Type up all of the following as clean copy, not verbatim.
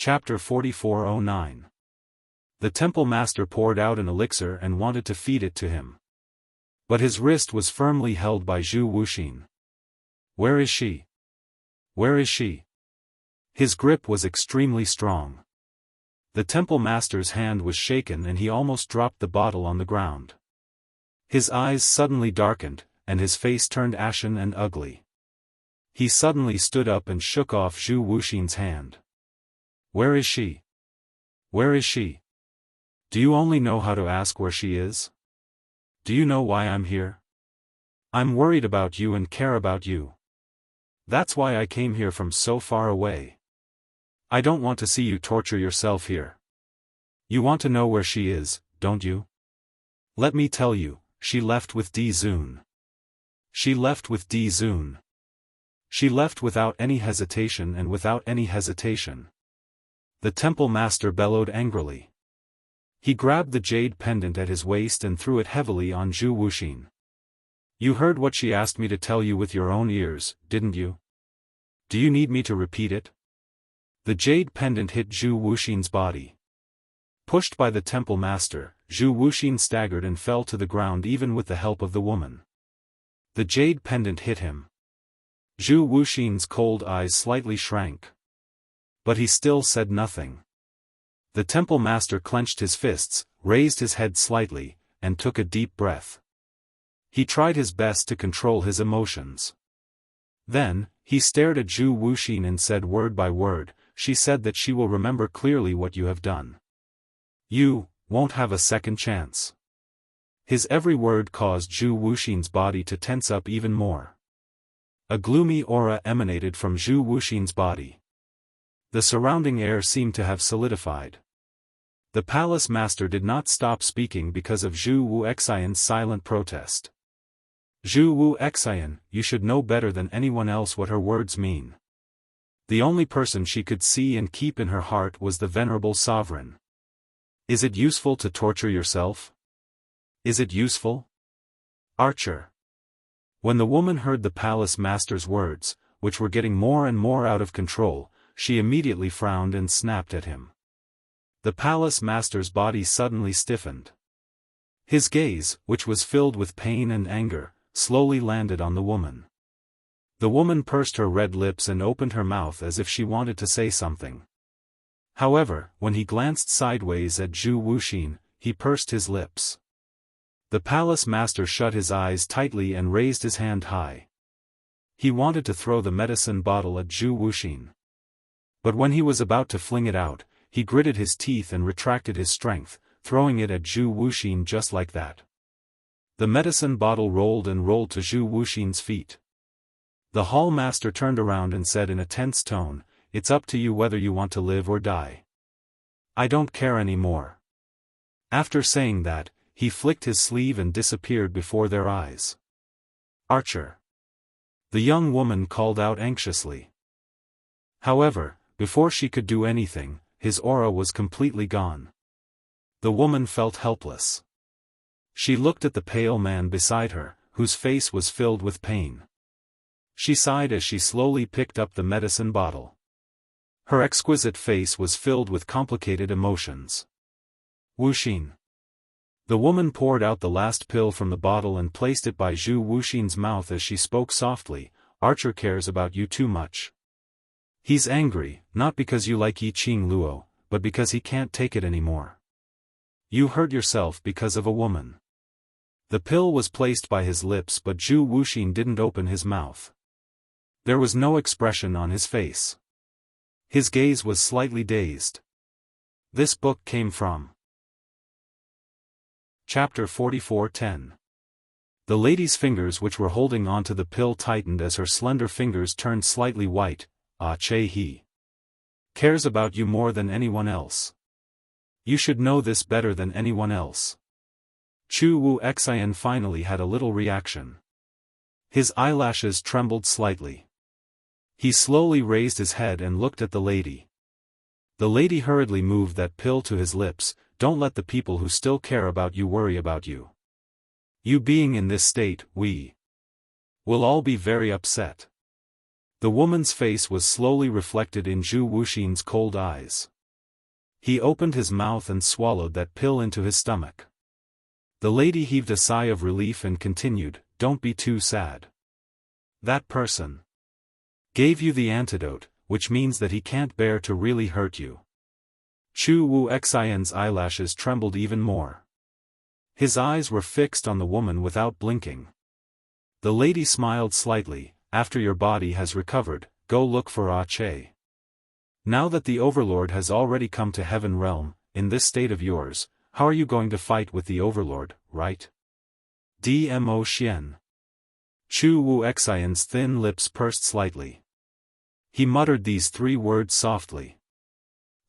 Chapter 4409. The temple master poured out an elixir and wanted to feed it to him. But his wrist was firmly held by Zhu Wuxin. Where is she? Where is she? His grip was extremely strong. The temple master's hand was shaken and he almost dropped the bottle on the ground. His eyes suddenly darkened, and his face turned ashen and ugly. He suddenly stood up and shook off Zhu Wuxin's hand. Where is she? Where is she? Do you only know how to ask where she is? Do you know why I'm here? I'm worried about you and care about you. That's why I came here from so far away. I don't want to see you torture yourself here. You want to know where she is, don't you? Let me tell you, she left with Di Zun. She left with Di Zun. She left without any hesitation and without any hesitation. The temple master bellowed angrily. He grabbed the jade pendant at his waist and threw it heavily on Zhu Wuxin. You heard what she asked me to tell you with your own ears, didn't you? Do you need me to repeat it? The jade pendant hit Zhu Wuxin's body. Pushed by the temple master, Zhu Wuxin staggered and fell to the ground even with the help of the woman. The jade pendant hit him. Zhu Wuxin's cold eyes slightly shrank. But he still said nothing. The temple master clenched his fists, raised his head slightly, and took a deep breath. He tried his best to control his emotions. Then, he stared at Zhu Wuxin and said word by word, she said that she will remember clearly what you have done. You won't have a second chance. His every word caused Zhu Wuxin's body to tense up even more. A gloomy aura emanated from Zhu Wuxin's body. The surrounding air seemed to have solidified. The palace master did not stop speaking because of Zhu Wuxian's silent protest. Zhu Wuxian, you should know better than anyone else what her words mean. The only person she could see and keep in her heart was the venerable sovereign. Is it useful to torture yourself? Is it useful? Archer. When the woman heard the palace master's words, which were getting more and more out of control, she immediately frowned and snapped at him. The palace master's body suddenly stiffened. His gaze, which was filled with pain and anger, slowly landed on the woman. The woman pursed her red lips and opened her mouth as if she wanted to say something. However, when he glanced sideways at Zhu Wuxin, he pursed his lips. The palace master shut his eyes tightly and raised his hand high. He wanted to throw the medicine bottle at Zhu Wuxin. But when he was about to fling it out, he gritted his teeth and retracted his strength, throwing it at Zhu Wuxin just like that. The medicine bottle rolled and rolled to Zhu Wuxin's feet. The hall master turned around and said in a tense tone, "It's up to you whether you want to live or die. I don't care anymore." After saying that, he flicked his sleeve and disappeared before their eyes. Archer. The young woman called out anxiously. However, before she could do anything, his aura was completely gone. The woman felt helpless. She looked at the pale man beside her, whose face was filled with pain. She sighed as she slowly picked up the medicine bottle. Her exquisite face was filled with complicated emotions. Wuxin. The woman poured out the last pill from the bottle and placed it by Zhu Wuxin's mouth as she spoke softly, "Archer cares about you too much. He's angry, not because you like Yi Qing Luo, but because he can't take it anymore. You hurt yourself because of a woman." The pill was placed by his lips but Zhu Wuxin didn't open his mouth. There was no expression on his face. His gaze was slightly dazed. This book came from Chapter 4410. The lady's fingers which were holding onto the pill tightened as her slender fingers turned slightly white. Ah Che he cares about you more than anyone else. You should know this better than anyone else. Zhu Wuxian finally had a little reaction. His eyelashes trembled slightly. He slowly raised his head and looked at the lady. The lady hurriedly moved that pill to his lips. "Don't let the people who still care about you worry about you. You being in this state, we will all be very upset." The woman's face was slowly reflected in Zhu Wuxin's cold eyes. He opened his mouth and swallowed that pill into his stomach. The lady heaved a sigh of relief and continued, "Don't be too sad. That person gave you the antidote, which means that he can't bear to really hurt you." Chu Wuxian's eyelashes trembled even more. His eyes were fixed on the woman without blinking. The lady smiled slightly. "After your body has recovered, go look for Ah Che. Now that the Overlord has already come to Heaven Realm, in this state of yours, how are you going to fight with the Overlord, right? Dmo Xian." Chu Wuxian's thin lips pursed slightly. He muttered these 3 words softly.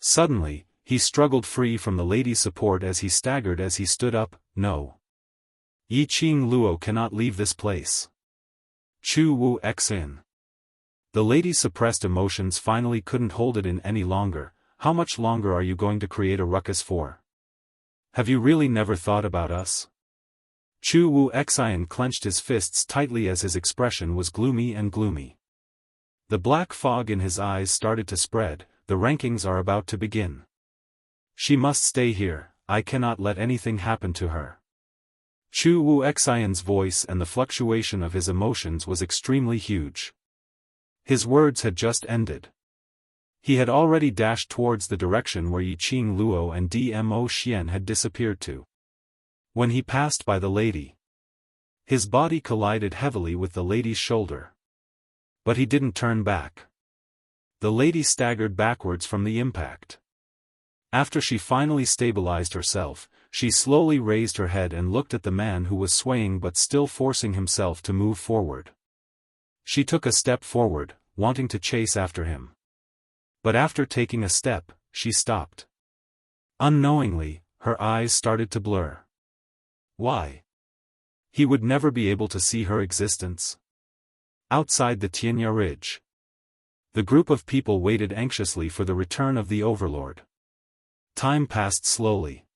Suddenly, he struggled free from the lady's support as he staggered as he stood up. "No. Yi Qing Luo cannot leave this place." Chu Wuxian. The lady's suppressed emotions finally couldn't hold it in any longer. "How much longer are you going to create a ruckus for? Have you really never thought about us?" Chu Wuxian clenched his fists tightly as his expression was gloomy and gloomy. The black fog in his eyes started to spread. "The rankings are about to begin. She must stay here, I cannot let anything happen to her." Chu Wuxian's voice and the fluctuation of his emotions was extremely huge. His words had just ended. He had already dashed towards the direction where Yi Qing Luo and Dmo Xian had disappeared to. When he passed by the lady, his body collided heavily with the lady's shoulder. But he didn't turn back. The lady staggered backwards from the impact. After she finally stabilized herself, she slowly raised her head and looked at the man who was swaying but still forcing himself to move forward. She took a step forward, wanting to chase after him. But after taking a step, she stopped. Unknowingly, her eyes started to blur. Why? He would never be able to see her existence. Outside the Tianya Ridge, the group of people waited anxiously for the return of the Overlord. Time passed slowly.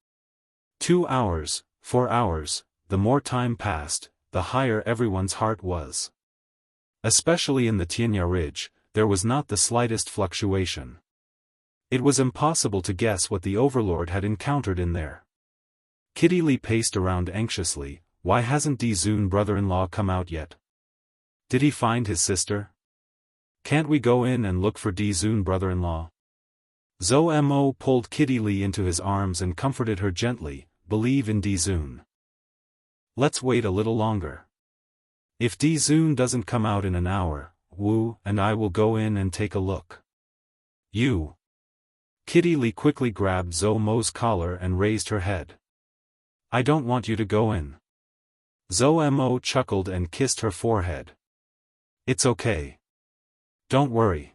2 hours, 4 hours, the more time passed, the higher everyone's heart was. Especially in the Tianya Ridge, there was not the slightest fluctuation. It was impossible to guess what the Overlord had encountered in there. Kitty Lee paced around anxiously. Why hasn't Dizun brother-in-law come out yet? Did he find his sister? Can't we go in and look for Dizun brother-in-law? Zhou Mo pulled Kitty Lee into his arms and comforted her gently. Believe in Dizun. Let's wait a little longer. If Dizun doesn't come out in an hour, Wu and I will go in and take a look. You. Kitty Lee quickly grabbed Zhou Mo's collar and raised her head. I don't want you to go in. Zhou Mo chuckled and kissed her forehead. It's okay. Don't worry.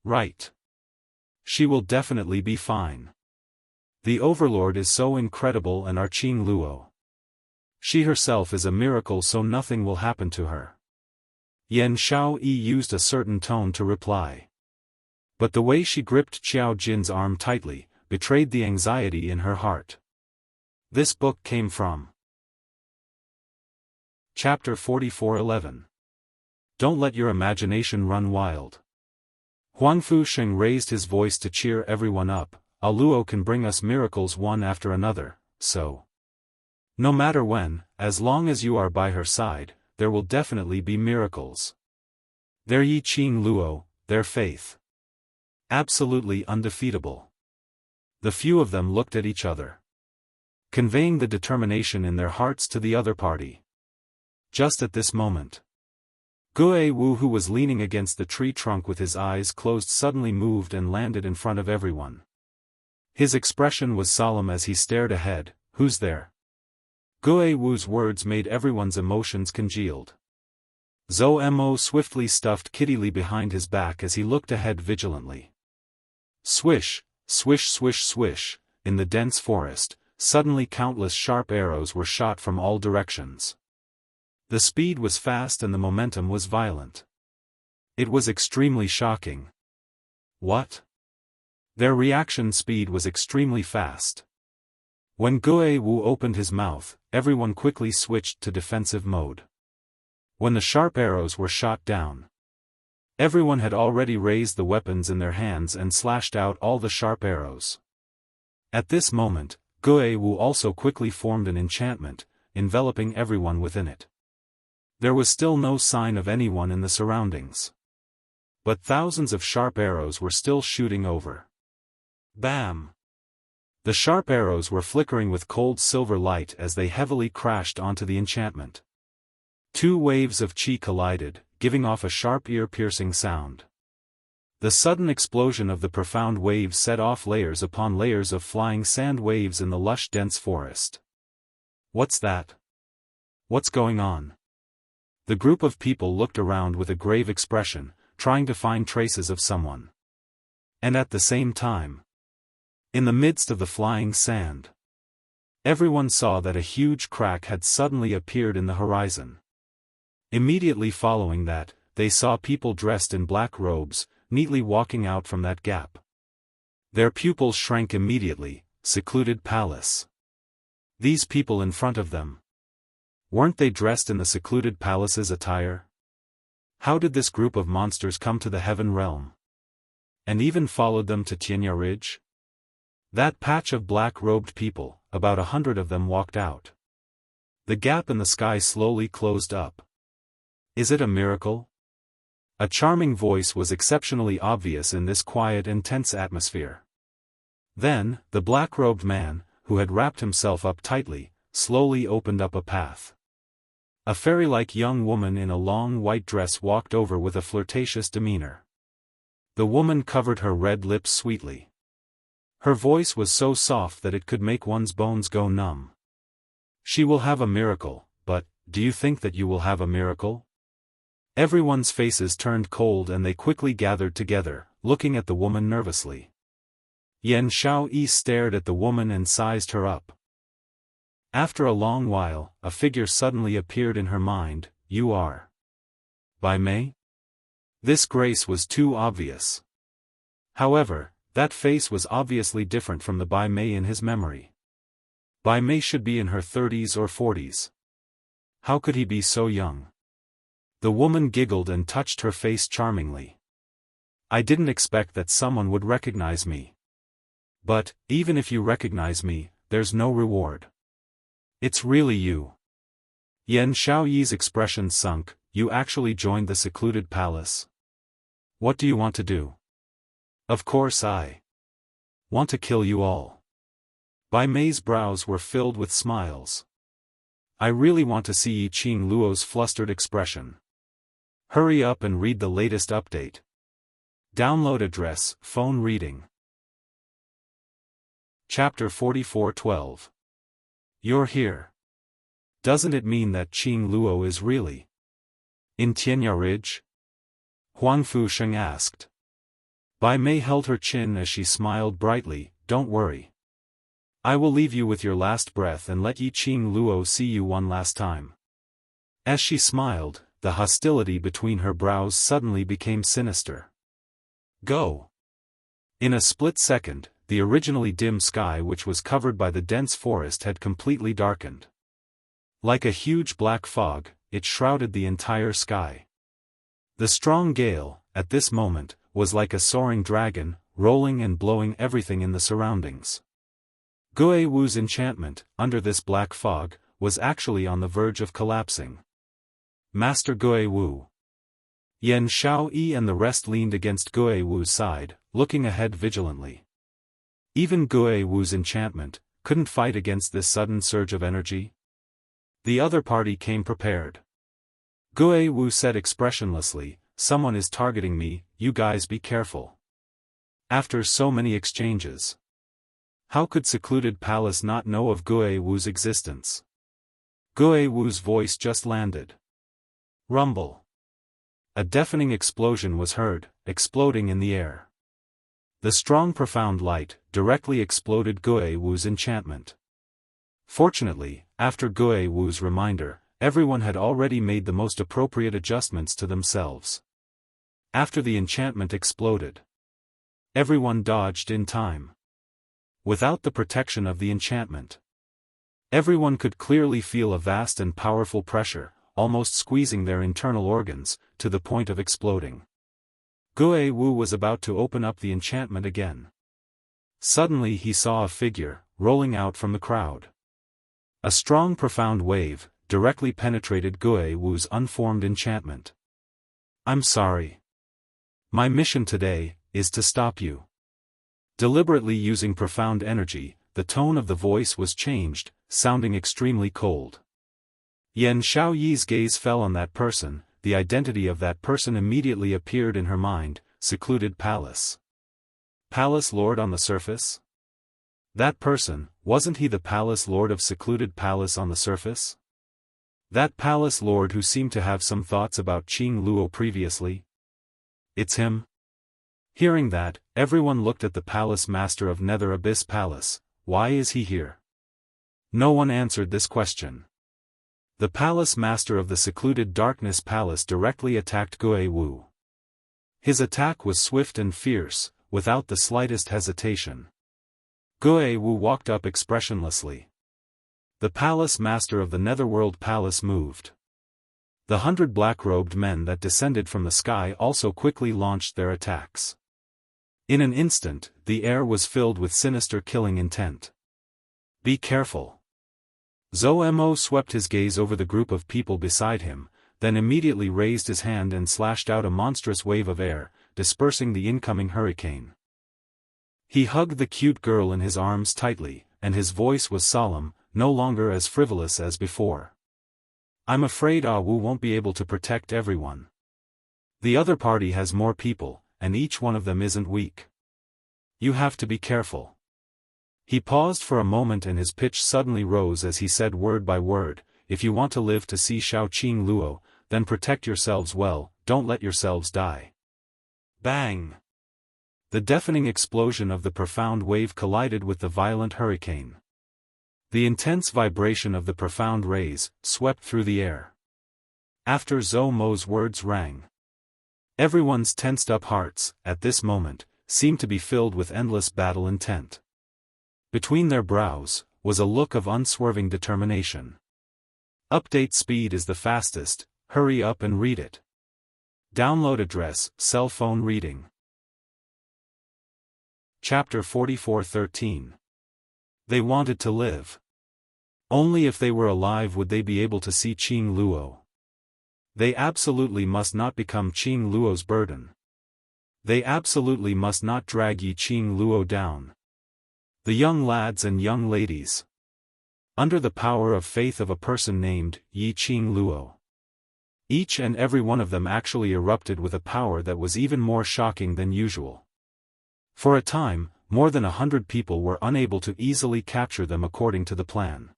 Right. She will definitely be fine. The Overlord is so incredible and Qing Luo. She herself is a miracle, so nothing will happen to her. Yan Xiaoyi used a certain tone to reply. But the way she gripped Qiao Jin's arm tightly, betrayed the anxiety in her heart. This book came from Chapter 44:11. Don't let your imagination run wild. Huangfu Sheng raised his voice to cheer everyone up. Luo can bring us miracles one after another, so no matter when, as long as you are by her side, there will definitely be miracles. Their Yi Qing Luo, their faith. Absolutely undefeatable. The few of them looked at each other, conveying the determination in their hearts to the other party. Just at this moment, Gue Wu, who was leaning against the tree trunk with his eyes closed, suddenly moved and landed in front of everyone. His expression was solemn as he stared ahead. Who's there? Gue Wu's words made everyone's emotions congealed. Zhou Mo swiftly stuffed Kitty Lee behind his back as he looked ahead vigilantly. Swish, swish, swish, swish, in the dense forest, suddenly countless sharp arrows were shot from all directions. The speed was fast and the momentum was violent. It was extremely shocking. What? Their reaction speed was extremely fast. When Gue Wu opened his mouth, everyone quickly switched to defensive mode. When the sharp arrows were shot down, everyone had already raised the weapons in their hands and slashed out all the sharp arrows. At this moment, Gue Wu also quickly formed an enchantment, enveloping everyone within it. There was still no sign of anyone in the surroundings. But thousands of sharp arrows were still shooting over. Bam! The sharp arrows were flickering with cold silver light as they heavily crashed onto the enchantment. Two waves of chi collided, giving off a sharp ear-piercing sound. The sudden explosion of the profound waves set off layers upon layers of flying sand waves in the lush dense forest. What's that? What's going on? The group of people looked around with a grave expression, trying to find traces of someone. And at the same time, in the midst of the flying sand, everyone saw that a huge crack had suddenly appeared in the horizon. Immediately following that, they saw people dressed in black robes, neatly walking out from that gap. Their pupils shrank immediately. Secluded palace. These people in front of them. Weren't they dressed in the secluded palace's attire? How did this group of monsters come to the heaven realm? And even followed them to Tianya Ridge? That patch of black-robed people, about 100 of them walked out. The gap in the sky slowly closed up. Is it a miracle? A charming voice was exceptionally obvious in this quiet and tense atmosphere. Then, the black-robed man, who had wrapped himself up tightly, slowly opened up a path. A fairy-like young woman in a long white dress walked over with a flirtatious demeanor. The woman covered her red lips sweetly. Her voice was so soft that it could make one's bones go numb. She will have a miracle, but, do you think that you will have a miracle? Everyone's faces turned cold and they quickly gathered together, looking at the woman nervously. Yan Xiaoyi stared at the woman and sized her up. After a long while, a figure suddenly appeared in her mind. You are Bai Mei? This grace was too obvious. However, that face was obviously different from the Bai Mei in his memory. Bai Mei should be in her 30s or 40s. How could he be so young? The woman giggled and touched her face charmingly. I didn't expect that someone would recognize me. But, even if you recognize me, there's no reward. It's really you. Yan Xiaoyi's expression sunk. You actually joined the secluded palace? What do you want to do? Of course I want to kill you all. Bai Mei's brows were filled with smiles. I really want to see Yi Qing Luo's flustered expression. Hurry up and read the latest update. Download address, phone reading. Chapter 44:12. You're here. Doesn't it mean that Qing Luo is really in Tianya Ridge? Huang Fusheng asked. Bai Mei held her chin as she smiled brightly. Don't worry. I will leave you with your last breath and let Yi Qing Luo see you one last time. As she smiled, the hostility between her brows suddenly became sinister. Go. In a split second, the originally dim sky which was covered by the dense forest had completely darkened. Like a huge black fog, it shrouded the entire sky. The strong gale, at this moment, was like a soaring dragon, rolling and blowing everything in the surroundings. Gue Wu's enchantment, under this black fog, was actually on the verge of collapsing. Master Gue Wu. Yan Xiaoyi and the rest leaned against Gue Wu's side, looking ahead vigilantly. Even Gue Wu's enchantment couldn't fight against this sudden surge of energy. The other party came prepared. Gue Wu said expressionlessly, someone is targeting me, you guys be careful. After so many exchanges, how could secluded palace not know of Gue Wu's existence? Gue Wu's voice just landed. Rumble. A deafening explosion was heard, exploding in the air. The strong profound light directly exploded Gue Wu's enchantment. Fortunately, after Gue Wu's reminder, everyone had already made the most appropriate adjustments to themselves. After the enchantment exploded, everyone dodged in time. Without the protection of the enchantment, everyone could clearly feel a vast and powerful pressure, almost squeezing their internal organs, to the point of exploding. Gue Wu was about to open up the enchantment again. Suddenly he saw a figure, rolling out from the crowd. A strong profound wave, directly penetrated Gue Wu's unformed enchantment. I'm sorry. My mission today, is to stop you. Deliberately using profound energy, the tone of the voice was changed, sounding extremely cold. Yan Xiaoyi's gaze fell on that person, the identity of that person immediately appeared in her mind, secluded palace. Palace lord on the surface? That person, wasn't he the palace lord of secluded palace on the surface? That palace lord who seemed to have some thoughts about Qing Luo previously? It's him? Hearing that, everyone looked at the palace master of Nether Abyss Palace. Why is he here? No one answered this question. The palace master of the secluded Darkness Palace directly attacked Gue Wu. His attack was swift and fierce, without the slightest hesitation. Gue Wu walked up expressionlessly. The palace master of the Netherworld Palace moved. The 100 black-robed men that descended from the sky also quickly launched their attacks. In an instant, the air was filled with sinister killing intent. Be careful. Zhou Mo swept his gaze over the group of people beside him, then immediately raised his hand and slashed out a monstrous wave of air, dispersing the incoming hurricane. He hugged the cute girl in his arms tightly, and his voice was solemn, no longer as frivolous as before. I'm afraid Ah Wu won't be able to protect everyone. The other party has more people, and each one of them isn't weak. You have to be careful. He paused for a moment and his pitch suddenly rose as he said word by word, if you want to live to see Shaoqing Luo, then protect yourselves well, don't let yourselves die. Bang! The deafening explosion of the profound wave collided with the violent hurricane. The intense vibration of the profound rays swept through the air. After Zhou Mo's words rang, everyone's tensed-up hearts, at this moment, seemed to be filled with endless battle intent. Between their brows, was a look of unswerving determination. Update speed is the fastest, hurry up and read it. Download address, cell phone reading. Chapter 44:13. They wanted to live. Only if they were alive would they be able to see Qing Luo. They absolutely must not become Qing Luo's burden. They absolutely must not drag Yi Qing Luo down. The young lads and young ladies. Under the power of faith of a person named Yi Qing Luo. Each and every one of them actually erupted with a power that was even more shocking than usual. For a time, more than 100 people were unable to easily capture them according to the plan.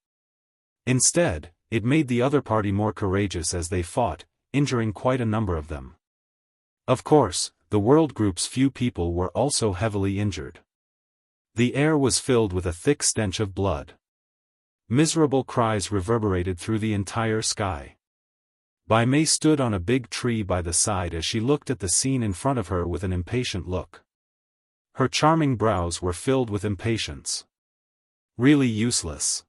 Instead, it made the other party more courageous as they fought, injuring quite a number of them. Of course, the world group's few people were also heavily injured. The air was filled with a thick stench of blood. Miserable cries reverberated through the entire sky. Bai Mei stood on a big tree by the side as she looked at the scene in front of her with an impatient look. Her charming brows were filled with impatience. Really useless.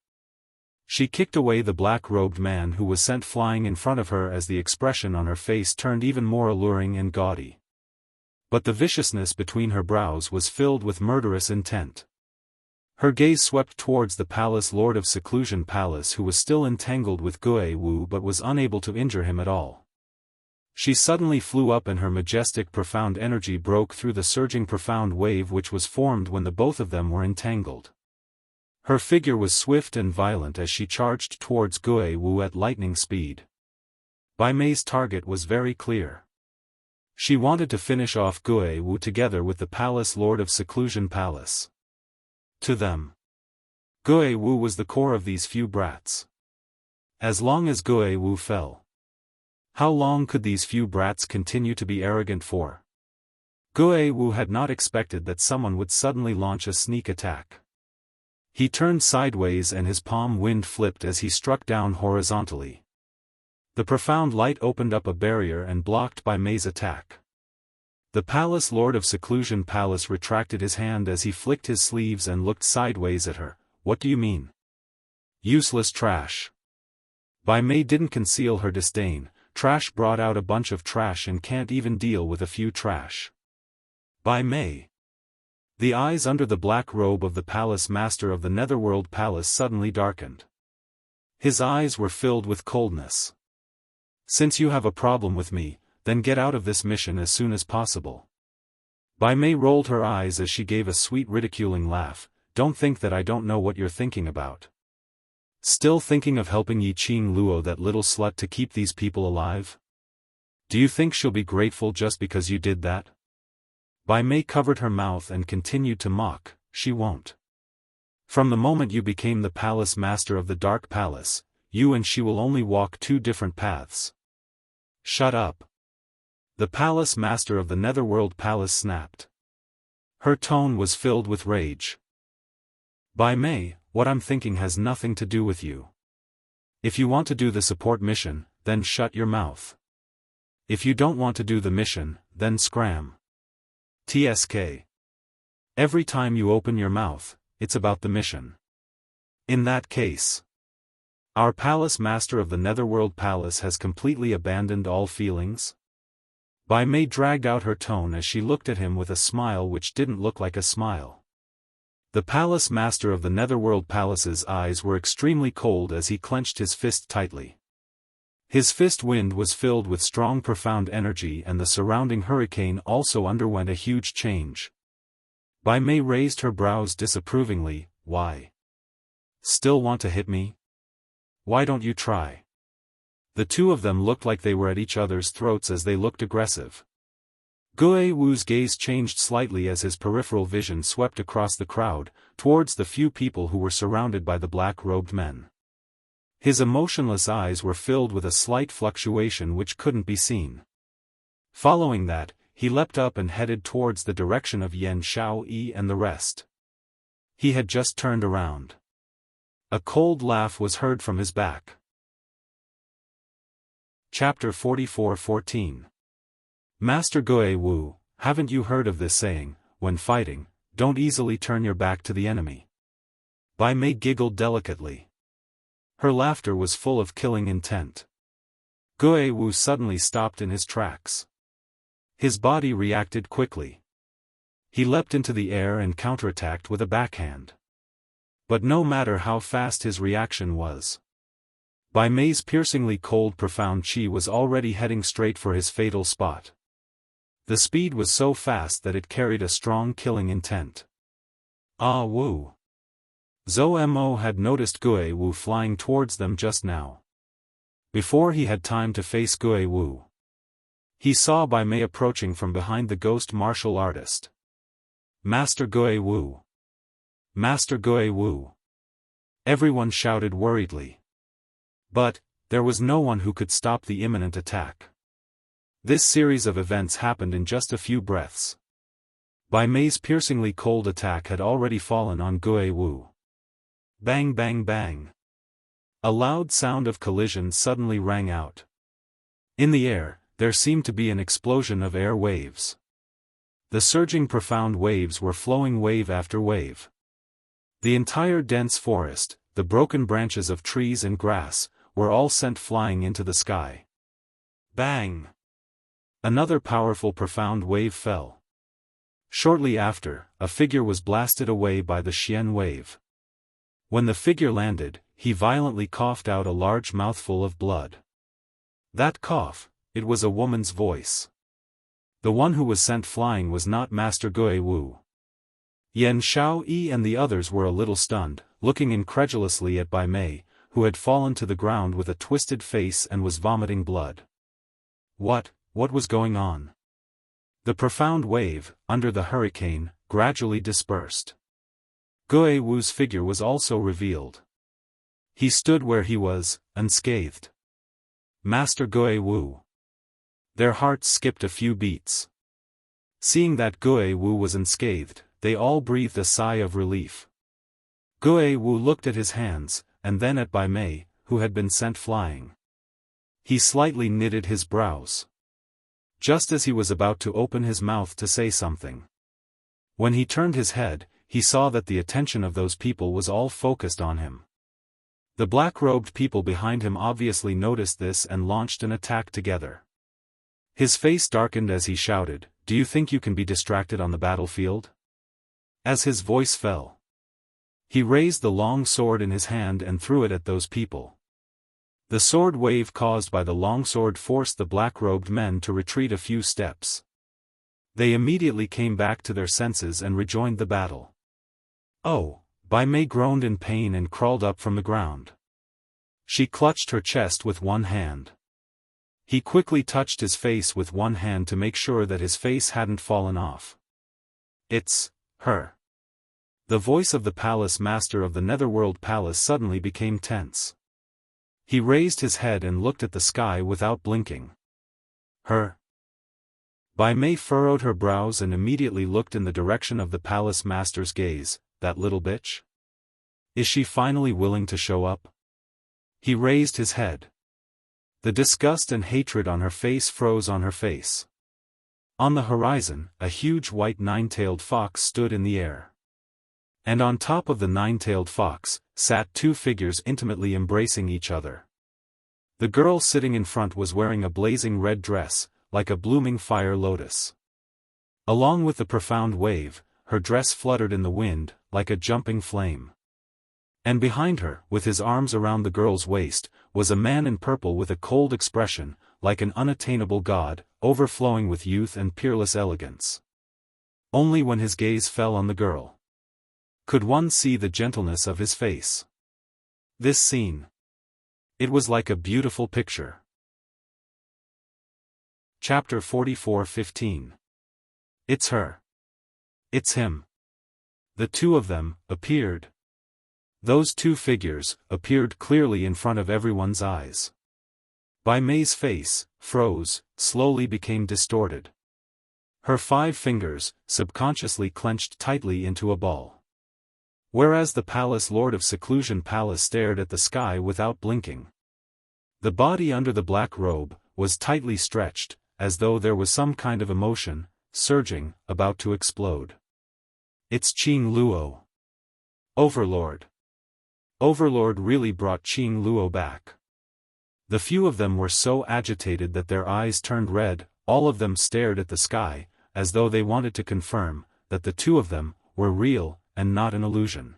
She kicked away the black-robed man who was sent flying in front of her as the expression on her face turned even more alluring and gaudy. But the viciousness between her brows was filled with murderous intent. Her gaze swept towards the palace lord of Seclusion Palace who was still entangled with Gue Wu but was unable to injure him at all. She suddenly flew up and her majestic profound energy broke through the surging profound wave which was formed when the both of them were entangled. Her figure was swift and violent as she charged towards Gue Wu at lightning speed. Bai Mei's target was very clear. She wanted to finish off Gue Wu together with the palace lord of Seclusion Palace. To them, Gue Wu was the core of these few brats. As long as Gue Wu fell, how long could these few brats continue to be arrogant for? Gue Wu had not expected that someone would suddenly launch a sneak attack. He turned sideways and his palm wind flipped as he struck down horizontally. The profound light opened up a barrier and blocked Bai Mei's attack. The palace lord of Seclusion Palace retracted his hand as he flicked his sleeves and looked sideways at her. What do you mean? Useless trash. Bai Mei didn't conceal her disdain. Trash brought out a bunch of trash and can't even deal with a few trash. Bai Mei. The eyes under the black robe of the palace master of the Netherworld Palace suddenly darkened. His eyes were filled with coldness. Since you have a problem with me, then get out of this mission as soon as possible. Bai Mei rolled her eyes as she gave a sweet ridiculing laugh. Don't think that I don't know what you're thinking about. Still thinking of helping Yi Qing Luo, that little slut, to keep these people alive? Do you think she'll be grateful just because you did that? Bai Mei covered her mouth and continued to mock. She won't. From the moment you became the palace master of the Dark Palace, you and she will only walk two different paths. Shut up. The palace master of the Netherworld Palace snapped. Her tone was filled with rage. Bai Mei, what I'm thinking has nothing to do with you. If you want to do the support mission, then shut your mouth. If you don't want to do the mission, then scram. TSK. Every time you open your mouth, it's about the mission. In that case, our palace master of the Netherworld Palace has completely abandoned all feelings? Bai Mei dragged out her tone as she looked at him with a smile which didn't look like a smile. The palace master of the Netherworld Palace's eyes were extremely cold as he clenched his fist tightly. His fist wind was filled with strong profound energy, and the surrounding hurricane also underwent a huge change. Bai Mei raised her brows disapprovingly. Why? Still want to hit me? Why don't you try? The two of them looked like they were at each other's throats as they looked aggressive. Gue Wu's gaze changed slightly as his peripheral vision swept across the crowd, towards the few people who were surrounded by the black-robed men. His emotionless eyes were filled with a slight fluctuation which couldn't be seen. Following that, he leapt up and headed towards the direction of Yan Xiaoyi and the rest. He had just turned around. A cold laugh was heard from his back. Chapter 44:14. Master Gue Wu, haven't you heard of this saying, when fighting, don't easily turn your back to the enemy? Bai Mei giggled delicately. Her laughter was full of killing intent. Gue Wu suddenly stopped in his tracks. His body reacted quickly. He leapt into the air and counterattacked with a backhand. But no matter how fast his reaction was, Bai Mei's piercingly cold profound chi was already heading straight for his fatal spot. The speed was so fast that it carried a strong killing intent. Ah Wu! Zhou Mo had noticed Gue Wu flying towards them just now. Before he had time to face Gue Wu, he saw Bai Mei approaching from behind the ghost martial artist. Master Gue Wu! Master Gue Wu! Everyone shouted worriedly. But, there was no one who could stop the imminent attack. This series of events happened in just a few breaths. Bai Mei's piercingly cold attack had already fallen on Gue Wu. Bang bang bang. A loud sound of collision suddenly rang out. In the air, there seemed to be an explosion of air waves. The surging profound waves were flowing wave after wave. The entire dense forest, the broken branches of trees and grass, were all sent flying into the sky. Bang! Another powerful profound wave fell. Shortly after, a figure was blasted away by the Xian wave. When the figure landed, he violently coughed out a large mouthful of blood. That cough, it was a woman's voice. The one who was sent flying was not Master Gue Wu. Yan Xiaoyi and the others were a little stunned, looking incredulously at Bai Mei, who had fallen to the ground with a twisted face and was vomiting blood. What was going on? The profound wave, under the hurricane, gradually dispersed. Gue Wu's figure was also revealed. He stood where he was, unscathed. Master Gue Wu. Their hearts skipped a few beats. Seeing that Gue Wu was unscathed, they all breathed a sigh of relief. Gue Wu looked at his hands, and then at Bai Mei, who had been sent flying. He slightly knitted his brows. Just as he was about to open his mouth to say something. When he turned his head, he saw that the attention of those people was all focused on him. The black-robed people behind him obviously noticed this and launched an attack together. His face darkened as he shouted, "Do you think you can be distracted on the battlefield? As his voice fell, he raised the long sword in his hand and threw it at those people. The sword wave caused by the longsword forced the black-robed men to retreat a few steps. They immediately came back to their senses and rejoined the battle. Oh! Bai Mei groaned in pain and crawled up from the ground. She clutched her chest with one hand. He quickly touched his face with one hand to make sure that his face hadn't fallen off. It's her. The voice of the palace master of the Netherworld Palace suddenly became tense. He raised his head and looked at the sky without blinking. Her. Bai Mei furrowed her brows and immediately looked in the direction of the palace master's gaze. That little bitch? Is she finally willing to show up? He raised his head. The disgust and hatred on her face froze on her face. On the horizon, a huge white nine-tailed fox stood in the air. And on top of the nine-tailed fox, sat two figures intimately embracing each other. The girl sitting in front was wearing a blazing red dress, like a blooming fire lotus. Along with the profound wave, her dress fluttered in the wind, like a jumping flame. And behind her, with his arms around the girl's waist, was a man in purple with a cold expression, like an unattainable god, overflowing with youth and peerless elegance. Only when his gaze fell on the girl could one see the gentleness of his face. This scene. It was like a beautiful picture. Chapter 44:15. It's her. It's him. The two of them appeared. Those two figures appeared clearly in front of everyone's eyes. Bai Mei's face froze, slowly became distorted. Her 5 fingers subconsciously clenched tightly into a ball. Whereas the palace lord of Seclusion Palace stared at the sky without blinking. The body under the black robe was tightly stretched, as though there was some kind of emotion, surging, about to explode. It's Qing Luo. Overlord. Overlord really brought Qing Luo back. The few of them were so agitated that their eyes turned red, all of them stared at the sky, as though they wanted to confirm that the two of them were real, and not an illusion.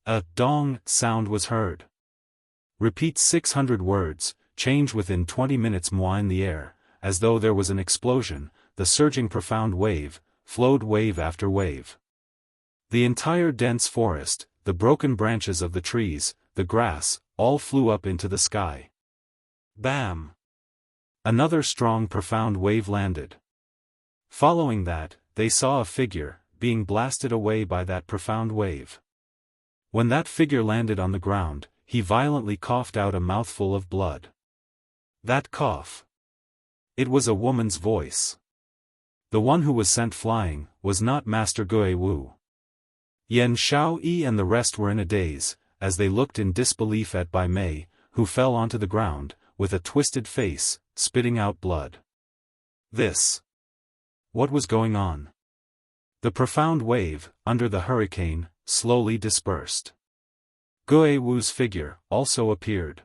A dong sound was heard. Repeat 600 words, change within 20 minutes moi in the air, as though there was an explosion, the surging profound wave, flowed wave after wave. The entire dense forest, the broken branches of the trees, the grass, all flew up into the sky. Bam! Another strong profound wave landed. Following that, they saw a figure, being blasted away by that profound wave. When that figure landed on the ground, he violently coughed out a mouthful of blood. That cough. It was a woman's voice. The one who was sent flying, was not Master Gue Wu. Yen Xiaoyi and the rest were in a daze, as they looked in disbelief at Bai Mei, who fell onto the ground, with a twisted face, spitting out blood. This. What was going on? The profound wave, under the hurricane, slowly dispersed. Gue Wu's figure also appeared.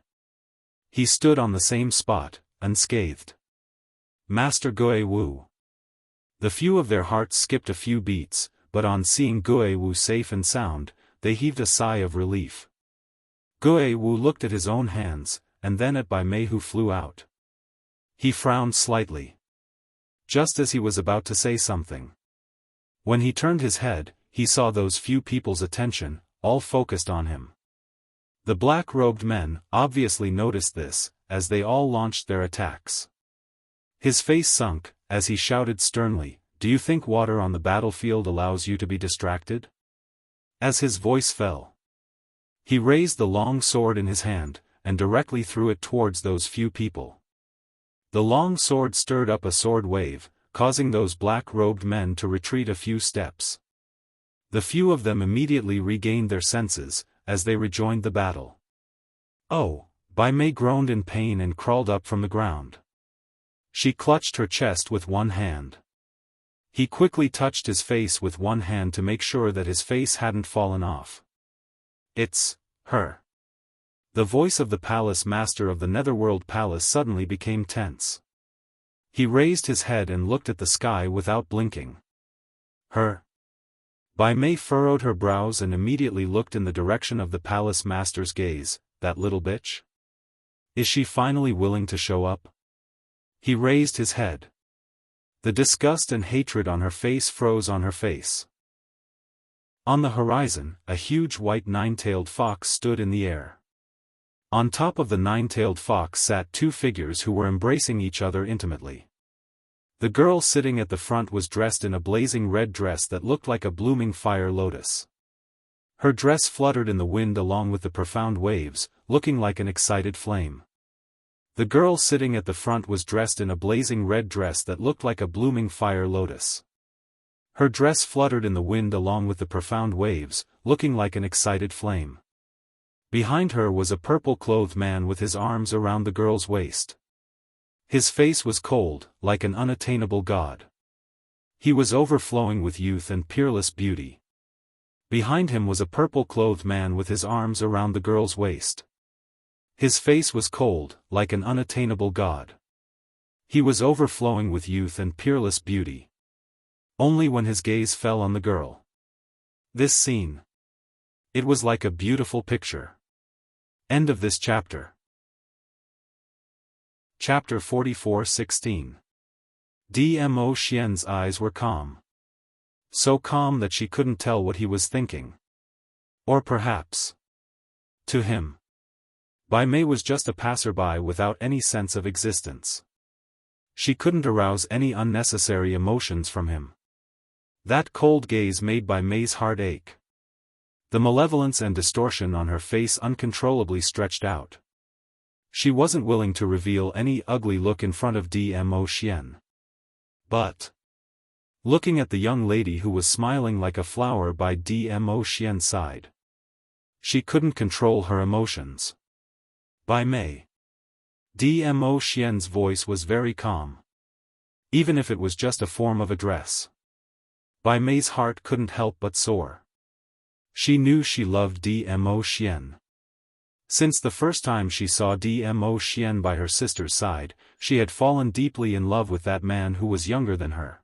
He stood on the same spot, unscathed. Master Gue Wu. The few of their hearts skipped a few beats, but on seeing Gue Wu safe and sound, they heaved a sigh of relief. Gue Wu looked at his own hands, and then at Bai Mei who flew out. He frowned slightly. Just as he was about to say something. When he turned his head, he saw those few people's attention, all focused on him. The black-robed men obviously noticed this, as they all launched their attacks. His face sunk, as he shouted sternly, "Do you think water on the battlefield allows you to be distracted?" As his voice fell, he raised the long sword in his hand, and directly threw it towards those few people. The long sword stirred up a sword wave, causing those black-robed men to retreat a few steps. The few of them immediately regained their senses, as they rejoined the battle. Oh! Bai Mei groaned in pain and crawled up from the ground. She clutched her chest with one hand. He quickly touched his face with one hand to make sure that his face hadn't fallen off. It's her. The voice of the palace master of the Netherworld Palace suddenly became tense. He raised his head and looked at the sky without blinking. Her. Bai Mei furrowed her brows and immediately looked in the direction of the palace master's gaze. That little bitch? Is she finally willing to show up? He raised his head. The disgust and hatred on her face froze on her face. On the horizon, a huge white nine-tailed fox stood in the air. On top of the nine-tailed fox sat two figures who were embracing each other intimately. The girl sitting at the front was dressed in a blazing red dress that looked like a blooming fire lotus. Her dress fluttered in the wind along with the profound waves, looking like an excited flame. The girl sitting at the front was dressed in a blazing red dress that looked like a blooming fire lotus. Her dress fluttered in the wind along with the profound waves, looking like an excited flame. Behind her was a purple-clothed man with his arms around the girl's waist. His face was cold, like an unattainable god. He was overflowing with youth and peerless beauty. Behind him was a purple-clothed man with his arms around the girl's waist. His face was cold, like an unattainable god. He was overflowing with youth and peerless beauty. Only when his gaze fell on the girl. This scene. It was like a beautiful picture. End of this chapter. Chapter 44:16. Dmo Xian's eyes were calm. So calm that she couldn't tell what he was thinking. Or perhaps, to him, Bai Mei was just a passerby without any sense of existence. She couldn't arouse any unnecessary emotions from him. That cold gaze made Bai Mei's heart ache. The malevolence and distortion on her face uncontrollably stretched out. She wasn't willing to reveal any ugly look in front of Dmo Xian. But, looking at the young lady who was smiling like a flower by Dmo Xian's side, she couldn't control her emotions. Bai Mei. Dmo Xian's voice was very calm. Even if it was just a form of address. Bai Mei's heart couldn't help but soar. She knew she loved Dmo Xian. Since the first time she saw Dmo Xian by her sister's side, she had fallen deeply in love with that man who was younger than her.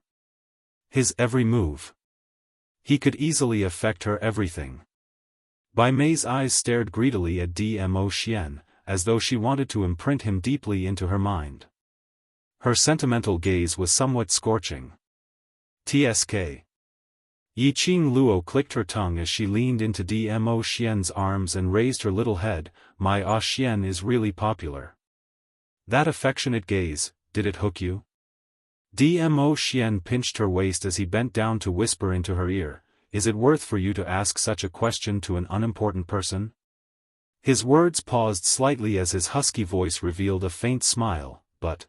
His every move. He could easily affect her everything. Bai Mei's eyes stared greedily at Dmo Xian, as though she wanted to imprint him deeply into her mind. Her sentimental gaze was somewhat scorching. Tsk. Yiqing Luo clicked her tongue as she leaned into Dmo Xian's arms and raised her little head. My Xian is really popular. That affectionate gaze, did it hook you? Dmo Xian pinched her waist as he bent down to whisper into her ear, is it worth for you to ask such a question to an unimportant person? His words paused slightly as his husky voice revealed a faint smile, but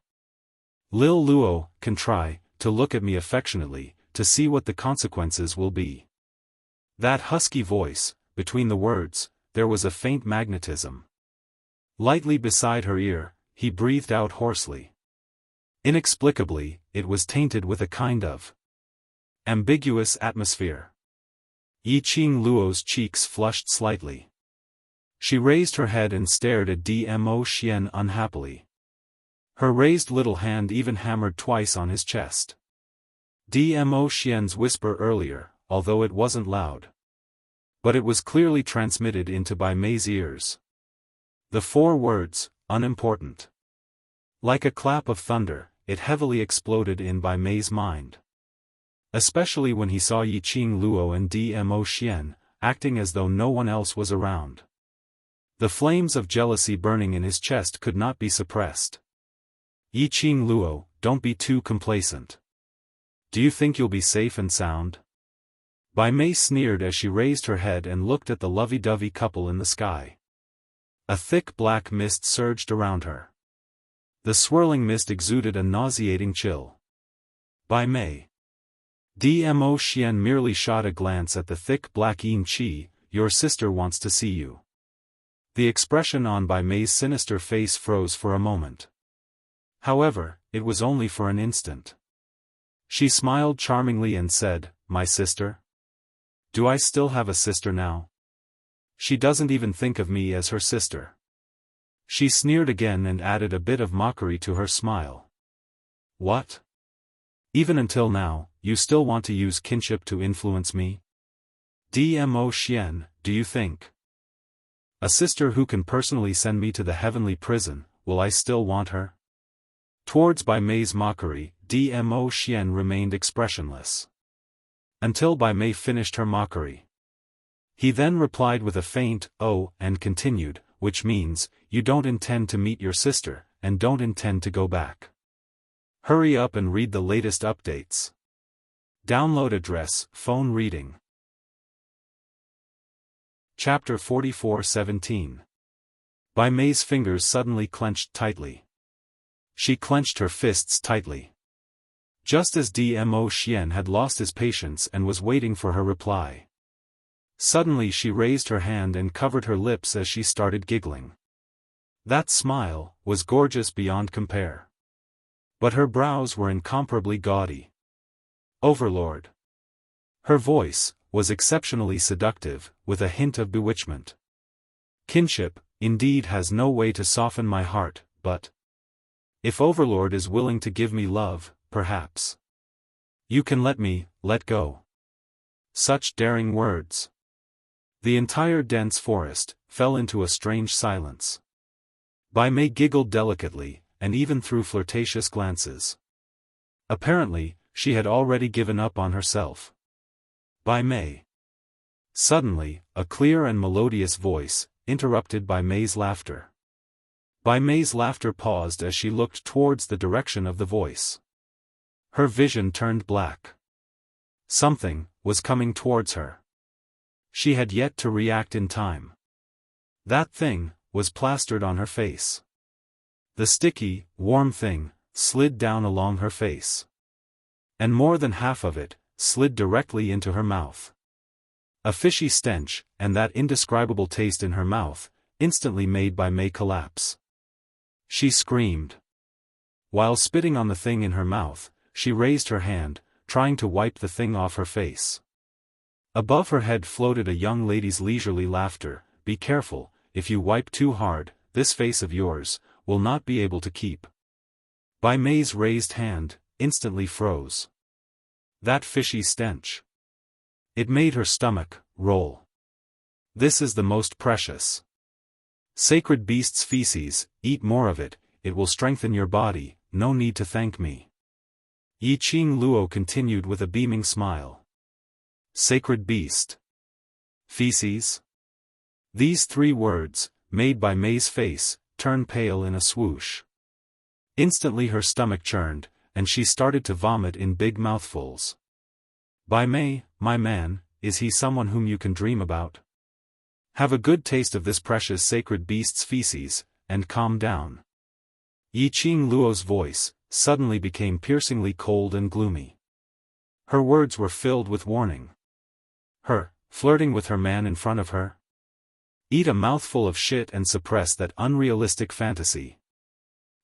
Lil Luo can try to look at me affectionately, to see what the consequences will be. That husky voice, between the words, there was a faint magnetism. Lightly beside her ear, he breathed out hoarsely. Inexplicably, it was tainted with a kind of ambiguous atmosphere. Yiqing Luo's cheeks flushed slightly. She raised her head and stared at Dmo Xian unhappily. Her raised little hand even hammered twice on his chest. Dmo Xian's whisper earlier, although it wasn't loud. But it was clearly transmitted into Bai Mei's ears. The four words, unimportant. Like a clap of thunder, it heavily exploded in Bai Mei's mind. Especially when he saw Yiqing Luo and Dmo Xian, acting as though no one else was around. The flames of jealousy burning in his chest could not be suppressed. Yiqing Luo, don't be too complacent. Do you think you'll be safe and sound? Bai Mei sneered as she raised her head and looked at the lovey-dovey couple in the sky. A thick black mist surged around her. The swirling mist exuded a nauseating chill. Bai Mei. Dmo Xian merely shot a glance at the thick black yin qi, your sister wants to see you. The expression on Bai Mei's sinister face froze for a moment. However, it was only for an instant. She smiled charmingly and said, my sister? Do I still have a sister now? She doesn't even think of me as her sister. She sneered again and added a bit of mockery to her smile. What? Even until now, you still want to use kinship to influence me? Dmo Xian, do you think? A sister who can personally send me to the heavenly prison, will I still want her? Towards Bai Mei's mockery, Dmo Xian remained expressionless. Until Bai Mei finished her mockery. He then replied with a faint, "Oh," and continued, "which means, you don't intend to meet your sister, and don't intend to go back. Hurry up and read the latest updates. Download address, phone reading." Chapter 44:17. Bai Mei's fingers suddenly clenched tightly. She clenched her fists tightly. Just as Dmo Xian had lost his patience and was waiting for her reply. Suddenly she raised her hand and covered her lips as she started giggling. That smile was gorgeous beyond compare. But her brows were incomparably gaudy. Overlord. Her voice was exceptionally seductive, with a hint of bewitchment. Kinship, indeed, has no way to soften my heart, but if Overlord is willing to give me love, perhaps you can let go. Such daring words. The entire dense forest fell into a strange silence. Bai Mei giggled delicately, and even threw flirtatious glances. Apparently, she had already given up on herself. Bai Mei. Suddenly, a clear and melodious voice interrupted Bai Mei's laughter. Bai Mei's laughter paused as she looked towards the direction of the voice. Her vision turned black. Something was coming towards her. She had yet to react in time. That thing was plastered on her face. The sticky, warm thing slid down along her face. And more than half of it slid directly into her mouth. A fishy stench, and that indescribable taste in her mouth, instantly made Bai Mei collapse. She screamed. While spitting on the thing in her mouth, she raised her hand, trying to wipe the thing off her face. Above her head floated a young lady's leisurely laughter. "Be careful, if you wipe too hard, this face of yours will not be able to keep." Bai Mei's raised hand instantly froze. That fishy stench. It made her stomach roll. This is the most precious. Sacred beast's feces, eat more of it, it will strengthen your body, no need to thank me. Yi Qing Luo continued with a beaming smile. Sacred beast. Feces? These three words, made Bai Mei's face turn pale in a swoosh. Instantly her stomach churned, and she started to vomit in big mouthfuls. Bai Mei, my man, is he someone whom you can dream about? Have a good taste of this precious sacred beast's feces, and calm down. Yi Qing Luo's voice suddenly became piercingly cold and gloomy. Her words were filled with warning. Her, flirting with her man in front of her? Eat a mouthful of shit and suppress that unrealistic fantasy.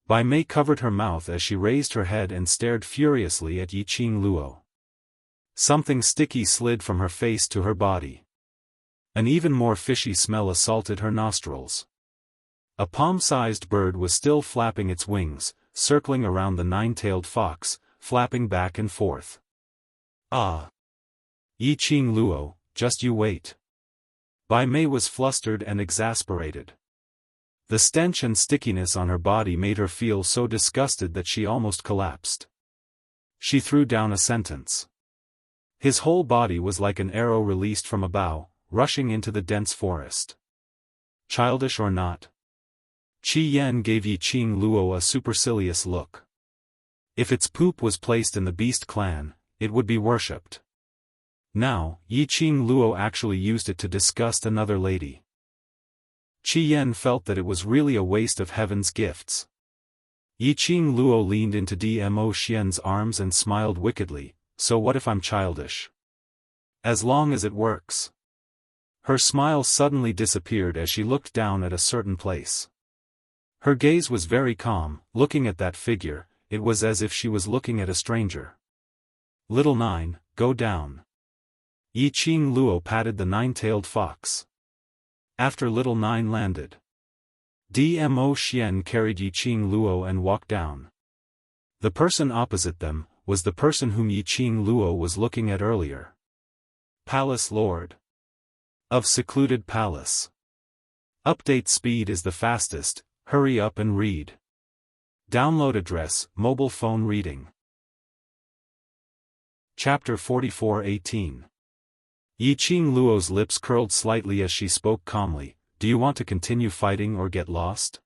Bai Mei covered her mouth as she raised her head and stared furiously at Yi Qing Luo. Something sticky slid from her face to her body. An even more fishy smell assaulted her nostrils. A palm-sized bird was still flapping its wings, circling around the nine-tailed fox, flapping back and forth. Ah! Yi Qing Luo, just you wait. Bai Mei was flustered and exasperated. The stench and stickiness on her body made her feel so disgusted that she almost collapsed. She threw down a sentence. His whole body was like an arrow released from a bow, rushing into the dense forest. Childish or not? Qi Yan gave Yi Qing Luo a supercilious look. If its poop was placed in the beast clan, it would be worshipped. Now, Yi Qing Luo actually used it to disgust another lady. Qi Yan felt that it was really a waste of heaven's gifts. Yi Qing Luo leaned into Dmo Xian's arms and smiled wickedly. So what if I'm childish? As long as it works. Her smile suddenly disappeared as she looked down at a certain place. Her gaze was very calm, looking at that figure, it was as if she was looking at a stranger. Little Nine, go down. Yi Qing Luo patted the nine-tailed fox. After Little Nine landed, Dmo Xian carried Yi Qing Luo and walked down. The person opposite them was the person whom Yi Qing Luo was looking at earlier. Palace Lord. of secluded palace. Update speed is the fastest, hurry up and read. Download address, mobile phone reading. Chapter 44:18. Yiqing Luo's lips curled slightly as she spoke calmly. Do you want to continue fighting or get lost?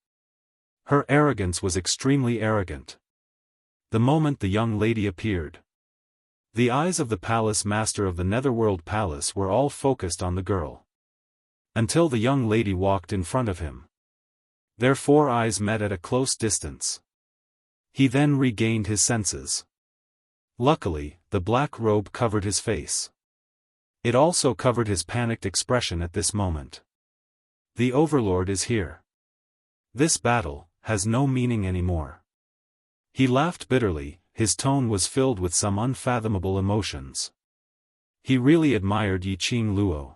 Her arrogance was extremely arrogant. The moment the young lady appeared, the eyes of the palace master of the Netherworld Palace were all focused on the girl. Until the young lady walked in front of him. Their four eyes met at a close distance. He then regained his senses. Luckily, the black robe covered his face. It also covered his panicked expression at this moment. The Overlord is here. This battle has no meaning anymore. He laughed bitterly, his tone was filled with some unfathomable emotions. He really admired Yiqing Luo.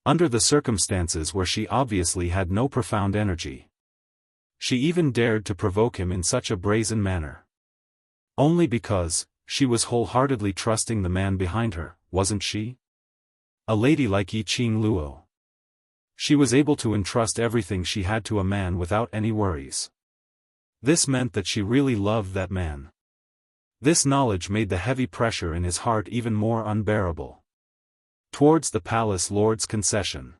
Under the circumstances where she obviously had no profound energy. She even dared to provoke him in such a brazen manner. Only because she was wholeheartedly trusting the man behind her, wasn't she? A lady like Yiqing Luo. She was able to entrust everything she had to a man without any worries. This meant that she really loved that man. This knowledge made the heavy pressure in his heart even more unbearable. Towards the palace lord's concession.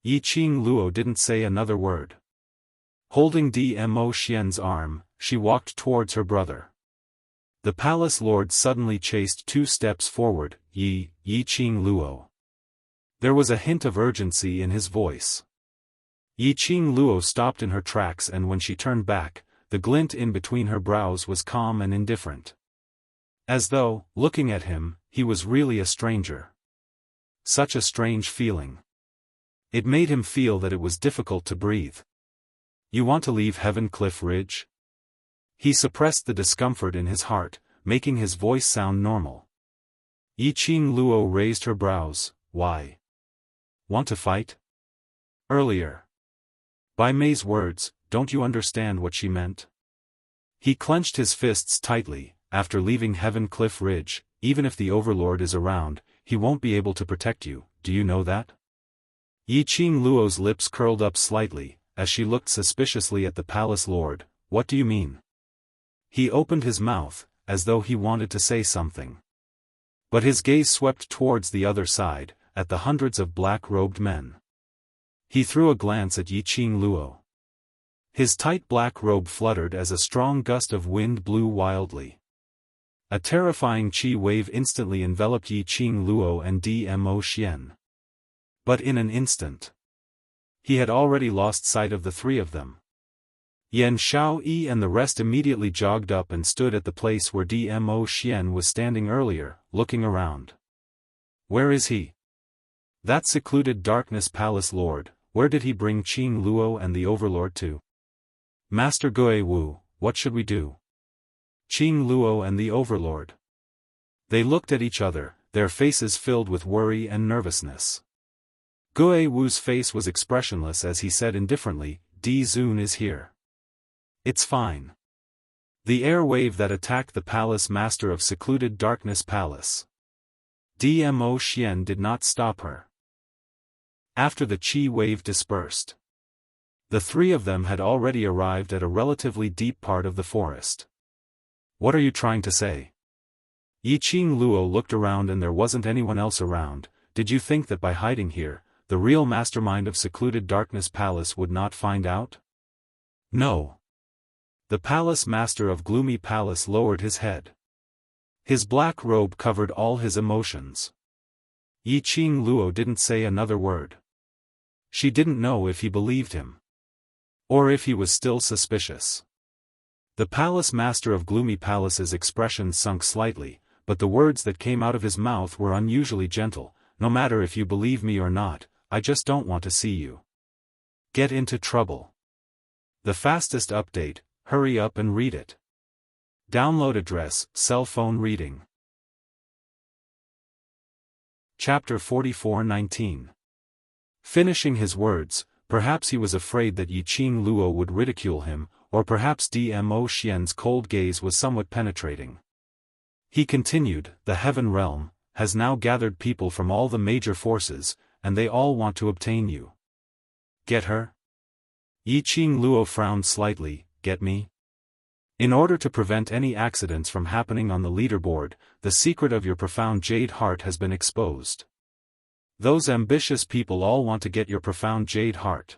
Yiqing Luo didn't say another word. Holding Dmo Xian's arm, she walked towards her brother. The palace lord suddenly chased 2 steps forward. Yiqing Luo. There was a hint of urgency in his voice. Yiqing Luo stopped in her tracks, and when she turned back, the glint in between her brows was calm and indifferent. As though, looking at him, he was really a stranger. Such a strange feeling. It made him feel that it was difficult to breathe. You want to leave Heaven Cliff Ridge? He suppressed the discomfort in his heart, making his voice sound normal. Yiqing Luo raised her brows. Why? Want to fight? Earlier. By May's words, don't you understand what she meant? He clenched his fists tightly. After leaving Heaven Cliff Ridge, even if the Overlord is around, he won't be able to protect you, do you know that? Yiqing Luo's lips curled up slightly, as she looked suspiciously at the palace lord. What do you mean? He opened his mouth, as though he wanted to say something. But his gaze swept towards the other side, at the hundreds of black-robed men. He threw a glance at Yiqing Luo. His tight black robe fluttered as a strong gust of wind blew wildly. A terrifying chi wave instantly enveloped Yiqing Luo and Dmo Xian. But in an instant, he had already lost sight of the 3 of them. Yan Xiaoyi and the rest immediately jogged up and stood at the place where Dmo Xian was standing earlier, looking around. Where is he? That secluded darkness palace lord, where did he bring Qing Luo and the Overlord to? Master Gui Wu, what should we do? Qing Luo and the Overlord. They looked at each other, their faces filled with worry and nervousness. Gui Wu's face was expressionless as he said indifferently, Di Zun is here. It's fine. The air wave that attacked the palace master of secluded darkness palace. Dmo Xian did not stop her. After the chi wave dispersed, the 3 of them had already arrived at a relatively deep part of the forest. What are you trying to say? Yiqing Luo looked around and there wasn't anyone else around. Did you think that by hiding here, the real mastermind of secluded darkness palace would not find out? No. The palace master of gloomy palace lowered his head. His black robe covered all his emotions. Yiqing Luo didn't say another word. She didn't know if he believed him. Or if he was still suspicious. The palace master of gloomy palace's expression sunk slightly, but the words that came out of his mouth were unusually gentle. No matter if you believe me or not, I just don't want to see you get into trouble. The fastest update, hurry up and read it. Download address, cell phone reading. Chapter 44:19. Finishing his words, perhaps he was afraid that Yiqing Luo would ridicule him, or perhaps Dmo Xian's cold gaze was somewhat penetrating. He continued, the Heaven Realm has now gathered people from all the major forces, and they all want to obtain you. Get her? Yi Qing Luo frowned slightly. Get me? In order to prevent any accidents from happening on the leaderboard, the secret of your profound jade heart has been exposed. Those ambitious people all want to get your profound jade heart.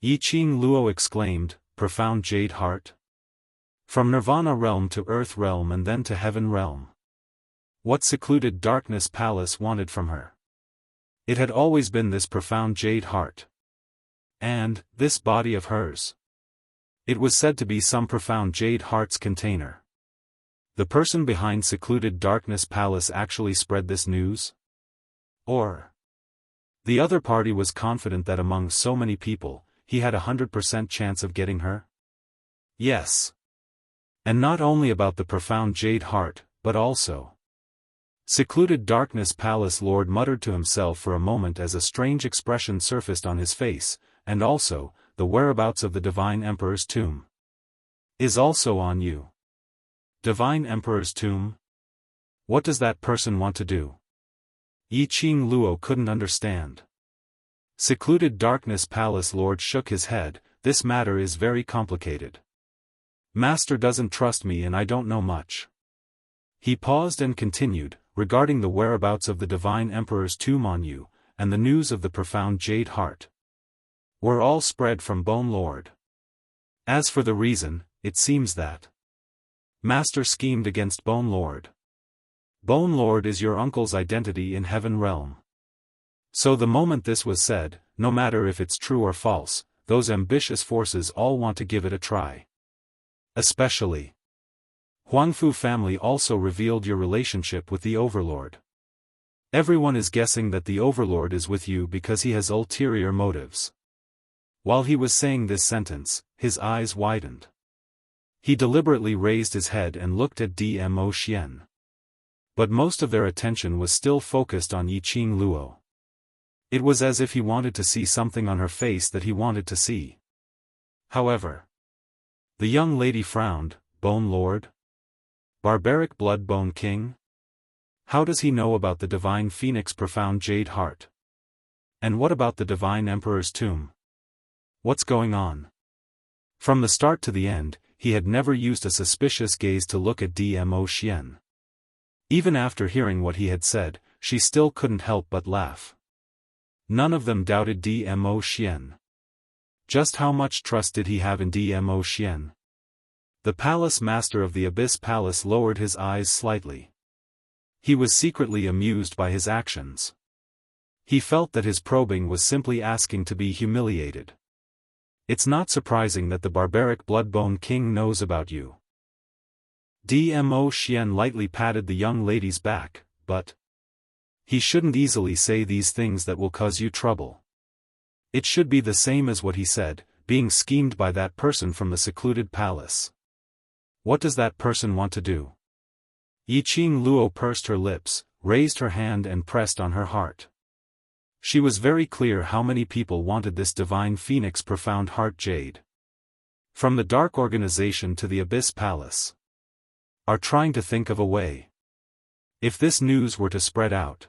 Yi Qing Luo exclaimed, profound jade heart? From Nirvana realm to Earth realm and then to Heaven realm. What secluded darkness palace wanted from her? It had always been this profound jade heart. And, this body of hers. It was said to be some profound jade heart's container. The person behind secluded darkness palace actually spread this news? Or the other party was confident that among so many people, he had 100% chance of getting her? Yes. And not only about the profound jade heart, but also. Secluded darkness palace lord muttered to himself for a moment as a strange expression surfaced on his face, and also, the whereabouts of the Divine Emperor's tomb is also on you. Divine Emperor's tomb? What does that person want to do? Yi Qing Luo couldn't understand. Secluded darkness palace lord shook his head. This matter is very complicated. Master doesn't trust me and I don't know much. He paused and continued, regarding the whereabouts of the Divine Emperor's tomb on you, and the news of the profound jade heart were all spread from Bone Lord. As for the reason, it seems that Master schemed against Bone Lord. Bone Lord is your uncle's identity in Heaven realm. So the moment this was said, no matter if it's true or false, those ambitious forces all want to give it a try. Especially Huangfu family also revealed your relationship with the Overlord. Everyone is guessing that the Overlord is with you because he has ulterior motives. While he was saying this sentence, his eyes widened. He deliberately raised his head and looked at Dmo Xian. But most of their attention was still focused on Yi Qing Luo. It was as if he wanted to see something on her face that he wanted to see. However, the young lady frowned. Bone Lord? Barbaric Blood Bone King? How does he know about the Divine Phoenix profound jade heart? And what about the Divine Emperor's tomb? What's going on? From the start to the end, he had never used a suspicious gaze to look at Dmo Xian. Even after hearing what he had said, she still couldn't help but laugh. None of them doubted Dmo Xian. Just how much trust did he have in Dmo Xian? The palace master of the Abyss Palace lowered his eyes slightly. He was secretly amused by his actions. He felt that his probing was simply asking to be humiliated. It's not surprising that the barbaric Bloodbone King knows about you. Dmo Xian lightly patted the young lady's back, but he shouldn't easily say these things that will cause you trouble. It should be the same as what he said, being schemed by that person from the secluded palace. What does that person want to do? Yi Qing Luo pursed her lips, raised her hand and pressed on her heart. She was very clear how many people wanted this Divine Phoenix profound heart jade. From the Dark Organization to the Abyss Palace are trying to think of a way. If this news were to spread out,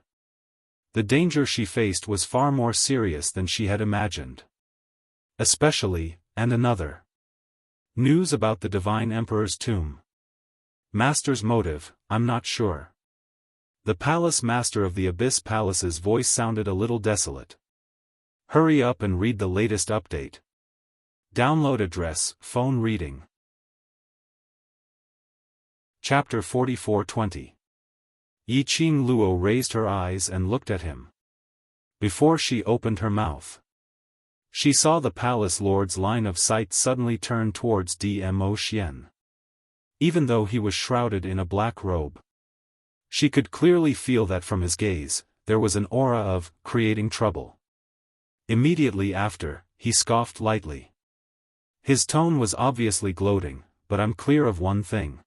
the danger she faced was far more serious than she had imagined. Especially, and another. News about the Divine Emperor's tomb. Master's motive, I'm not sure. The palace master of the Abyss Palace's voice sounded a little desolate. Hurry up and read the latest update. Download address, phone reading. Chapter 44:20. Yi Qing Luo raised her eyes and looked at him. Before she opened her mouth, she saw the palace lord's line of sight suddenly turn towards Dmo Xian. Even though he was shrouded in a black robe, she could clearly feel that from his gaze, there was an aura of creating trouble. Immediately after, he scoffed lightly. His tone was obviously gloating, but I'm clear of one thing.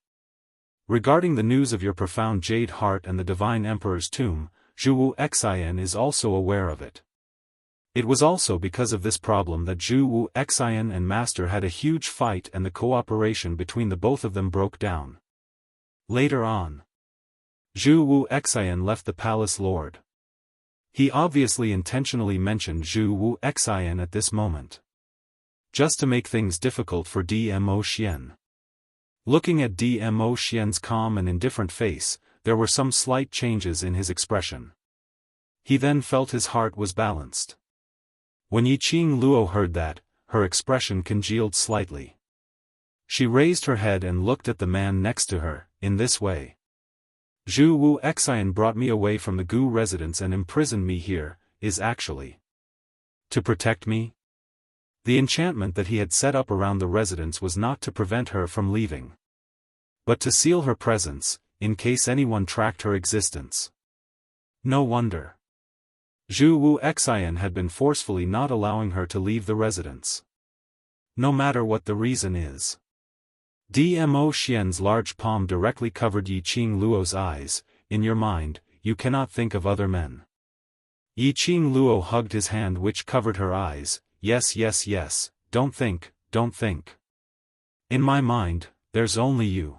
Regarding the news of your profound jade heart and the Divine Emperor's tomb, Zhu Wuxian is also aware of it. It was also because of this problem that Zhu Wuxian and Master had a huge fight and the cooperation between the both of them broke down. Later on, Zhu Wuxian left the palace lord. He obviously intentionally mentioned Zhu Wuxian at this moment, just to make things difficult for Dmo Xian. Looking at Dmo Xian's calm and indifferent face, there were some slight changes in his expression. He then felt his heart was balanced. When Yiqing Luo heard that, her expression congealed slightly. She raised her head and looked at the man next to her, in this way. Zhu Wuxian brought me away from the Gu residence and imprisoned me here, is actually to protect me? The enchantment that he had set up around the residence was not to prevent her from leaving, but to seal her presence, in case anyone tracked her existence. No wonder Zhu Wuxian had been forcefully not allowing her to leave the residence. No matter what the reason is. Dmo Xian's large palm directly covered Yiqing Luo's eyes. In your mind, you cannot think of other men. Yiqing Luo hugged his hand which covered her eyes. Yes, yes, yes, don't think, don't think. In my mind, there's only you.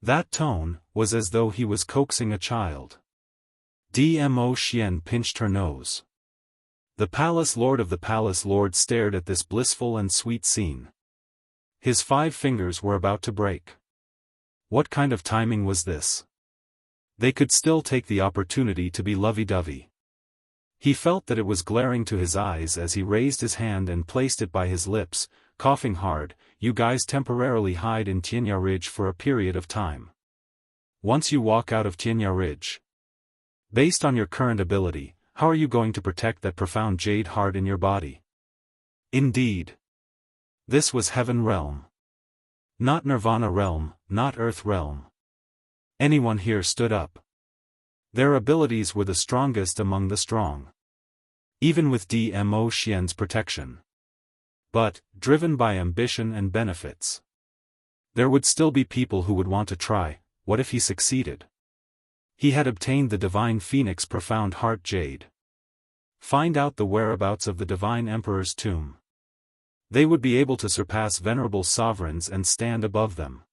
That tone was as though he was coaxing a child. Dmo Xian pinched her nose. The palace lord of the palace lord stared at this blissful and sweet scene. His 5 fingers were about to break. What kind of timing was this? They could still take the opportunity to be lovey-dovey. He felt that it was glaring to his eyes as he raised his hand and placed it by his lips, coughing hard. You guys temporarily hide in Tianya Ridge for a period of time. Once you walk out of Tianya Ridge, based on your current ability, how are you going to protect that profound jade heart in your body? Indeed. This was Heaven Realm. Not Nirvana Realm, not Earth Realm. Anyone here stood up. Their abilities were the strongest among the strong. Even with Dmo Xian's protection. But, driven by ambition and benefits, there would still be people who would want to try. What if he succeeded? He had obtained the Divine Phoenix Profound Heart Jade. Find out the whereabouts of the Divine Emperor's tomb. They would be able to surpass venerable sovereigns and stand above them.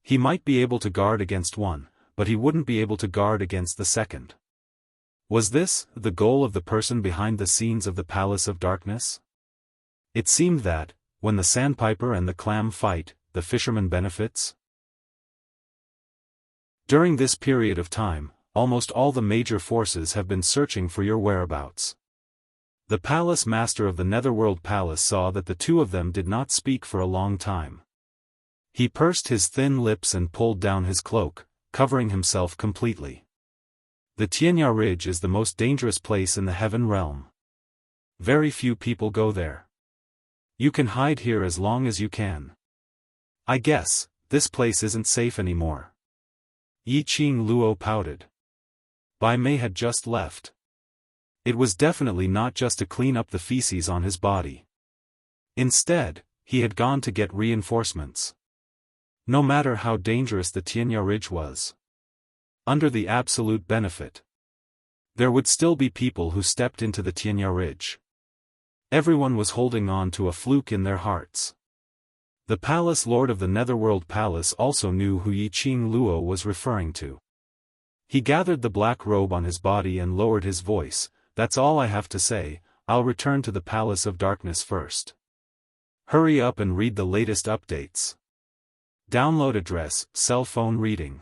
He might be able to guard against one, but he wouldn't be able to guard against the second. Was this the goal of the person behind the scenes of the Palace of Darkness? It seemed that, when the sandpiper and the clam fight, the fisherman benefits. During this period of time, almost all the major forces have been searching for your whereabouts. The palace master of the Netherworld Palace saw that the two of them did not speak for a long time. He pursed his thin lips and pulled down his cloak, covering himself completely. The Tianya Ridge is the most dangerous place in the Heaven Realm. Very few people go there. You can hide here as long as you can. I guess, this place isn't safe anymore. Yiqing Luo pouted. Bai Mei had just left. It was definitely not just to clean up the feces on his body. Instead, he had gone to get reinforcements. No matter how dangerous the Tianya Ridge was, under the absolute benefit, there would still be people who stepped into the Tianya Ridge. Everyone was holding on to a fluke in their hearts. The palace lord of the Netherworld Palace also knew who Yiqing Luo was referring to. He gathered the black robe on his body and lowered his voice. That's all I have to say. I'll return to the Palace of Darkness first. Hurry up and read the latest updates. Download address, cell phone reading.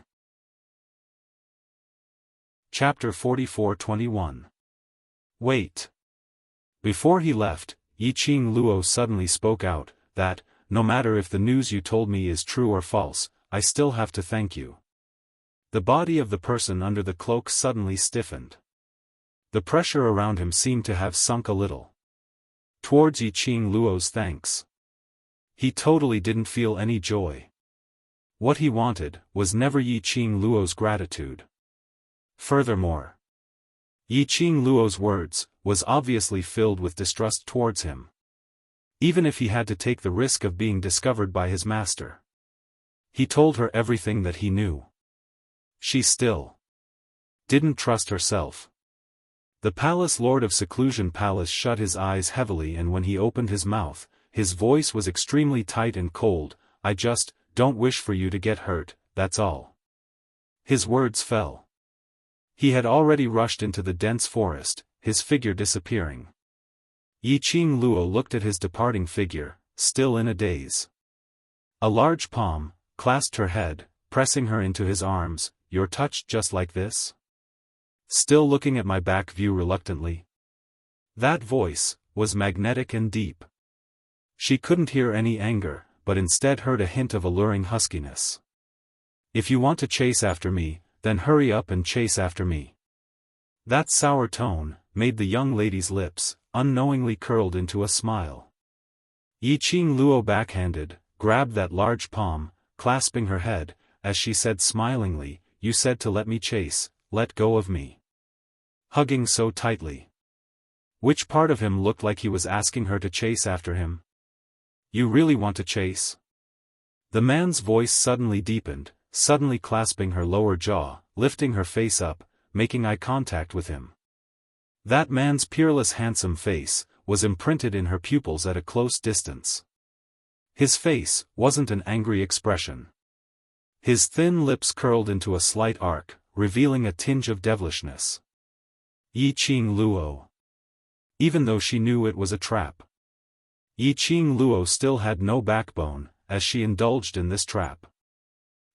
Chapter 44-21. Wait. Before he left, Yiqing Luo suddenly spoke out, that, no matter if the news you told me is true or false, I still have to thank you. The body of the person under the cloak suddenly stiffened. The pressure around him seemed to have sunk a little. Towards Yiqing Luo's thanks. He totally didn't feel any joy. What he wanted was never Yiqing Luo's gratitude. Furthermore, Yiqing Luo's words was obviously filled with distrust towards him. Even if he had to take the risk of being discovered by his master. He told her everything that he knew. She still didn't trust herself. The Palace Lord of Seclusion Palace shut his eyes heavily, and when he opened his mouth, his voice was extremely tight and cold. I just don't wish for you to get hurt, that's all. His words fell. He had already rushed into the dense forest, his figure disappearing. Yiqing Luo looked at his departing figure, still in a daze. A large palm clasped her head, pressing her into his arms. "You're touched just like this?" Still looking at my back view reluctantly. That voice was magnetic and deep. She couldn't hear any anger, but instead heard a hint of alluring huskiness. "If you want to chase after me, then hurry up and chase after me." That sour tone made the young lady's lips unknowingly curled into a smile. Yiqing Luo backhanded, grabbed that large palm, clasping her head, as she said smilingly, "You said to let me chase, let go of me." Hugging so tightly. Which part of him looked like he was asking her to chase after him? "You really want to chase?" The man's voice suddenly deepened, suddenly clasping her lower jaw, lifting her face up, making eye contact with him. That man's peerless handsome face was imprinted in her pupils at a close distance. His face wasn't an angry expression. His thin lips curled into a slight arc, revealing a tinge of devilishness. Yiqing Luo. Even though she knew it was a trap. Yiqing Luo still had no backbone, as she indulged in this trap.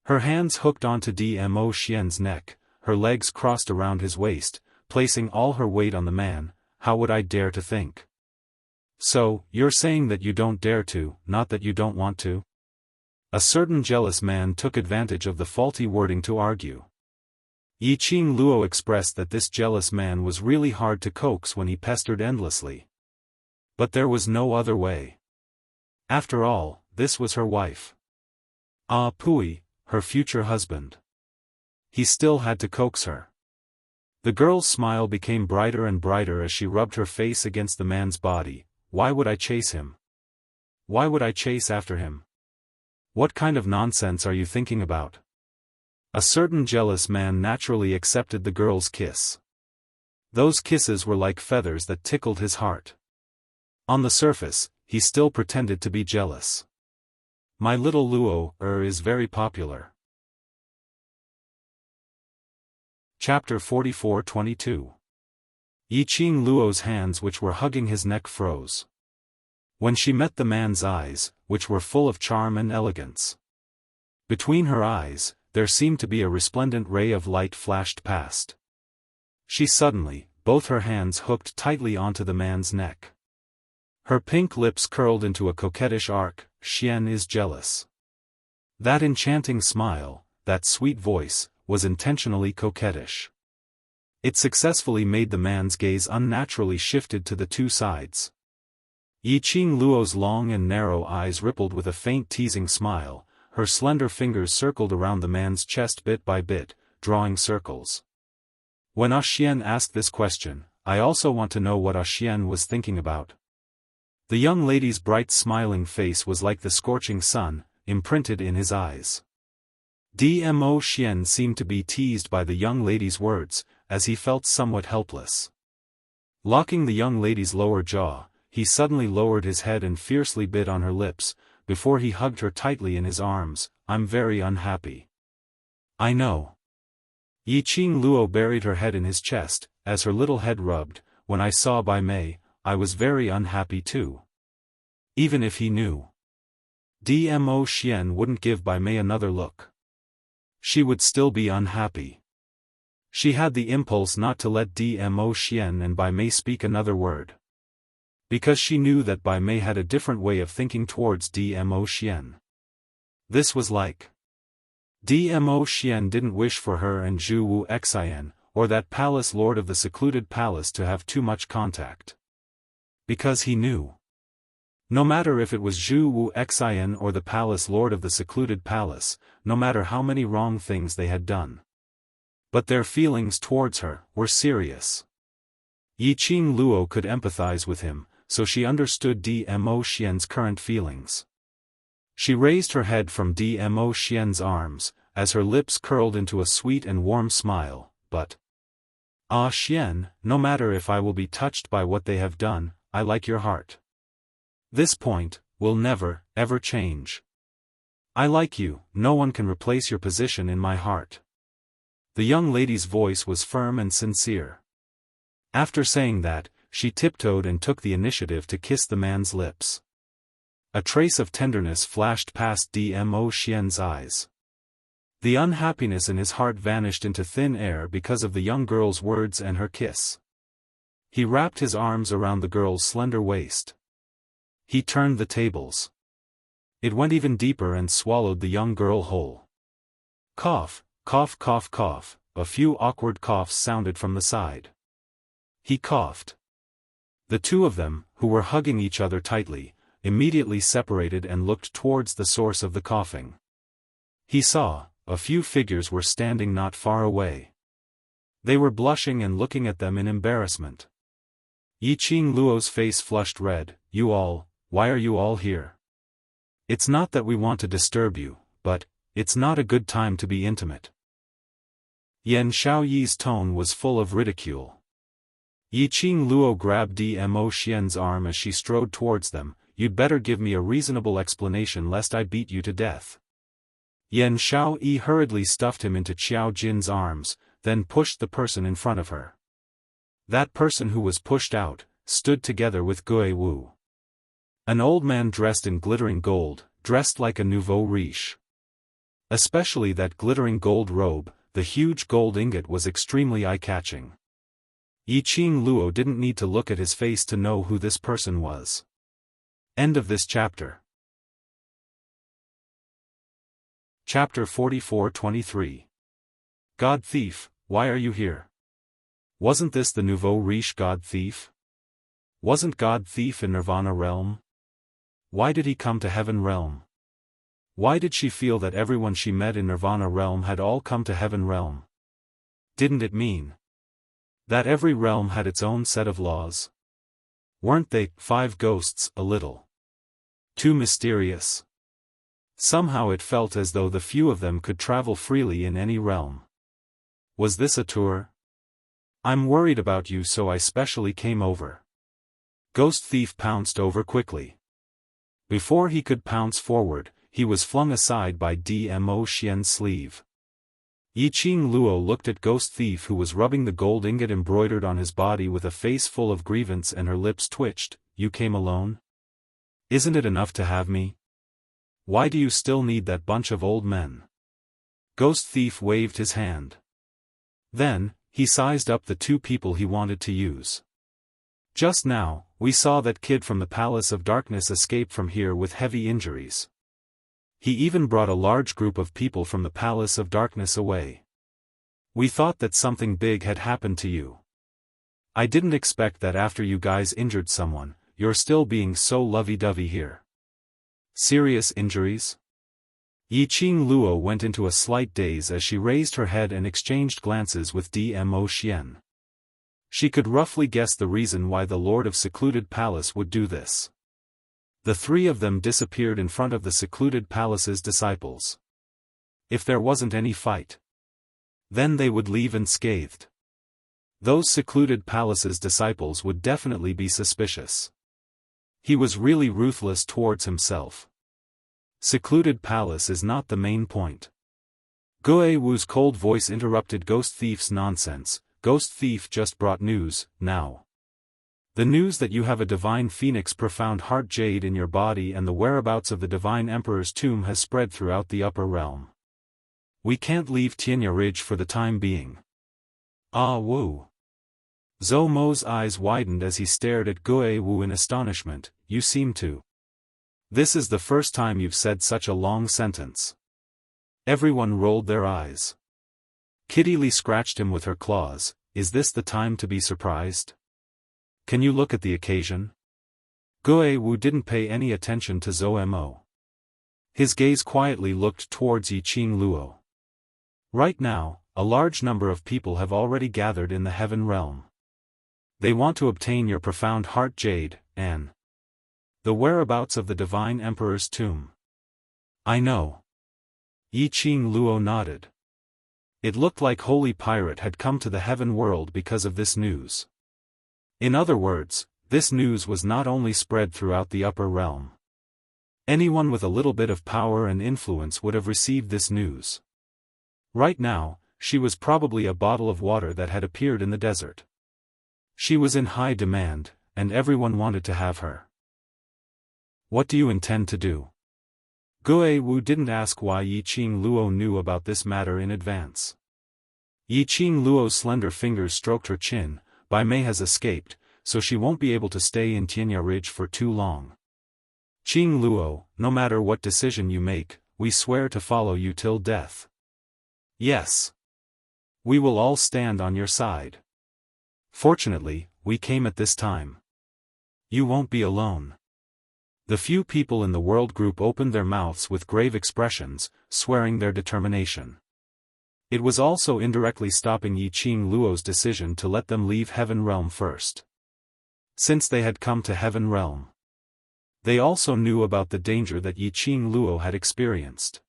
Her hands hooked onto Dmo Xian's neck, her legs crossed around his waist, placing all her weight on the man. How would I dare to think? "So, you're saying that you don't dare to, not that you don't want to?" A certain jealous man took advantage of the faulty wording to argue. Yiqing Luo expressed that this jealous man was really hard to coax when he pestered endlessly. But there was no other way. After all, this was her wife. Ah Pui, her future husband. He still had to coax her. The girl's smile became brighter and brighter as she rubbed her face against the man's body. "Why would I chase him? Why would I chase after him? What kind of nonsense are you thinking about?" A certain jealous man naturally accepted the girl's kiss. Those kisses were like feathers that tickled his heart. On the surface, he still pretended to be jealous. "My little Luo is very popular." Chapter 44-22. Yiqing Luo's hands which were hugging his neck froze. When she met the man's eyes, which were full of charm and elegance. Between her eyes, there seemed to be a resplendent ray of light flashed past. She suddenly, both her hands hooked tightly onto the man's neck. Her pink lips curled into a coquettish arc. "Xian is jealous." That enchanting smile, that sweet voice, was intentionally coquettish. It successfully made the man's gaze unnaturally shifted to the two sides. Yiqing Luo's long and narrow eyes rippled with a faint teasing smile, her slender fingers circled around the man's chest bit by bit, drawing circles. When Xian asked this question, "I also want to know what Xian was thinking about." The young lady's bright smiling face was like the scorching sun, imprinted in his eyes. Dmo Xian seemed to be teased by the young lady's words, as he felt somewhat helpless. Locking the young lady's lower jaw, he suddenly lowered his head and fiercely bit on her lips, before he hugged her tightly in his arms. "I'm very unhappy." "I know." Yiqing Luo buried her head in his chest, as her little head rubbed. "When I saw Bai Mei, I was very unhappy too." Even if he knew. Dmo Xian wouldn't give Bai Mei another look. She would still be unhappy. She had the impulse not to let Dmo Xian and Bai Mei speak another word. Because she knew that Bai Mei had a different way of thinking towards Dmo Xian. This was like. Dmo Xian didn't wish for her and Zhu Wu Xian, or that palace lord of the secluded palace to have too much contact. Because he knew. No matter if it was Zhu Wu Xian or the palace lord of the secluded palace, no matter how many wrong things they had done. But their feelings towards her were serious. Yiqing Luo could empathize with him, so she understood Dmo Xian's current feelings. She raised her head from Dmo Xian's arms, as her lips curled into a sweet and warm smile, but... "Ah Xian, no matter if I will be touched by what they have done, I like your heart. This point will never, ever change. I like you, no one can replace your position in my heart." The young lady's voice was firm and sincere. After saying that, she tiptoed and took the initiative to kiss the man's lips. A trace of tenderness flashed past Dmo Xian's eyes. The unhappiness in his heart vanished into thin air because of the young girl's words and her kiss. He wrapped his arms around the girl's slender waist. He turned the tables. It went even deeper and swallowed the young girl whole. Cough, cough, cough, cough. A few awkward coughs sounded from the side. He coughed. The two of them, who were hugging each other tightly, immediately separated and looked towards the source of the coughing. He saw, a few figures were standing not far away. They were blushing and looking at them in embarrassment. Yiqing Luo's face flushed red. Why are you all here? It's not that we want to disturb you, but, it's not a good time to be intimate. Yan Xiaoyi's tone was full of ridicule. Yiqing Luo grabbed Dmo Xian's arm as she strode towards them. You'd better give me a reasonable explanation lest I beat you to death. Yan Xiaoyi hurriedly stuffed him into Qiao Jin's arms, then pushed the person in front of her. That person who was pushed out, stood together with Gui Wu. An old man dressed in glittering gold, dressed like a nouveau riche. Especially that glittering gold robe, the huge gold ingot was extremely eye-catching. Yiqing Luo didn't need to look at his face to know who this person was. End of this chapter. Chapter 44-23. God Thief, why are you here? Wasn't this the nouveau riche God Thief? Wasn't God Thief in Nirvana realm? Why did he come to Heaven realm? Why did she feel that everyone she met in Nirvana realm had all come to Heaven realm? Didn't it mean that every realm had its own set of laws? Weren't they, 5 ghosts, a little too mysterious? Somehow it felt as though the few of them could travel freely in any realm. Was this a tour? I'm worried about you, so I specially came over. Ghost Thief pounced over quickly. Before he could pounce forward, he was flung aside by Dmo Xian's sleeve. Yiqing Luo looked at Ghost Thief, who was rubbing the gold ingot embroidered on his body with a face full of grievance, and her lips twitched. You came alone? Isn't it enough to have me? Why do you still need that bunch of old men? Ghost Thief waved his hand. Then, he sized up the 2 people he wanted to use. Just now, we saw that kid from the Palace of Darkness escape from here with heavy injuries. He even brought a large group of people from the Palace of Darkness away. We thought that something big had happened to you. I didn't expect that after you guys injured someone, you're still being so lovey-dovey here. Serious injuries? Yiqing Luo went into a slight daze as she raised her head and exchanged glances with Dmo Xian. She could roughly guess the reason why the Lord of Secluded Palace would do this. The 3 of them disappeared in front of the Secluded Palace's disciples. If there wasn't any fight, then they would leave unscathed. Those Secluded Palace's disciples would definitely be suspicious. He was really ruthless towards himself. Secluded Palace is not the main point. Gui Wu's cold voice interrupted Ghost Thief's nonsense. Ghost Thief just brought news, now. The news that you have a Divine Phoenix Profound Heart Jade in your body and the whereabouts of the Divine Emperor's tomb has spread throughout the upper realm. We can't leave Tianya Ridge for the time being. Ah Wu. Zhou Mo's eyes widened as he stared at Gui Wu in astonishment. You seem to. This is the first time you've said such a long sentence. Everyone rolled their eyes. Kitty Lee scratched him with her claws. Is this the time to be surprised? Can you look at the occasion? Gui Wu didn't pay any attention to Zhou Mo. His gaze quietly looked towards Yiqing Luo. Right now, a large number of people have already gathered in the Heaven realm. They want to obtain your Profound Heart Jade, and the whereabouts of the Divine Emperor's tomb. I know. Yiqing Luo nodded. It looked like Holy Pirate had come to the Heaven world because of this news. In other words, this news was not only spread throughout the upper realm. Anyone with a little bit of power and influence would have received this news. Right now, she was probably a bottle of water that had appeared in the desert. She was in high demand, and everyone wanted to have her. What do you intend to do? Guo Wu didn't ask why Yiqing Luo knew about this matter in advance. Yiqing Luo's slender fingers stroked her chin. Bai Mei has escaped, so she won't be able to stay in Tianya Ridge for too long. Qing Luo, no matter what decision you make, we swear to follow you till death. Yes. We will all stand on your side. Fortunately, we came at this time. You won't be alone. The few people in the world group opened their mouths with grave expressions, swearing their determination. It was also indirectly stopping Yiqing Luo's decision to let them leave Heaven Realm first. Since they had come to Heaven Realm, they also knew about the danger that Yiqing Luo had experienced.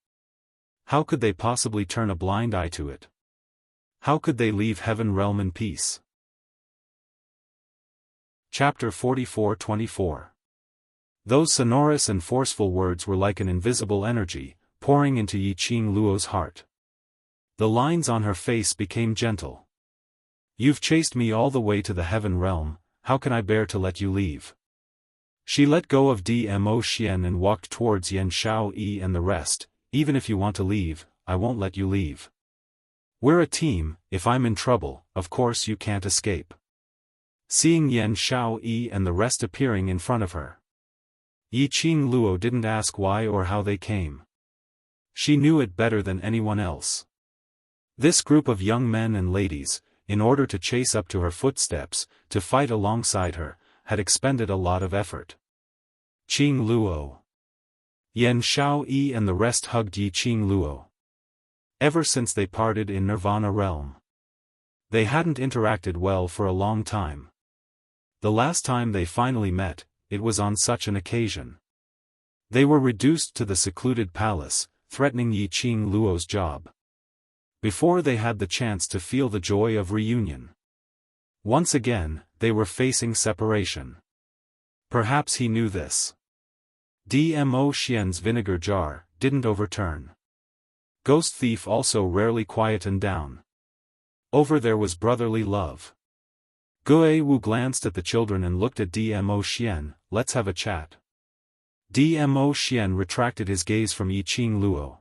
How could they possibly turn a blind eye to it? How could they leave Heaven Realm in peace? Chapter 44-24. Those sonorous and forceful words were like an invisible energy, pouring into Yiqing Luo's heart. The lines on her face became gentle. You've chased me all the way to the Heaven Realm, how can I bear to let you leave? She let go of Dmo Xian and walked towards Yan Xiaoyi and the rest. Even if you want to leave, I won't let you leave. We're a team, if I'm in trouble, of course you can't escape. Seeing Yan Xiaoyi and the rest appearing in front of her, Yiqing Luo didn't ask why or how they came. She knew it better than anyone else. This group of young men and ladies, in order to chase up to her footsteps, to fight alongside her, had expended a lot of effort. Qing Luo. Yan Xiaoyi and the rest hugged Yiqing Luo. Ever since they parted in Nirvana Realm, they hadn't interacted well for a long time. The last time they finally met, it was on such an occasion. They were reduced to the secluded palace, threatening Yiqing Luo's job. Before they had the chance to feel the joy of reunion. Once again, they were facing separation. Perhaps he knew this. Dmo Xian's vinegar jar didn't overturn. Ghost Thief also rarely quietened down. Over there was brotherly love. Guo Wu glanced at the children and looked at Dmo Xian. Let's have a chat. Dmo Xian retracted his gaze from Yiqing Luo.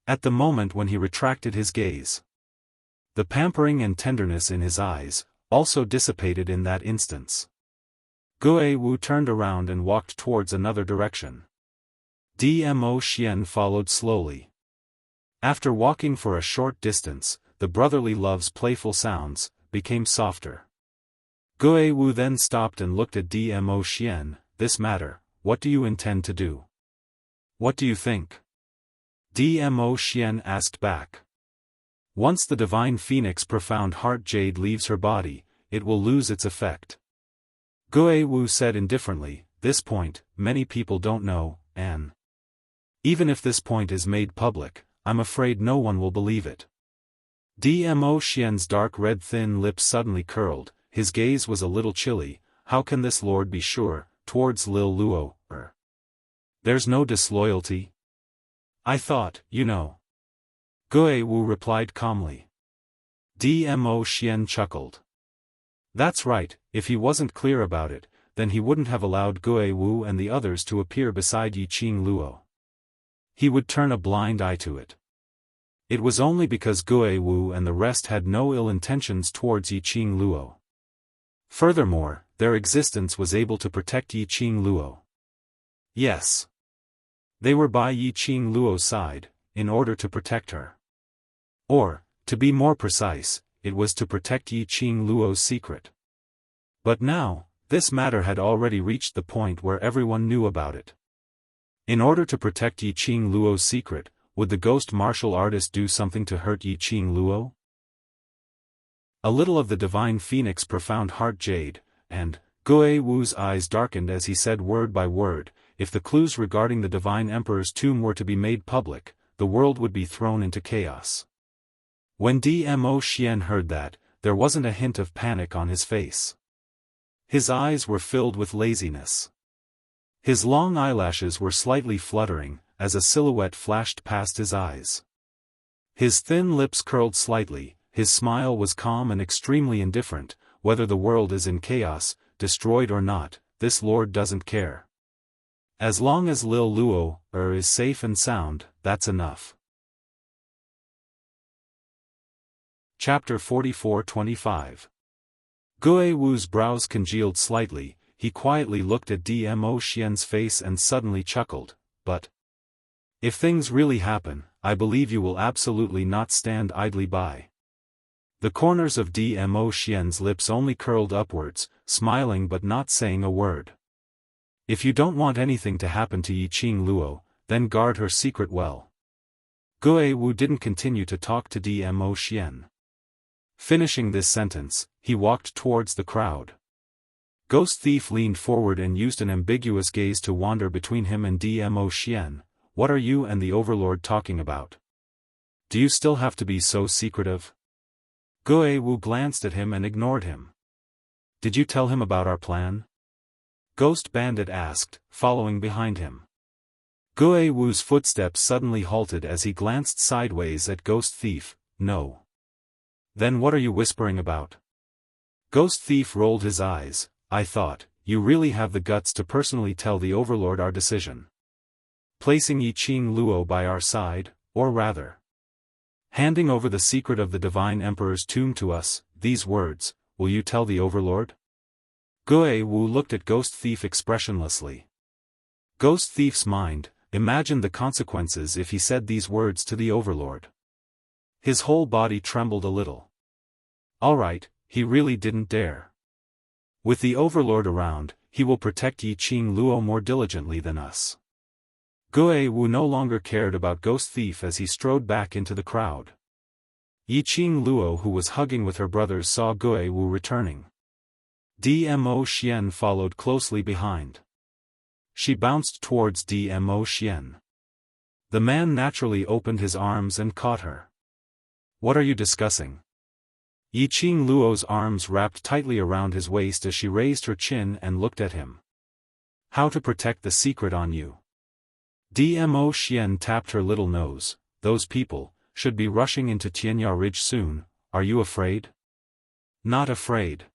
At the moment when he retracted his gaze, the pampering and tenderness in his eyes also dissipated in that instance. Guo Wu turned around and walked towards another direction. Dmo Xian followed slowly. After walking for a short distance, the brotherly love's playful sounds became softer. Guo Wu then stopped and looked at Dmo Xian. This matter, what do you intend to do? What do you think? Dmo Xian asked back. Once the divine phoenix profound heart jade leaves her body, it will lose its effect. Guo Wu said indifferently, this point, many people don't know, and even if this point is made public, I'm afraid no one will believe it. Dmo Xian's dark red thin lips suddenly curled, his gaze was a little chilly. How can this lord be sure, towards Lil Luo, there's no disloyalty? I thought, you know. Guo Wu replied calmly. Dmo Xian chuckled. That's right, if he wasn't clear about it, then he wouldn't have allowed Guo Wu and the others to appear beside Yiqing Luo. He would turn a blind eye to it. It was only because Guo Wu and the rest had no ill intentions towards Yiqing Luo. Furthermore, their existence was able to protect Yiqing Luo. Yes. They were by Yiqing Luo's side, in order to protect her. Or, to be more precise, it was to protect Yiqing Luo's secret. But now, this matter had already reached the point where everyone knew about it. In order to protect Yiqing Luo's secret, would the ghost martial artist do something to hurt Yiqing Luo? A little of the divine phoenix profound heart jade, and Guo Wu's eyes darkened as he said word by word, if the clues regarding the divine emperor's tomb were to be made public, the world would be thrown into chaos. When Dmo Xian heard that, there wasn't a hint of panic on his face. His eyes were filled with laziness. His long eyelashes were slightly fluttering, as a silhouette flashed past his eyes. His thin lips curled slightly, his smile was calm and extremely indifferent. Whether the world is in chaos, destroyed or not, this lord doesn't care. As long as Lil Luo is safe and sound, that's enough. Chapter 44-25. Gue Wu's brows congealed slightly, he quietly looked at Dmo Xian's face and suddenly chuckled, but if things really happen, I believe you will absolutely not stand idly by. The corners of Dmo Xian's lips only curled upwards, smiling but not saying a word. If you don't want anything to happen to Yiqing Luo, then guard her secret well. Gue Wu didn't continue to talk to Dmo Xian. Finishing this sentence, he walked towards the crowd. Ghost Thief leaned forward and used an ambiguous gaze to wander between him and Dmo Xian. What are you and the Overlord talking about? Do you still have to be so secretive? Gue Wu glanced at him and ignored him. Did you tell him about our plan? Ghost Bandit asked, following behind him. Gue Wu's footsteps suddenly halted as he glanced sideways at Ghost Thief. No. Then what are you whispering about? Ghost Thief rolled his eyes. I thought, you really have the guts to personally tell the Overlord our decision. Placing Yiqing Luo by our side, or rather, handing over the secret of the Divine Emperor's tomb to us, these words, will you tell the Overlord? Gue Wu looked at Ghost Thief expressionlessly. Ghost Thief's mind imagined the consequences if he said these words to the Overlord. His whole body trembled a little. Alright, he really didn't dare. With the Overlord around, he will protect Yiqing Luo more diligently than us. Gue Wu no longer cared about Ghost Thief as he strode back into the crowd. Yiqing Luo, who was hugging with her brothers, saw Gue Wu returning. Dmo Xian followed closely behind. She bounced towards Dmo Xian. The man naturally opened his arms and caught her. What are you discussing? Yiqing Luo's arms wrapped tightly around his waist as she raised her chin and looked at him. How to protect the secret on you. Dmo Xian tapped her little nose. Those people should be rushing into Tianya Ridge soon. Are you afraid? Not afraid.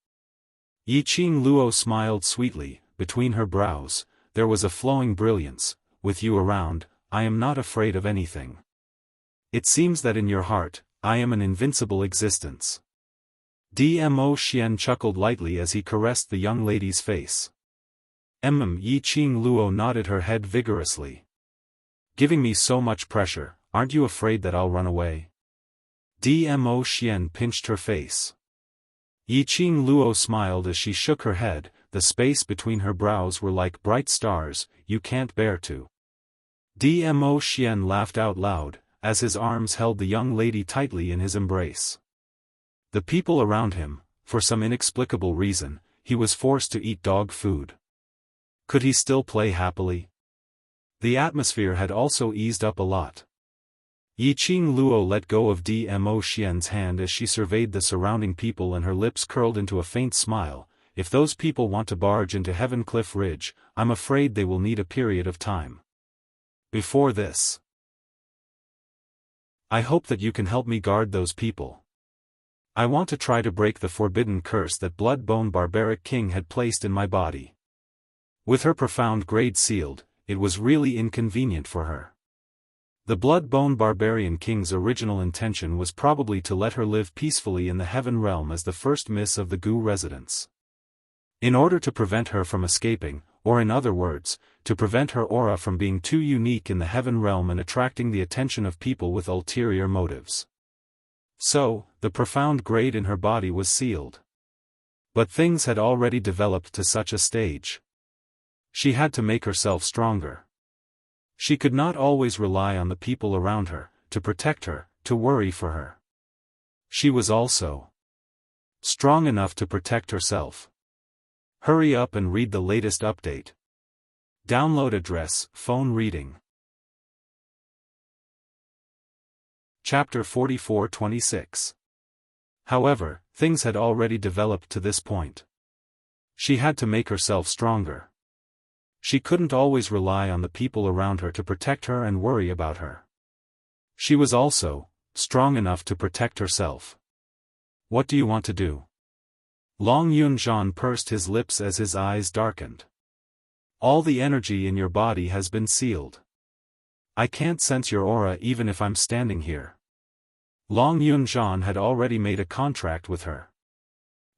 Yiqing Luo smiled sweetly. Between her brows, there was a flowing brilliance. With you around, I am not afraid of anything. It seems that in your heart, I am an invincible existence. Dmo Xian chuckled lightly as he caressed the young lady's face. Yiqing Luo nodded her head vigorously. Giving me so much pressure, aren't you afraid that I'll run away? Dmo Xian pinched her face. Yiqing Luo smiled as she shook her head. The space between her brows were like bright stars. You can't bear to. Dmo Xian laughed out loud, as his arms held the young lady tightly in his embrace. The people around him, for some inexplicable reason, he was forced to eat dog food. Could he still play happily? The atmosphere had also eased up a lot. Yiqing Luo let go of Dmo Xian's hand as she surveyed the surrounding people, and her lips curled into a faint smile. If those people want to barge into Heaven Cliff Ridge, I'm afraid they will need a period of time. Before this, I hope that you can help me guard those people. I want to try to break the forbidden curse that Bloodbone Barbaric King had placed in my body. With her profound grade sealed, it was really inconvenient for her. The Bloodbone Barbarian King's original intention was probably to let her live peacefully in the Heaven Realm as the first miss of the Gu residence. In order to prevent her from escaping, or in other words, to prevent her aura from being too unique in the Heaven Realm and attracting the attention of people with ulterior motives. So, the profound grade in her body was sealed. But things had already developed to such a stage. She had to make herself stronger. She could not always rely on the people around her, to protect her, to worry for her. She was also strong enough to protect herself. Hurry up and read the latest update. Download address, phone reading. Chapter 44-26. However, things had already developed to this point. She had to make herself stronger. She couldn't always rely on the people around her to protect her and worry about her. She was also strong enough to protect herself. What do you want to do? Long Yunzhan pursed his lips as his eyes darkened. All the energy in your body has been sealed. I can't sense your aura even if I'm standing here. Long Yunzhan had already made a contract with her.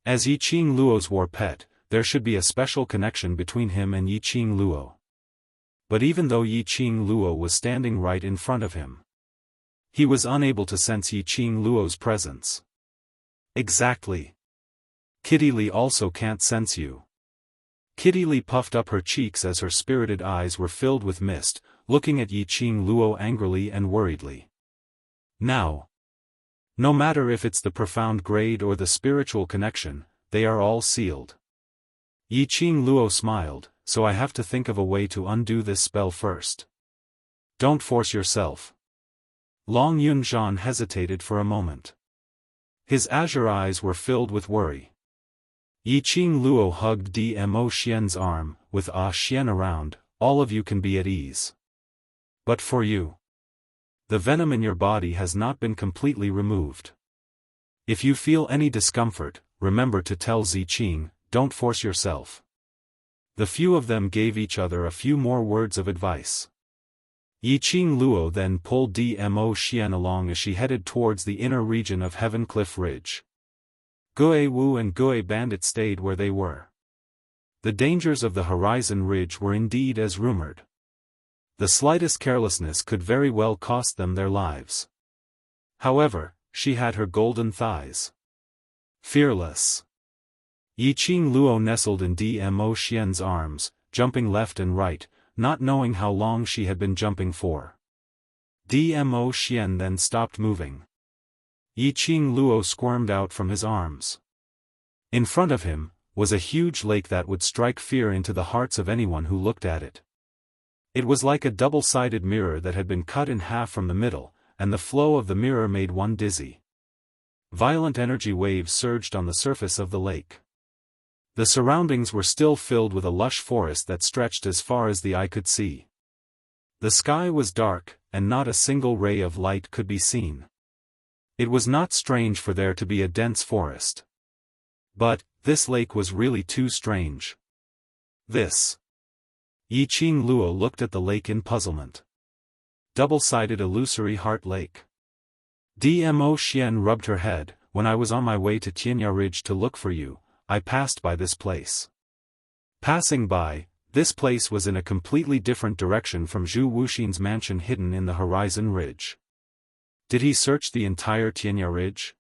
As Yiqing Luo's war pet, there should be a special connection between him and Yiqing Luo. But even though Yiqing Luo was standing right in front of him, he was unable to sense Yiqing Luo's presence. Exactly. Kitty Li also can't sense you. Kitty Li puffed up her cheeks as her spirited eyes were filled with mist, looking at Yiqing Luo angrily and worriedly. Now, no matter if it's the profound grade or the spiritual connection, they are all sealed. Yiqing Luo smiled, so I have to think of a way to undo this spell first. Don't force yourself. Long Yunzhan hesitated for a moment. His azure eyes were filled with worry. Yiqing Luo hugged Dmo Xian's arm, with Xian around, all of you can be at ease. But for you, the venom in your body has not been completely removed. If you feel any discomfort, remember to tell Ziqing, don't force yourself. The few of them gave each other a few more words of advice. Yiqing Luo then pulled Dmo Xian along as she headed towards the inner region of Heaven Cliff Ridge. Gui Wu and Gui Bandit stayed where they were. The dangers of the Horizon Ridge were indeed as rumored. The slightest carelessness could very well cost them their lives. However, she had her golden thighs. Fearless. Yiqing Luo nestled in Dmo Xian's arms, jumping left and right, not knowing how long she had been jumping for. Dmo Xian then stopped moving. Yiqing Luo squirmed out from his arms. In front of him was a huge lake that would strike fear into the hearts of anyone who looked at it. It was like a double-sided mirror that had been cut in half from the middle, and the flow of the mirror made one dizzy. Violent energy waves surged on the surface of the lake. The surroundings were still filled with a lush forest that stretched as far as the eye could see. The sky was dark, and not a single ray of light could be seen. It was not strange for there to be a dense forest. But, this lake was really too strange. This. Yiqing Luo looked at the lake in puzzlement. Double-sided illusory heart lake. Dmo Xian rubbed her head. When I was on my way to Tianya Ridge to look for you, I passed by this place. Passing by, this place was in a completely different direction from Zhu Wuxin's mansion hidden in the Horizon Ridge. Did he search the entire Tianya Ridge?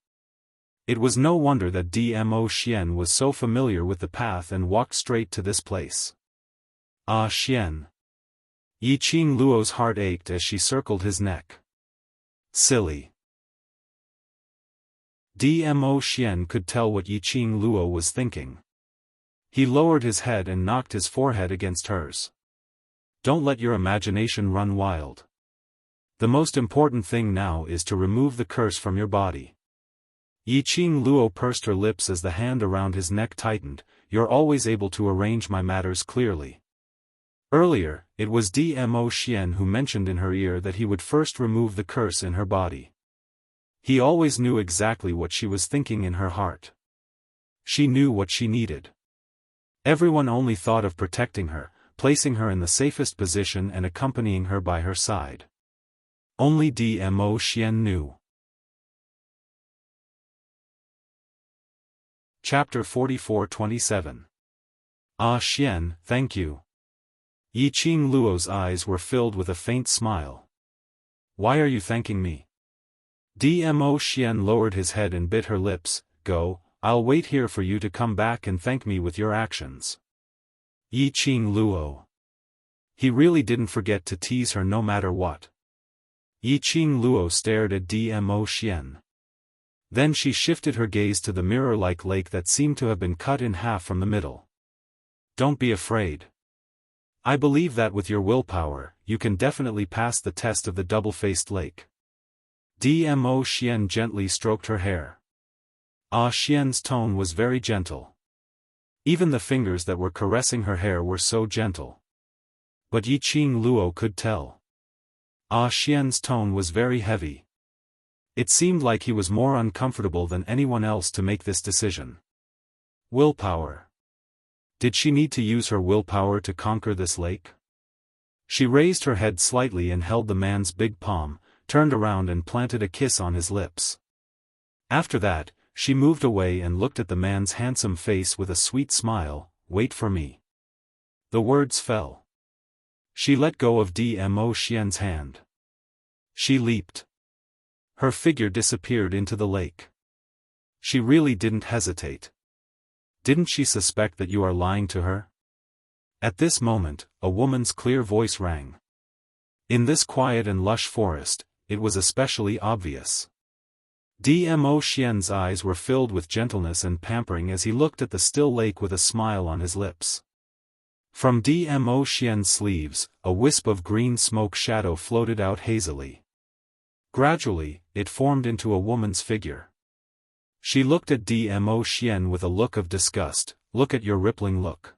It was no wonder that Dmo Xian was so familiar with the path and walked straight to this place. Ah Xian. Yiqing Luo's heart ached as she circled his neck. Silly. Dmo Xian could tell what Yiqing Luo was thinking. He lowered his head and knocked his forehead against hers. Don't let your imagination run wild. The most important thing now is to remove the curse from your body. Yiqing Luo pursed her lips as the hand around his neck tightened. You're always able to arrange my matters clearly. Earlier, it was Dmo Xian who mentioned in her ear that he would first remove the curse in her body. He always knew exactly what she was thinking in her heart. She knew what she needed. Everyone only thought of protecting her, placing her in the safest position and accompanying her by her side. Only Dmo Xian knew. Chapter 44-27. Ah Xian, thank you. Yiqing Luo's eyes were filled with a faint smile. Why are you thanking me? Dmo Xian lowered his head and bit her lips. Go, I'll wait here for you to come back and thank me with your actions. Yiqing Luo. He really didn't forget to tease her no matter what. Yiqing Luo stared at Dmo Xian. Then she shifted her gaze to the mirror-like lake that seemed to have been cut in half from the middle. Don't be afraid. I believe that with your willpower, you can definitely pass the test of the double-faced lake. Dmo Xian gently stroked her hair. Ah Xian's tone was very gentle. Even the fingers that were caressing her hair were so gentle. But Yiqing Luo could tell. Ah Xian's tone was very heavy. It seemed like he was more uncomfortable than anyone else to make this decision. Willpower. Did she need to use her willpower to conquer this lake? She raised her head slightly and held the man's big palm, turned around and planted a kiss on his lips. After that, she moved away and looked at the man's handsome face with a sweet smile. Wait for me. The words fell. She let go of Dmo Xian's hand. She leaped. Her figure disappeared into the lake. She really didn't hesitate. Didn't she suspect that you are lying to her? At this moment, a woman's clear voice rang. In this quiet and lush forest, it was especially obvious. Dmo Xian's eyes were filled with gentleness and pampering as he looked at the still lake with a smile on his lips. From Dmo Xian's sleeves, a wisp of green smoke shadow floated out hazily. Gradually, it formed into a woman's figure. She looked at Dmo Xian with a look of disgust. Look at your rippling look.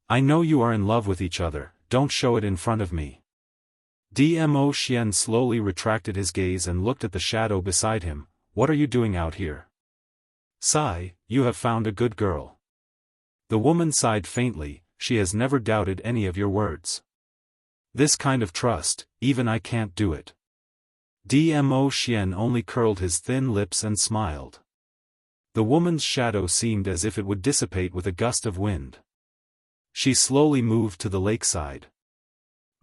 I know you are in love with each other, don't show it in front of me. Dmo Xian slowly retracted his gaze and looked at the shadow beside him. What are you doing out here? Sigh, you have found a good girl. The woman sighed faintly. She has never doubted any of your words. This kind of trust, even I can't do it. Dmo Xian only curled his thin lips and smiled. The woman's shadow seemed as if it would dissipate with a gust of wind. She slowly moved to the lakeside.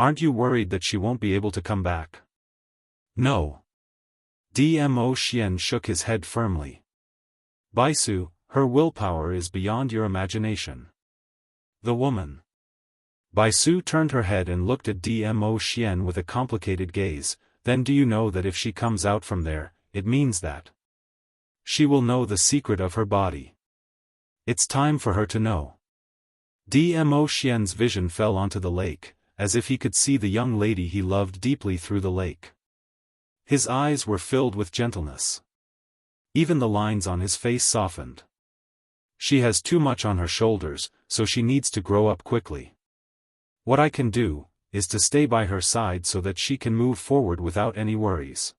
Aren't you worried that she won't be able to come back? No. Dmo Xian shook his head firmly. Baisu, her willpower is beyond your imagination. The woman. Baisu turned her head and looked at Dmo Xian with a complicated gaze. Then do you know that if she comes out from there, it means that she will know the secret of her body. It's time for her to know. Dmo Xian's vision fell onto the lake, as if he could see the young lady he loved deeply through the lake. His eyes were filled with gentleness. Even the lines on his face softened. She has too much on her shoulders, so she needs to grow up quickly. What I can do, is to stay by her side so that she can move forward without any worries.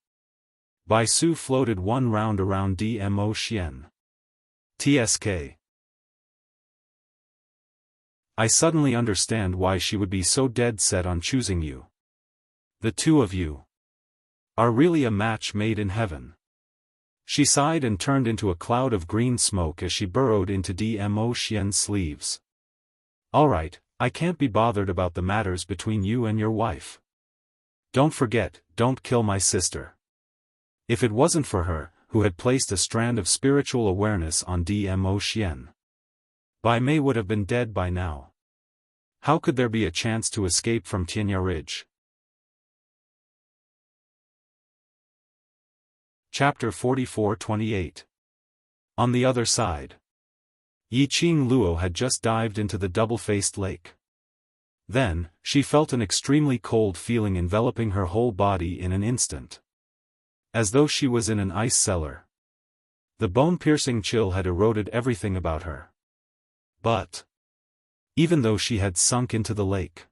Baisu floated one round around Dmo Xian. TSK. I suddenly understand why she would be so dead set on choosing you. The two of you are really a match made in heaven. She sighed and turned into a cloud of green smoke as she burrowed into Dmo Xian's sleeves. All right, I can't be bothered about the matters between you and your wife. Don't forget, don't kill my sister. If it wasn't for her, who had placed a strand of spiritual awareness on Dmo Xian, Bai Mei would have been dead by now. How could there be a chance to escape from Tianya Ridge? Chapter 44-28. On the other side. Yiqing Luo had just dived into the double-faced lake. Then, she felt an extremely cold feeling enveloping her whole body in an instant. As though she was in an ice cellar. The bone-piercing chill had eroded everything about her. But even though she had sunk into the lake,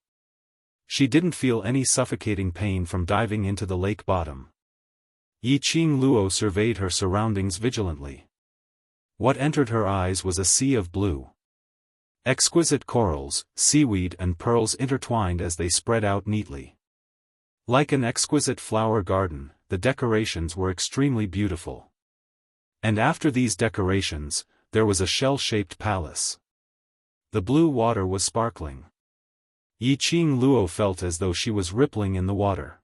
she didn't feel any suffocating pain from diving into the lake bottom. Yiqing Luo surveyed her surroundings vigilantly. What entered her eyes was a sea of blue. Exquisite corals, seaweed and pearls intertwined as they spread out neatly. Like an exquisite flower garden, the decorations were extremely beautiful. And after these decorations, there was a shell-shaped palace. The blue water was sparkling. Yiqing Luo felt as though she was rippling in the water.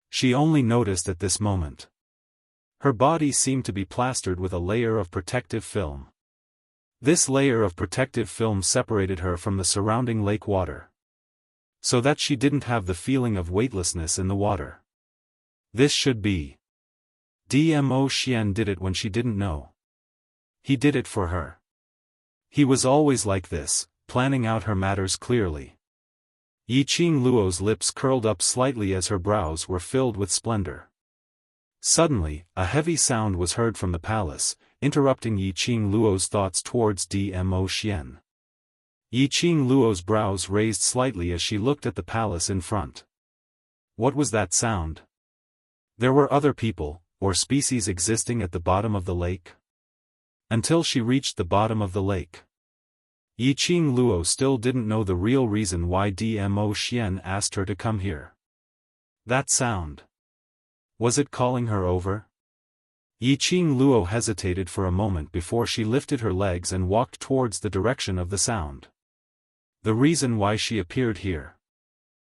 She only noticed at this moment. Her body seemed to be plastered with a layer of protective film. This layer of protective film separated her from the surrounding lake water, so that she didn't have the feeling of weightlessness in the water. This should be. Dmo Xian did it when she didn't know. He did it for her. He was always like this, planning out her matters clearly. Yiqing Luo's lips curled up slightly as her brows were filled with splendor. Suddenly, a heavy sound was heard from the palace, interrupting Yiqing Luo's thoughts towards Dmo Xian. Yiqing Luo's brows raised slightly as she looked at the palace in front. What was that sound? There were other people, or species existing at the bottom of the lake? Until she reached the bottom of the lake, Yiqing Luo still didn't know the real reason why Dmo Xian asked her to come here. That sound. Was it calling her over? Yiqing Luo hesitated for a moment before she lifted her legs and walked towards the direction of the sound. The reason why she appeared here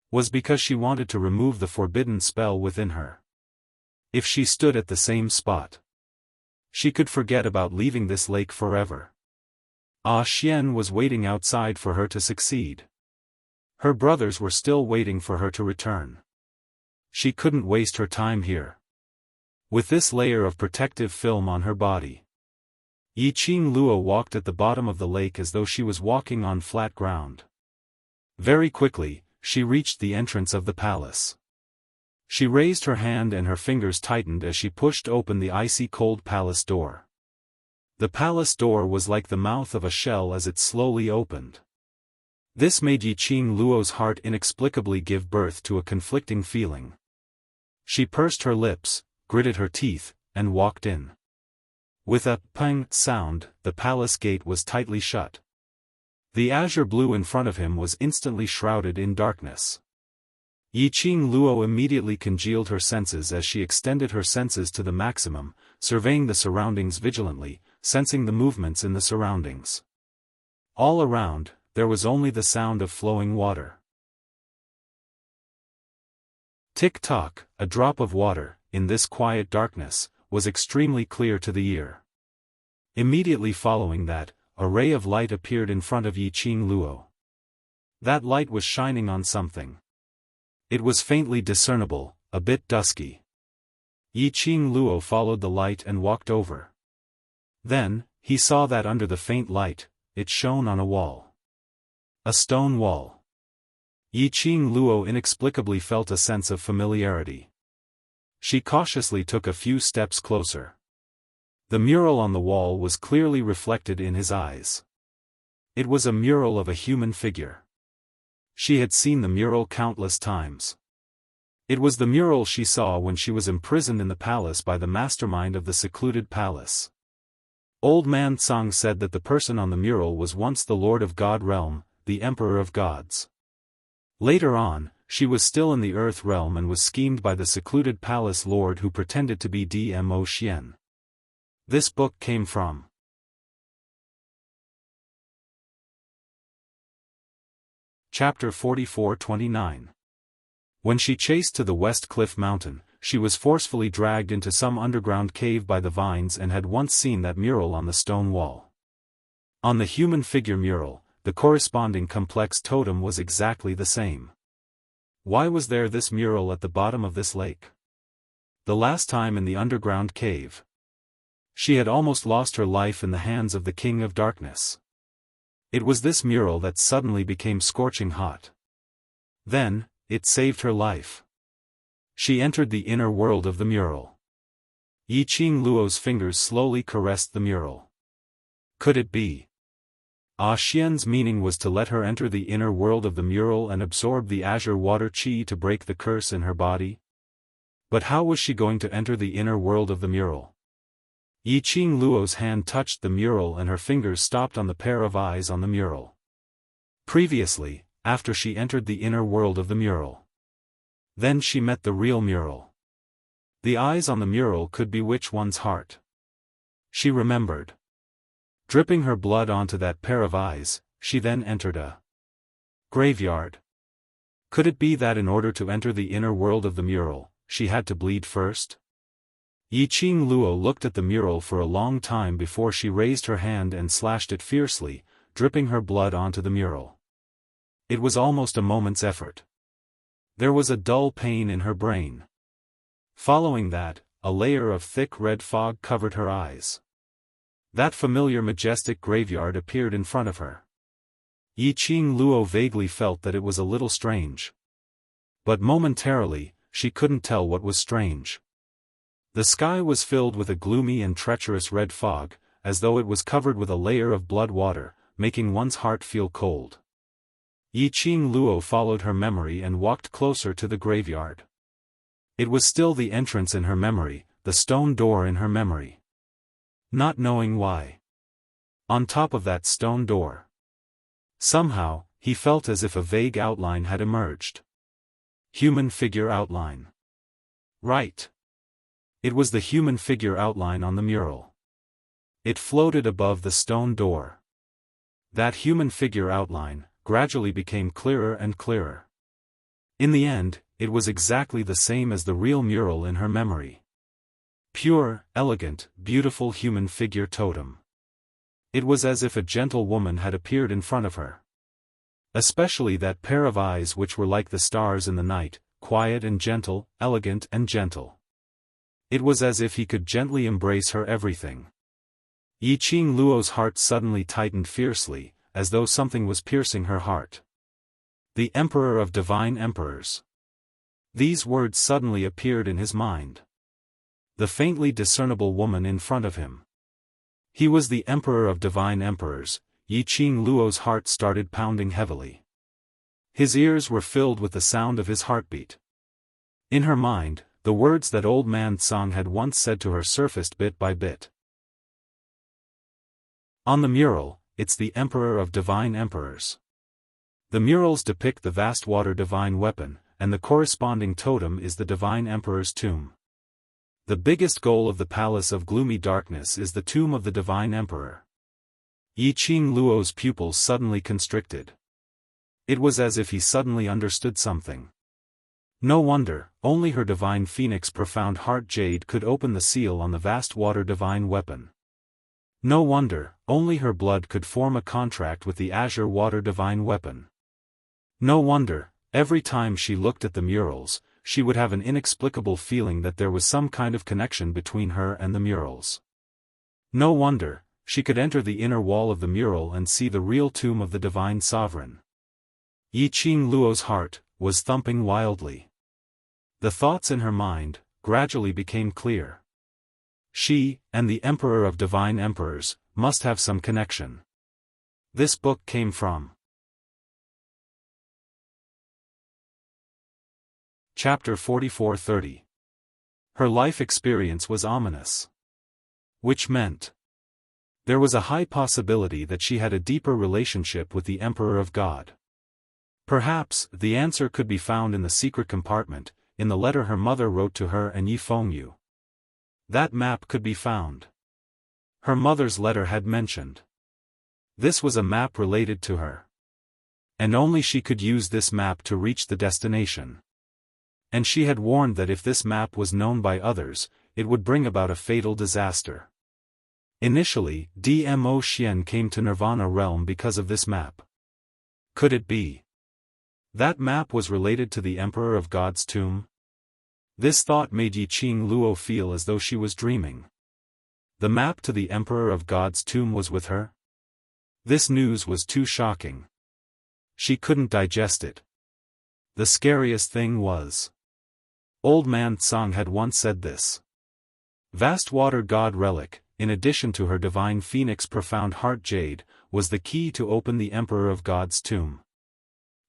was because she wanted to remove the forbidden spell within her. If she stood at the same spot, she could forget about leaving this lake forever. Xian was waiting outside for her to succeed. Her brothers were still waiting for her to return. She couldn't waste her time here. With this layer of protective film on her body, Yiqing Luo walked at the bottom of the lake as though she was walking on flat ground. Very quickly, she reached the entrance of the palace. She raised her hand and her fingers tightened as she pushed open the icy cold palace door. The palace door was like the mouth of a shell as it slowly opened. This made Yiqing Luo's heart inexplicably give birth to a conflicting feeling. She pursed her lips, gritted her teeth, and walked in. With a pang sound, the palace gate was tightly shut. The azure blue in front of him was instantly shrouded in darkness. Yiqing Luo immediately congealed her senses as she extended her senses to the maximum, surveying the surroundings vigilantly, sensing the movements in the surroundings. All around, there was only the sound of flowing water. Tick-tock, a drop of water, in this quiet darkness, was extremely clear to the ear. Immediately following that, a ray of light appeared in front of Yiqing Luo. That light was shining on something. It was faintly discernible, a bit dusky. Yiqing Luo followed the light and walked over. Then, he saw that under the faint light, it shone on a wall. A stone wall. Yiqing Luo inexplicably felt a sense of familiarity. She cautiously took a few steps closer. The mural on the wall was clearly reflected in his eyes. It was a mural of a human figure. She had seen the mural countless times. It was the mural she saw when she was imprisoned in the palace by the mastermind of the secluded palace. Old Man Tsang said that the person on the mural was once the Lord of God realm, the Emperor of Gods. Later on, she was still in the Earth realm and was schemed by the secluded palace lord who pretended to be Dmo Xian. This book came from Chapter 44-29. When she chased to the West Cliff Mountain, she was forcefully dragged into some underground cave by the vines and had once seen that mural on the stone wall. On the human figure mural, the corresponding complex totem was exactly the same. Why was there this mural at the bottom of this lake? The last time in the underground cave, she had almost lost her life in the hands of the King of Darkness. It was this mural that suddenly became scorching hot. Then, it saved her life. She entered the inner world of the mural. Yiqing Luo's fingers slowly caressed the mural. Could it be? Xian's meaning was to let her enter the inner world of the mural and absorb the azure water qi to break the curse in her body? But how was she going to enter the inner world of the mural? Yiqing Luo's hand touched the mural and her fingers stopped on the pair of eyes on the mural. Previously, after she entered the inner world of the mural, then she met the real mural. The eyes on the mural could bewitch one's heart. She remembered. Dripping her blood onto that pair of eyes, she then entered a graveyard. Could it be that in order to enter the inner world of the mural, she had to bleed first? Yiqing Luo looked at the mural for a long time before she raised her hand and slashed it fiercely, dripping her blood onto the mural. It was almost a moment's effort. There was a dull pain in her brain. Following that, a layer of thick red fog covered her eyes. That familiar majestic graveyard appeared in front of her. Yiqing Luo vaguely felt that it was a little strange. But momentarily, she couldn't tell what was strange. The sky was filled with a gloomy and treacherous red fog, as though it was covered with a layer of blood water, making one's heart feel cold. Yiqing Luo followed her memory and walked closer to the graveyard. It was still the entrance in her memory, the stone door in her memory. Not knowing why. On top of that stone door. Somehow, he felt as if a vague outline had emerged. Human figure outline. Right. It was the human figure outline on the mural. It floated above the stone door. That human figure outline gradually became clearer and clearer. In the end, it was exactly the same as the real mural in her memory. Pure, elegant, beautiful human figure totem. It was as if a gentle woman had appeared in front of her. Especially that pair of eyes which were like the stars in the night, quiet and gentle, elegant and gentle. It was as if he could gently embrace her everything. Yiqing Luo's heart suddenly tightened fiercely, as though something was piercing her heart. The Emperor of Divine Emperors. These words suddenly appeared in his mind. The faintly discernible woman in front of him. He was the Emperor of Divine Emperors. Yiqing Luo's heart started pounding heavily. His ears were filled with the sound of his heartbeat. In her mind, the words that old man Tsang had once said to her surfaced bit by bit. On the mural, it's the Emperor of Divine Emperors. The murals depict the vast water divine weapon, and the corresponding totem is the Divine Emperor's tomb. The biggest goal of the Palace of Gloomy Darkness is the tomb of the Divine Emperor. Yiqing Luo's pupils suddenly constricted. It was as if he suddenly understood something. No wonder, only her divine phoenix profound heart jade could open the seal on the vast water divine weapon. No wonder, only her blood could form a contract with the azure water divine weapon. No wonder, every time she looked at the murals, she would have an inexplicable feeling that there was some kind of connection between her and the murals. No wonder, she could enter the inner wall of the mural and see the real tomb of the divine sovereign. Yiqing Luo's heart was thumping wildly. The thoughts in her mind gradually became clear. She, and the Emperor of Divine Emperors, must have some connection. This book came from Chapter 44-30. Her life experience was ominous. Which meant there was a high possibility that she had a deeper relationship with the Emperor of God. Perhaps, the answer could be found in the secret compartment, in the letter her mother wrote to her and Yi Fengyu. That map could be found. Her mother's letter had mentioned. This was a map related to her. And only she could use this map to reach the destination. And she had warned that if this map was known by others, it would bring about a fatal disaster. Initially, Dmo Xian came to Nirvana realm because of this map. Could it be that map was related to the Emperor of God's tomb? This thought made Yiqing Luo feel as though she was dreaming. The map to the Emperor of God's tomb was with her? This news was too shocking. She couldn't digest it. The scariest thing was, Old Man Tsang had once said this. Vast water god relic, in addition to her divine phoenix profound heart jade, was the key to open the Emperor of God's tomb.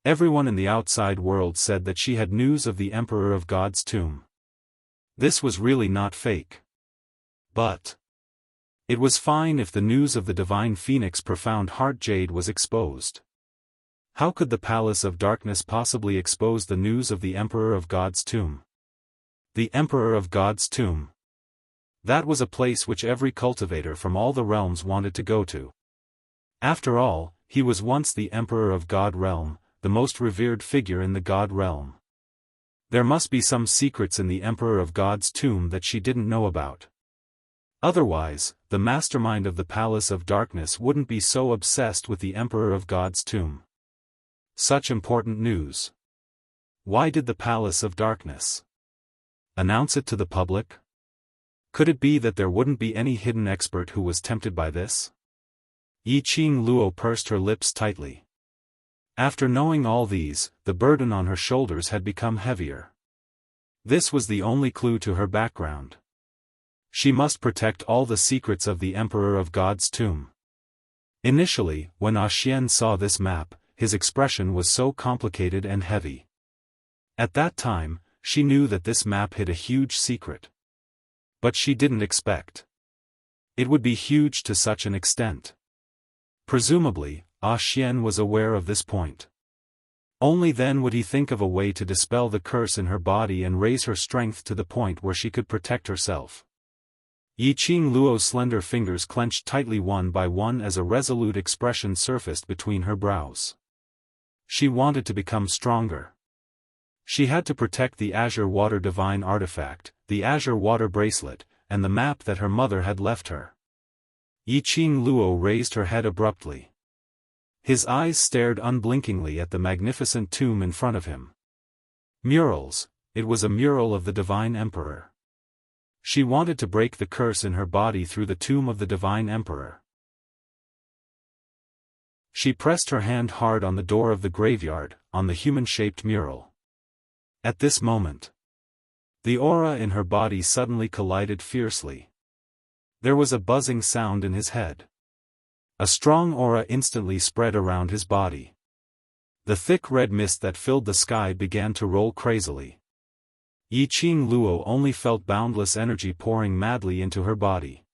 Everyone in the outside world said that she had news of the Emperor of God's tomb. This was really not fake. But it was fine if the news of the divine phoenix profound heart jade was exposed. How could the Palace of Darkness possibly expose the news of the Emperor of God's tomb? The Emperor of God's tomb. That was a place which every cultivator from all the realms wanted to go to. After all, he was once the Emperor of God realm, the most revered figure in the God realm. There must be some secrets in the Emperor of God's tomb that she didn't know about. Otherwise, the mastermind of the Palace of Darkness wouldn't be so obsessed with the Emperor of God's tomb. Such important news. Why did the Palace of Darkness announce it to the public? Could it be that there wouldn't be any hidden expert who was tempted by this? Yiqing Luo pursed her lips tightly. After knowing all these, the burden on her shoulders had become heavier. This was the only clue to her background. She must protect all the secrets of the Emperor of God's tomb. Initially, when Xian saw this map, his expression was so complicated and heavy. At that time, she knew that this map hid a huge secret. But she didn't expect it would be huge to such an extent. Presumably, Ah Xian was aware of this point. Only then would he think of a way to dispel the curse in her body and raise her strength to the point where she could protect herself. Yiqing Luo's slender fingers clenched tightly one by one as a resolute expression surfaced between her brows. She wanted to become stronger. She had to protect the Azure Water Divine Artifact, the Azure Water Bracelet, and the map that her mother had left her. Yiqing Luo raised her head abruptly. His eyes stared unblinkingly at the magnificent tomb in front of him. Murals, it was a mural of the Divine Emperor. She wanted to break the curse in her body through the tomb of the Divine Emperor. She pressed her hand hard on the door of the graveyard, on the human-shaped mural. At this moment, the aura in her body suddenly collided fiercely. There was a buzzing sound in his head. A strong aura instantly spread around his body. The thick red mist that filled the sky began to roll crazily. Yiqing Luo only felt boundless energy pouring madly into her body.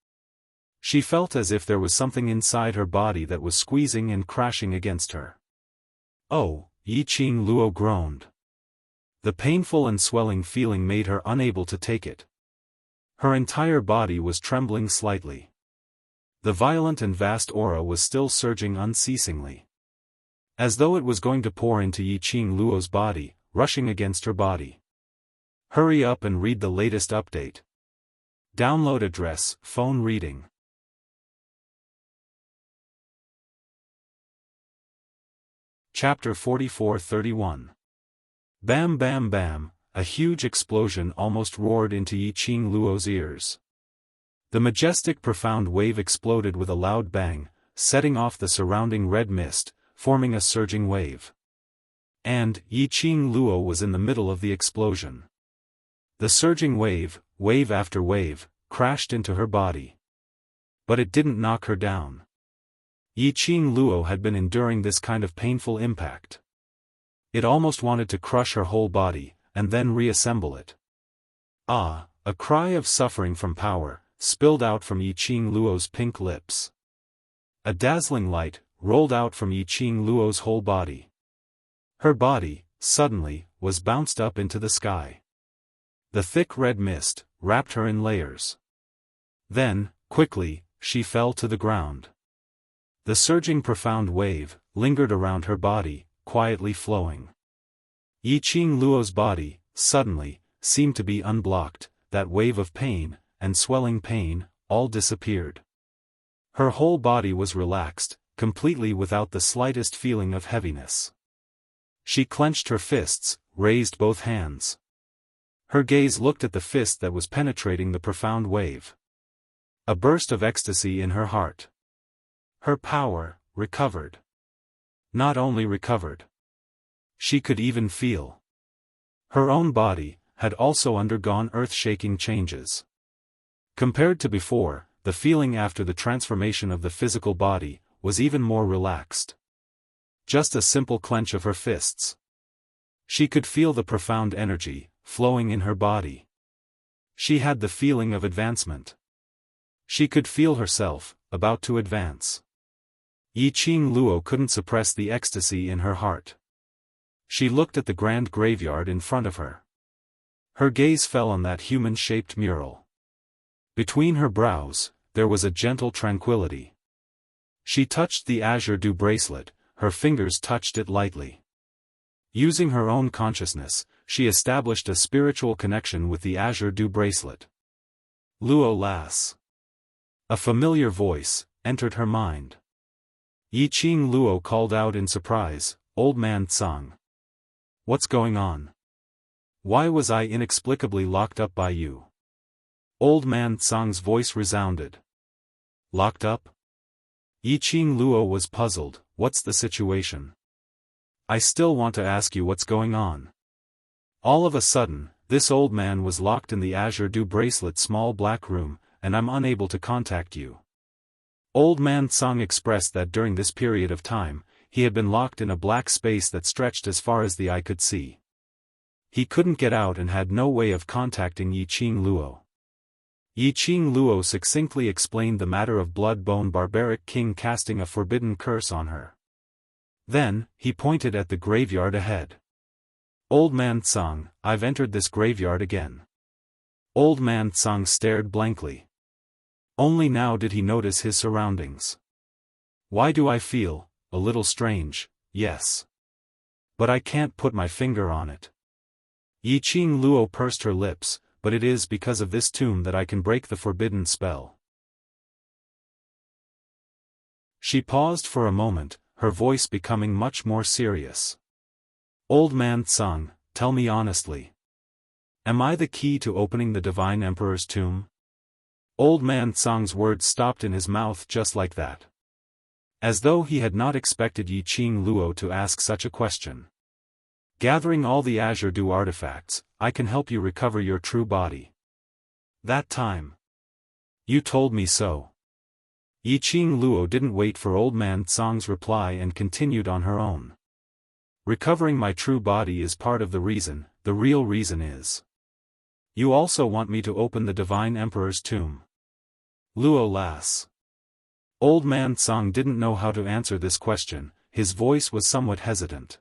She felt as if there was something inside her body that was squeezing and crashing against her. Oh, Yiqing Luo groaned. The painful and swelling feeling made her unable to take it. Her entire body was trembling slightly. The violent and vast aura was still surging unceasingly. As though it was going to pour into Yiqing Luo's body, rushing against her body. Hurry up and read the latest update. Download address, phone reading. Chapter 44-31. Bam bam bam, a huge explosion almost roared into Yiqing Luo's ears. The majestic profound wave exploded with a loud bang, setting off the surrounding red mist, forming a surging wave. And Yiqing Luo was in the middle of the explosion. The surging wave, wave after wave, crashed into her body. But it didn't knock her down. Yiqing Luo had been enduring this kind of painful impact. It almost wanted to crush her whole body, and then reassemble it. Ah, a cry of suffering from power spilled out from Yiqing Luo's pink lips. A dazzling light rolled out from Yiqing Luo's whole body. Her body, suddenly, was bounced up into the sky. The thick red mist wrapped her in layers. Then, quickly, she fell to the ground. The surging profound wave lingered around her body, quietly flowing. Yiqing Luo's body, suddenly, seemed to be unblocked. That wave of pain, and swelling pain, all disappeared. Her whole body was relaxed, completely without the slightest feeling of heaviness. She clenched her fists, raised both hands. Her gaze looked at the fist that was penetrating the profound wave. A burst of ecstasy in her heart. Her power recovered. Not only recovered. She could even feel. Her own body had also undergone earth-shaking changes. Compared to before, the feeling after the transformation of the physical body was even more relaxed. Just a simple clench of her fists. She could feel the profound energy flowing in her body. She had the feeling of advancement. She could feel herself about to advance. Yiqing Luo couldn't suppress the ecstasy in her heart. She looked at the grand graveyard in front of her. Her gaze fell on that human-shaped mural. Between her brows, there was a gentle tranquility. She touched the Azure Dew bracelet, her fingers touched it lightly. Using her own consciousness, she established a spiritual connection with the Azure Dew bracelet. Luo Lass. A familiar voice entered her mind. Yiqing Luo called out in surprise, "Old man Tsang. What's going on? Why was I inexplicably locked up by you?" Old man Tsang's voice resounded. Locked up? Yiqing Luo was puzzled. What's the situation? I still want to ask you what's going on. All of a sudden, this old man was locked in the Azure Dew bracelet small black room, and I'm unable to contact you. Old man Tsang expressed that during this period of time, he had been locked in a black space that stretched as far as the eye could see. He couldn't get out and had no way of contacting Yiqing Luo. Yi Qing Luo succinctly explained the matter of blood-bone barbaric king casting a forbidden curse on her. Then, he pointed at the graveyard ahead. Old Man Tsang, I've entered this graveyard again. Old Man Tsang stared blankly. Only now did he notice his surroundings. Why do I feel a little strange? Yes. But I can't put my finger on it. Yi Qing Luo pursed her lips, but it is because of this tomb that I can break the forbidden spell. She paused for a moment, her voice becoming much more serious. Old Man Tsang, tell me honestly. Am I the key to opening the Divine Emperor's tomb? Old Man Tsang's words stopped in his mouth just like that. As though he had not expected Yi Qing Luo to ask such a question. Gathering all the Azure Dew artifacts, I can help you recover your true body. That time. You told me so. Yi Qing Luo didn't wait for Old Man Tsang's reply and continued on her own. Recovering my true body is part of the reason, the real reason is. You also want me to open the Divine Emperor's tomb. Luo Lass. Old Man Tsang didn't know how to answer this question, his voice was somewhat hesitant.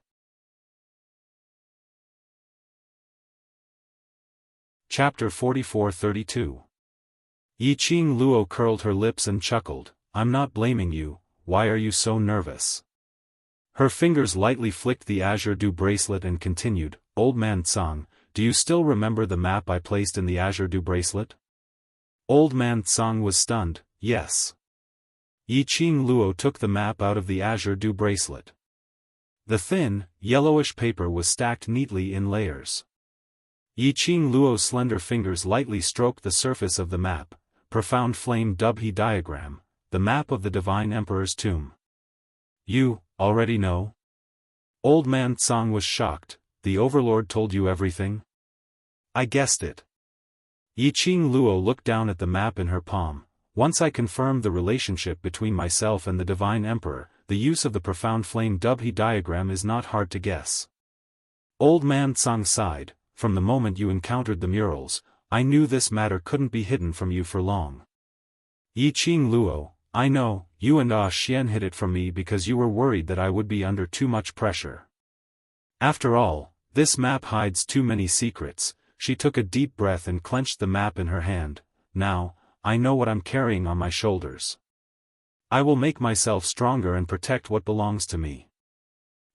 Chapter 44-32. Yi Qing Luo curled her lips and chuckled, I'm not blaming you, why are you so nervous? Her fingers lightly flicked the Azure Dew bracelet and continued, Old Man Tsang, do you still remember the map I placed in the Azure Dew bracelet? Old Man Tsang was stunned, yes. Yi Qing Luo took the map out of the Azure Dew bracelet. The thin, yellowish paper was stacked neatly in layers. Yi Qing Luo's slender fingers lightly stroked the surface of the map, profound flame Dubhe diagram, the map of the Divine Emperor's tomb. You already know? Old Man Tsang was shocked, the Overlord told you everything? I guessed it. Yi Qing Luo looked down at the map in her palm. Once I confirmed the relationship between myself and the Divine Emperor, the use of the profound flame Dubhe diagram is not hard to guess. Old Man Tsang sighed, from the moment you encountered the murals, I knew this matter couldn't be hidden from you for long. Yi Qing Luo, I know, you and Xian hid it from me because you were worried that I would be under too much pressure. After all, this map hides too many secrets. She took a deep breath and clenched the map in her hand. Now, I know what I'm carrying on my shoulders. I will make myself stronger and protect what belongs to me.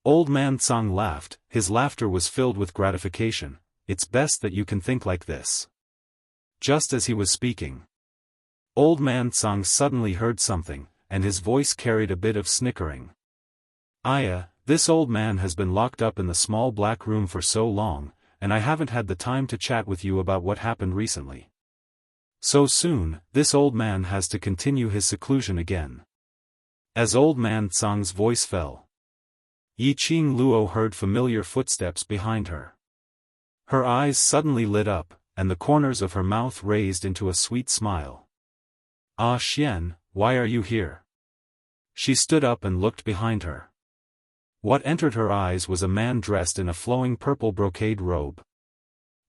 Old Man Tsang laughed, his laughter was filled with gratification. It's best that you can think like this. Just as he was speaking, Old Man Tsang suddenly heard something, and his voice carried a bit of snickering. Aya, this old man has been locked up in the small black room for so long, and I haven't had the time to chat with you about what happened recently. So soon, this old man has to continue his seclusion again. As Old Man Tsang's voice fell, Yi Qing Luo heard familiar footsteps behind her. Her eyes suddenly lit up, and the corners of her mouth raised into a sweet smile. Ah Xian, why are you here? She stood up and looked behind her. What entered her eyes was a man dressed in a flowing purple brocade robe.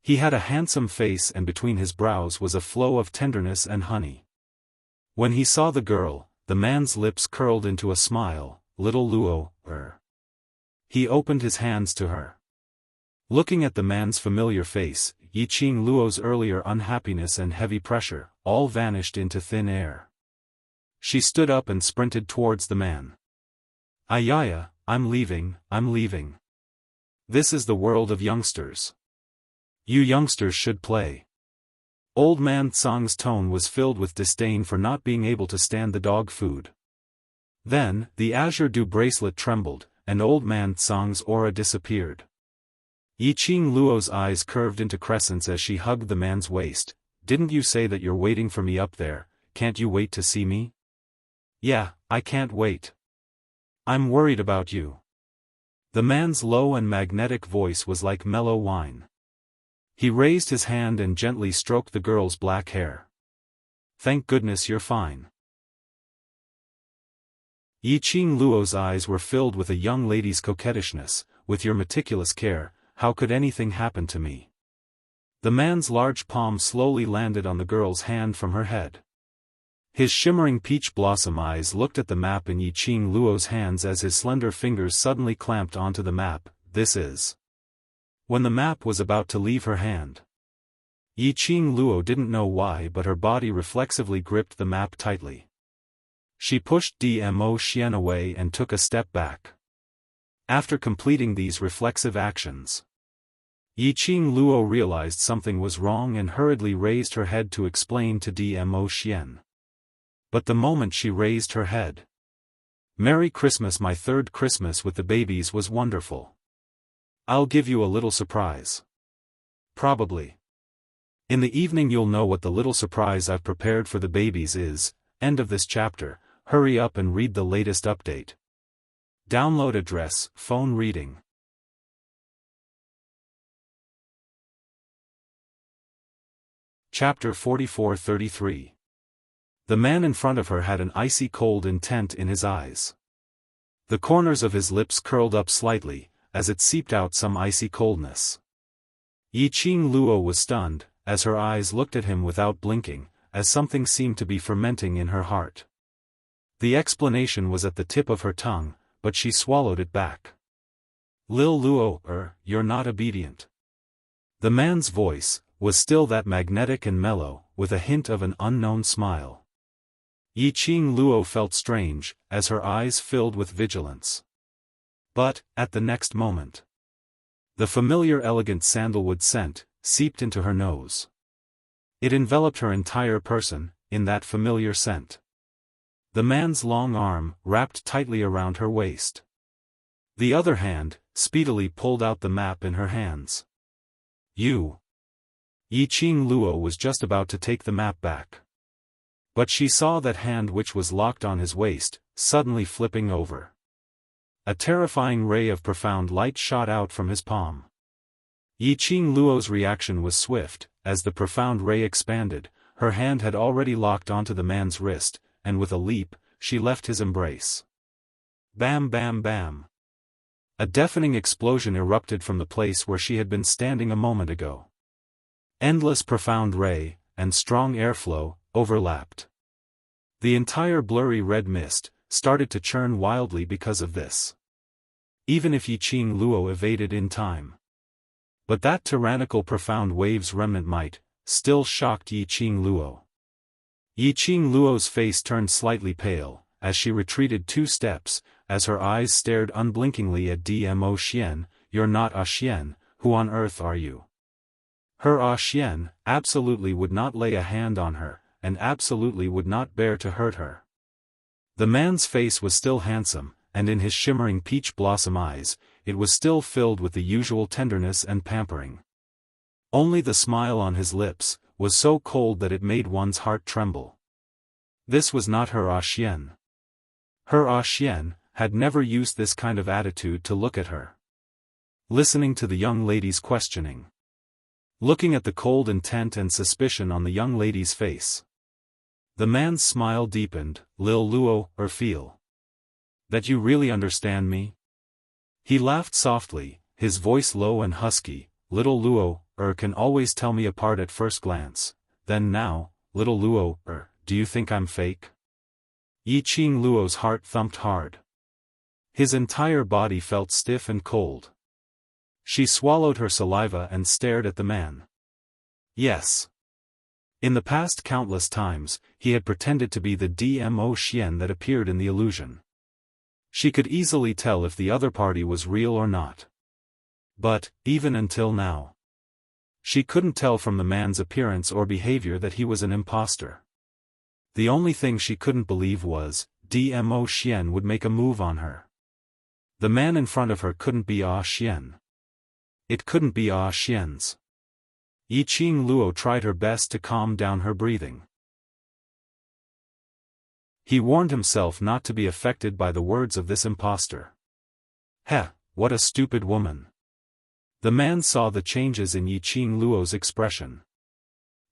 He had a handsome face and between his brows was a flow of tenderness and honey. When he saw the girl, the man's lips curled into a smile, little Luo, He opened his hands to her. Looking at the man's familiar face, Yi Qing Luo's earlier unhappiness and heavy pressure, all vanished into thin air. She stood up and sprinted towards the man. Ayaya, I'm leaving. This is the world of youngsters. You youngsters should play. Old Man Tsang's tone was filled with disdain for not being able to stand the dog food. Then, the Azure Dew bracelet trembled, and Old Man Tsang's aura disappeared. Yi Qing Luo's eyes curved into crescents as she hugged the man's waist. Didn't you say that you're waiting for me up there? Can't you wait to see me? Yeah, I can't wait. I'm worried about you. The man's low and magnetic voice was like mellow wine. He raised his hand and gently stroked the girl's black hair. Thank goodness you're fine. Yi Qing Luo's eyes were filled with a young lady's coquettishness. With your meticulous care, how could anything happen to me? The man's large palm slowly landed on the girl's hand from her head. His shimmering peach blossom eyes looked at the map in Yiqing Luo's hands as his slender fingers suddenly clamped onto the map. This is. When the map was about to leave her hand, Yiqing Luo didn't know why, but her body reflexively gripped the map tightly. She pushed Dmo Xian away and took a step back. After completing these reflexive actions, Yiqing Luo realized something was wrong and hurriedly raised her head to explain to Dmo Xian. But the moment she raised her head, "Merry Christmas, my third Christmas with the babies was wonderful. I'll give you a little surprise. Probably. In the evening you'll know what the little surprise I've prepared for the babies is." End of this chapter. Hurry up and read the latest update. Download address, phone reading. Chapter 44-33. The man in front of her had an icy cold intent in his eyes. The corners of his lips curled up slightly, as it seeped out some icy coldness. Yiqing Luo was stunned, as her eyes looked at him without blinking, as something seemed to be fermenting in her heart. The explanation was at the tip of her tongue, but she swallowed it back. "Lil Luo, you're not obedient." The man's voice was still that magnetic and mellow, with a hint of an unknown smile. Yiqing Luo felt strange, as her eyes filled with vigilance. But, at the next moment, the familiar elegant sandalwood scent seeped into her nose. It enveloped her entire person, in that familiar scent. The man's long arm wrapped tightly around her waist. The other hand speedily pulled out the map in her hands. "You." Yiqing Luo was just about to take the map back. But she saw that hand, which was locked on his waist, suddenly flipping over. A terrifying ray of profound light shot out from his palm. Yiqing Luo's reaction was swift. As the profound ray expanded, her hand had already locked onto the man's wrist, and with a leap, she left his embrace. Bam bam bam. A deafening explosion erupted from the place where she had been standing a moment ago. Endless profound ray, and strong airflow, overlapped. The entire blurry red mist started to churn wildly because of this. Even if Yiqing Luo evaded in time. But that tyrannical profound wave's remnant might, still shocked Yiqing Luo. Yiqing Luo's face turned slightly pale, as she retreated 2 steps, as her eyes stared unblinkingly at Dmo Xian. "You're not a Xian, who on earth are you?" Her Xian absolutely would not lay a hand on her, and absolutely would not bear to hurt her. The man's face was still handsome, and in his shimmering peach blossom eyes, it was still filled with the usual tenderness and pampering. Only the smile on his lips was so cold that it made one's heart tremble. This was not her Xian. Her Xian had never used this kind of attitude to look at her. Listening to the young lady's questioning. Looking at the cold intent and suspicion on the young lady's face. The man's smile deepened. "Lil Luo, feel that you really understand me?" He laughed softly, his voice low and husky. "Little Luo, can always tell me apart at first glance. Then now, little Luo, do you think I'm fake?" Yiqing Luo's heart thumped hard. His entire body felt stiff and cold. She swallowed her saliva and stared at the man. Yes. In the past countless times, he had pretended to be the Dmo Xian that appeared in the illusion. She could easily tell if the other party was real or not. But, even until now, she couldn't tell from the man's appearance or behavior that he was an imposter. The only thing she couldn't believe was, Dmo Xian would make a move on her. The man in front of her couldn't be Xian. It couldn't be Xian's. Yiqing Luo tried her best to calm down her breathing. He warned himself not to be affected by the words of this impostor. Heh, what a stupid woman. The man saw the changes in Yiqing Luo's expression.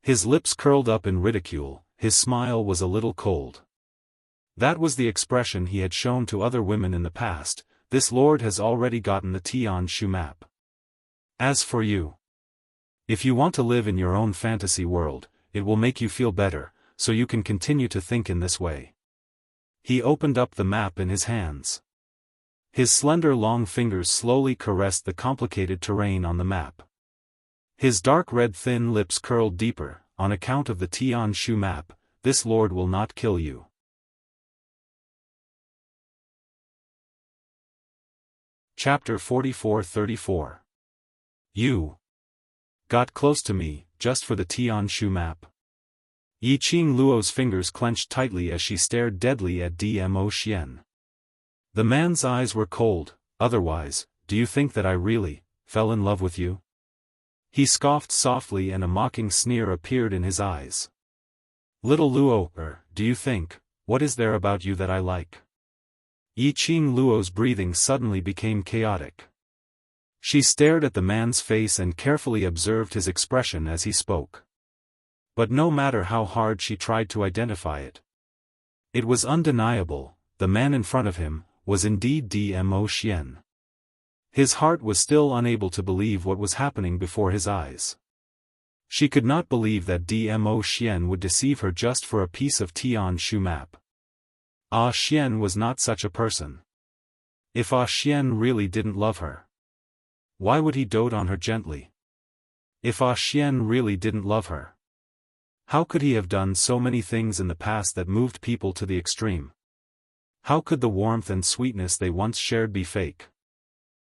His lips curled up in ridicule, his smile was a little cold. That was the expression he had shown to other women in the past. This lord has already gotten the Tian Shu map. As for you, If you want to live in your own fantasy world, it will make you feel better, so you can continue to think in this way. He opened up the map in his hands. His slender long fingers slowly caressed the complicated terrain on the map. His dark red thin lips curled deeper. On account of the Tian Shu map, this lord will not kill you. Chapter 44-34. You got close to me, just for the Tian Shu map. Yi Qing Luo's fingers clenched tightly as she stared deadly at Dmo Xian. The man's eyes were cold. Otherwise, do you think that I really fell in love with you? He scoffed softly and a mocking sneer appeared in his eyes. Little Luo, do you think, what is there about you that I like? Yi Qing Luo's breathing suddenly became chaotic. She stared at the man's face and carefully observed his expression as he spoke. But no matter how hard she tried to identify it, it was undeniable, the man in front of him was indeed Dmo Xian. His heart was still unable to believe what was happening before his eyes. She could not believe that Dmo Xian would deceive her just for a piece of Tian Shu map. Ah Xian was not such a person. If Ah Xian really didn't love her, why would he dote on her gently? If Ah Xian really didn't love her, how could he have done so many things in the past that moved people to the extreme? How could the warmth and sweetness they once shared be fake?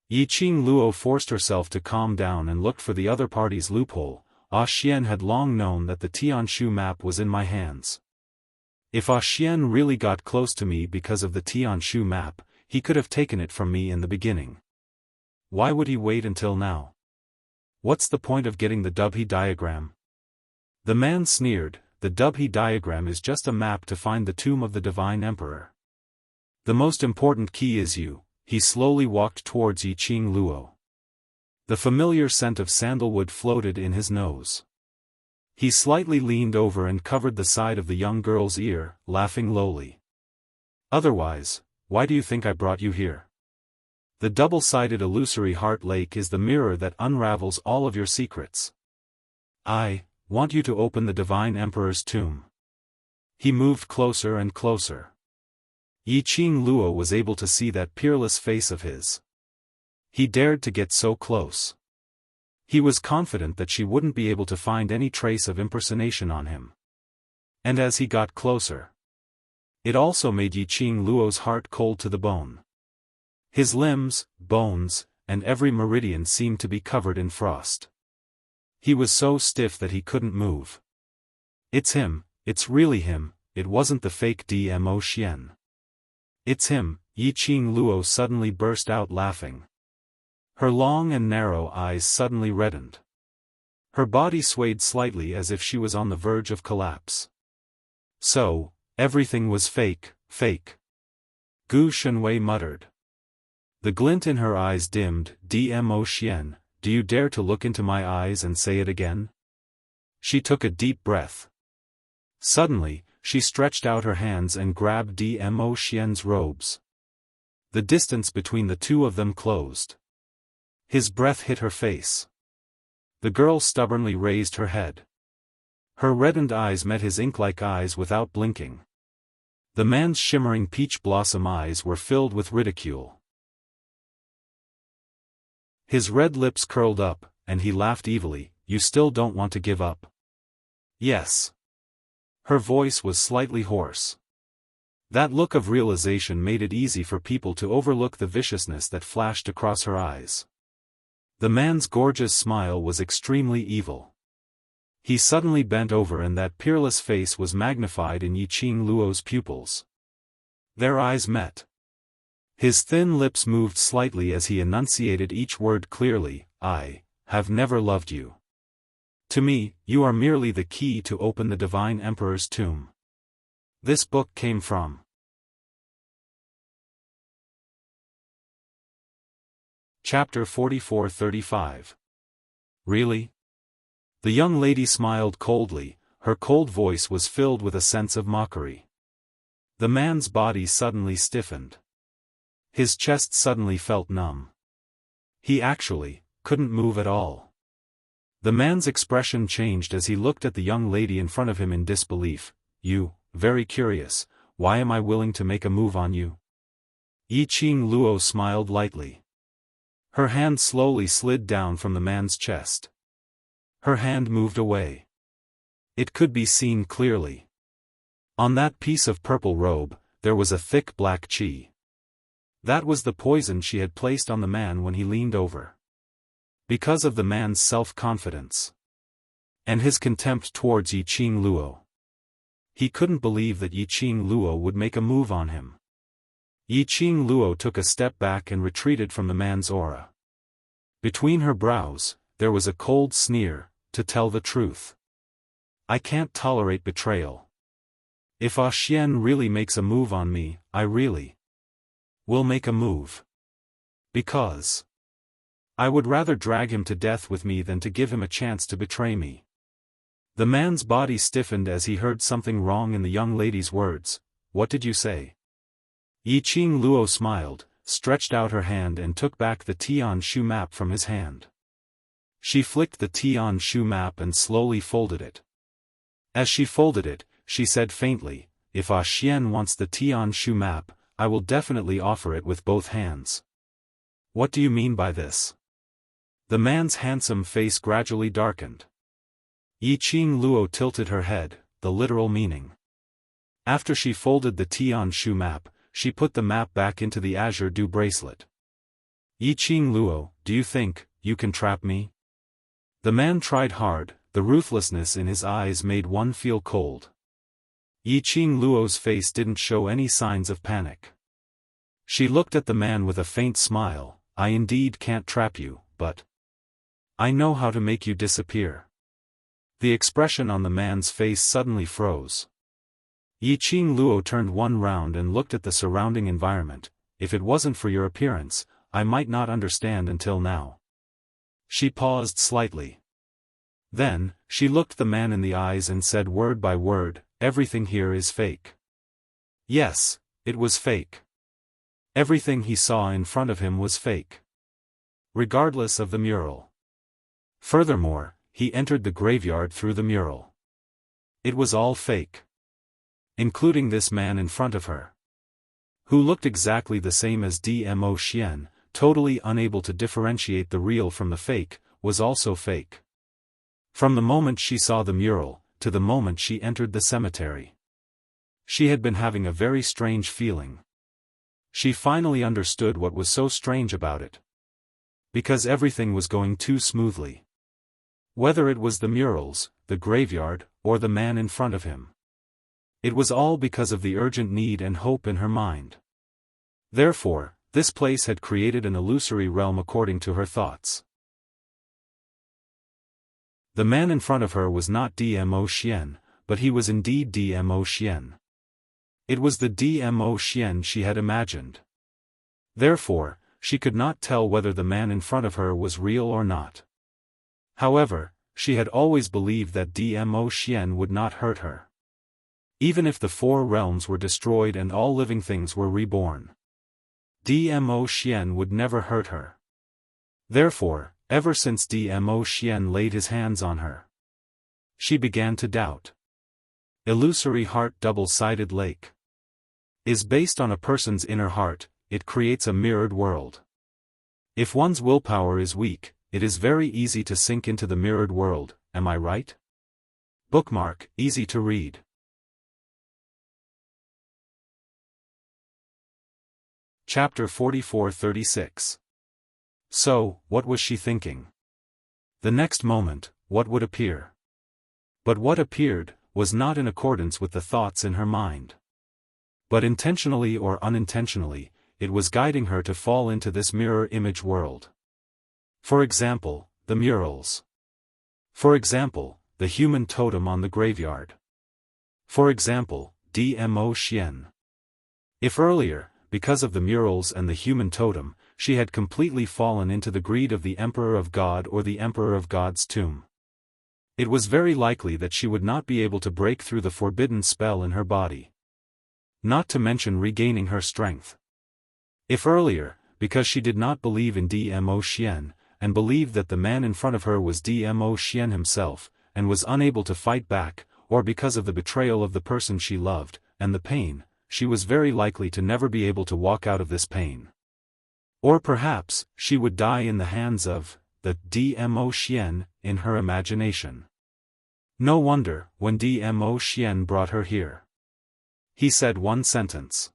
Yi Qing Luo forced herself to calm down and looked for the other party's loophole. Ah Xian had long known that the Tian Shu map was in my hands. If Ah Xian really got close to me because of the Tian Shu map, he could have taken it from me in the beginning. Why would he wait until now? What's the point of getting the Dubhe diagram? The man sneered, the Dubhe diagram is just a map to find the tomb of the Divine Emperor. The most important key is you. He slowly walked towards Yi Qing Luo. The familiar scent of sandalwood floated in his nose. He slightly leaned over and covered the side of the young girl's ear, laughing lowly. Otherwise, why do you think I brought you here? The double-sided illusory heart lake is the mirror that unravels all of your secrets. I want you to open the Divine Emperor's tomb. He moved closer and closer. Yi Qing Luo was able to see that peerless face of his. He dared to get so close. He was confident that she wouldn't be able to find any trace of impersonation on him. And as he got closer, it also made Yi Qing Luo's heart cold to the bone. His limbs, bones, and every meridian seemed to be covered in frost. He was so stiff that he couldn't move. It's him, it's really him, it wasn't the fake Dmo Xian. It's him, Yi Qing Luo suddenly burst out laughing. Her long and narrow eyes suddenly reddened. Her body swayed slightly as if she was on the verge of collapse. So, everything was fake, fake. Gu Shenwei muttered. The glint in her eyes dimmed. Dmo Xian, do you dare to look into my eyes and say it again? She took a deep breath. Suddenly, she stretched out her hands and grabbed Dmo Xian's robes. The distance between the two of them closed. His breath hit her face. The girl stubbornly raised her head. Her reddened eyes met his ink-like eyes without blinking. The man's shimmering peach blossom eyes were filled with ridicule. His red lips curled up, and he laughed evilly. You still don't want to give up? Yes. Her voice was slightly hoarse. That look of realization made it easy for people to overlook the viciousness that flashed across her eyes. The man's gorgeous smile was extremely evil. He suddenly bent over and that peerless face was magnified in Yi Qing Luo's pupils. Their eyes met. His thin lips moved slightly as he enunciated each word clearly. I have never loved you. To me, you are merely the key to open the Divine Emperor's tomb. This book came from. Chapter 44-35. Really? The young lady smiled coldly, her cold voice was filled with a sense of mockery. The man's body suddenly stiffened. His chest suddenly felt numb. He actually couldn't move at all. The man's expression changed as he looked at the young lady in front of him in disbelief. You, very curious, why am I willing to make a move on you? Yi Qing Luo smiled lightly. Her hand slowly slid down from the man's chest. Her hand moved away. It could be seen clearly. On that piece of purple robe, there was a thick black qi. That was the poison she had placed on the man when he leaned over. Because of the man's self-confidence and his contempt towards Yi Qing Luo, he couldn't believe that Yi Qing Luo would make a move on him. Yi Qing Luo took a step back and retreated from the man's aura. Between her brows, there was a cold sneer. To tell the truth, I can't tolerate betrayal. If Ah Xian really makes a move on me, I really will make a move. Because I would rather drag him to death with me than to give him a chance to betray me. The man's body stiffened as he heard something wrong in the young lady's words. What did you say? Yi Qing Luo smiled, stretched out her hand and took back the Tian Shu map from his hand. She flicked the Tian Shu map and slowly folded it. As she folded it, she said faintly, if Ah Xian wants the Tian Shu map, I will definitely offer it with both hands. What do you mean by this? The man's handsome face gradually darkened. Yi Qing Luo tilted her head, the literal meaning. After she folded the Tian Shu map, she put the map back into the azure dew bracelet. Yi Qing Luo, do you think you can trap me? The man tried hard, the ruthlessness in his eyes made one feel cold. Yi Qing Luo's face didn't show any signs of panic. She looked at the man with a faint smile. I indeed can't trap you, but I know how to make you disappear. The expression on the man's face suddenly froze. Yi Qing Luo turned one round and looked at the surrounding environment. If it wasn't for your appearance, I might not understand until now. She paused slightly. Then, she looked the man in the eyes and said word by word, everything here is fake. Yes, it was fake. Everything he saw in front of him was fake. Regardless of the mural. Furthermore, he entered the graveyard through the mural. It was all fake. Including this man in front of her, who looked exactly the same as Dmo Xian, totally unable to differentiate the real from the fake, was also fake. From the moment she saw the mural, to the moment she entered the cemetery, she had been having a very strange feeling. She finally understood what was so strange about it. Because everything was going too smoothly. Whether it was the murals, the graveyard, or the man in front of him. It was all because of the urgent need and hope in her mind. Therefore, this place had created an illusory realm according to her thoughts. The man in front of her was not Dmo Xian, but he was indeed Dmo Xian. It was the Dmo Xian she had imagined. Therefore, she could not tell whether the man in front of her was real or not. However, she had always believed that Dmo Xian would not hurt her. Even if the four realms were destroyed and all living things were reborn, Dmo Xian would never hurt her. Therefore, ever since Dmo Xian laid his hands on her, she began to doubt. Illusory heart double-sided lake is based on a person's inner heart. It creates a mirrored world. If one's willpower is weak, it is very easy to sink into the mirrored world, am I right? Bookmark, easy to read. Chapter 44-36. So, what was she thinking? The next moment, what would appear? But what appeared, was not in accordance with the thoughts in her mind. But intentionally or unintentionally, it was guiding her to fall into this mirror image world. For example, the murals. For example, the human totem on the graveyard. For example, Dmo Xian. If earlier, because of the murals and the human totem, she had completely fallen into the greed of the Emperor of God or the Emperor of God's tomb, it was very likely that she would not be able to break through the forbidden spell in her body. Not to mention regaining her strength. If earlier, because she did not believe in Dmo Xian, and believed that the man in front of her was Dmo Xian himself, and was unable to fight back, or because of the betrayal of the person she loved, and the pain, she was very likely to never be able to walk out of this pain. Or perhaps, she would die in the hands of the Dmo Xian, in her imagination. No wonder, when Dmo Xian brought her here, he said one sentence.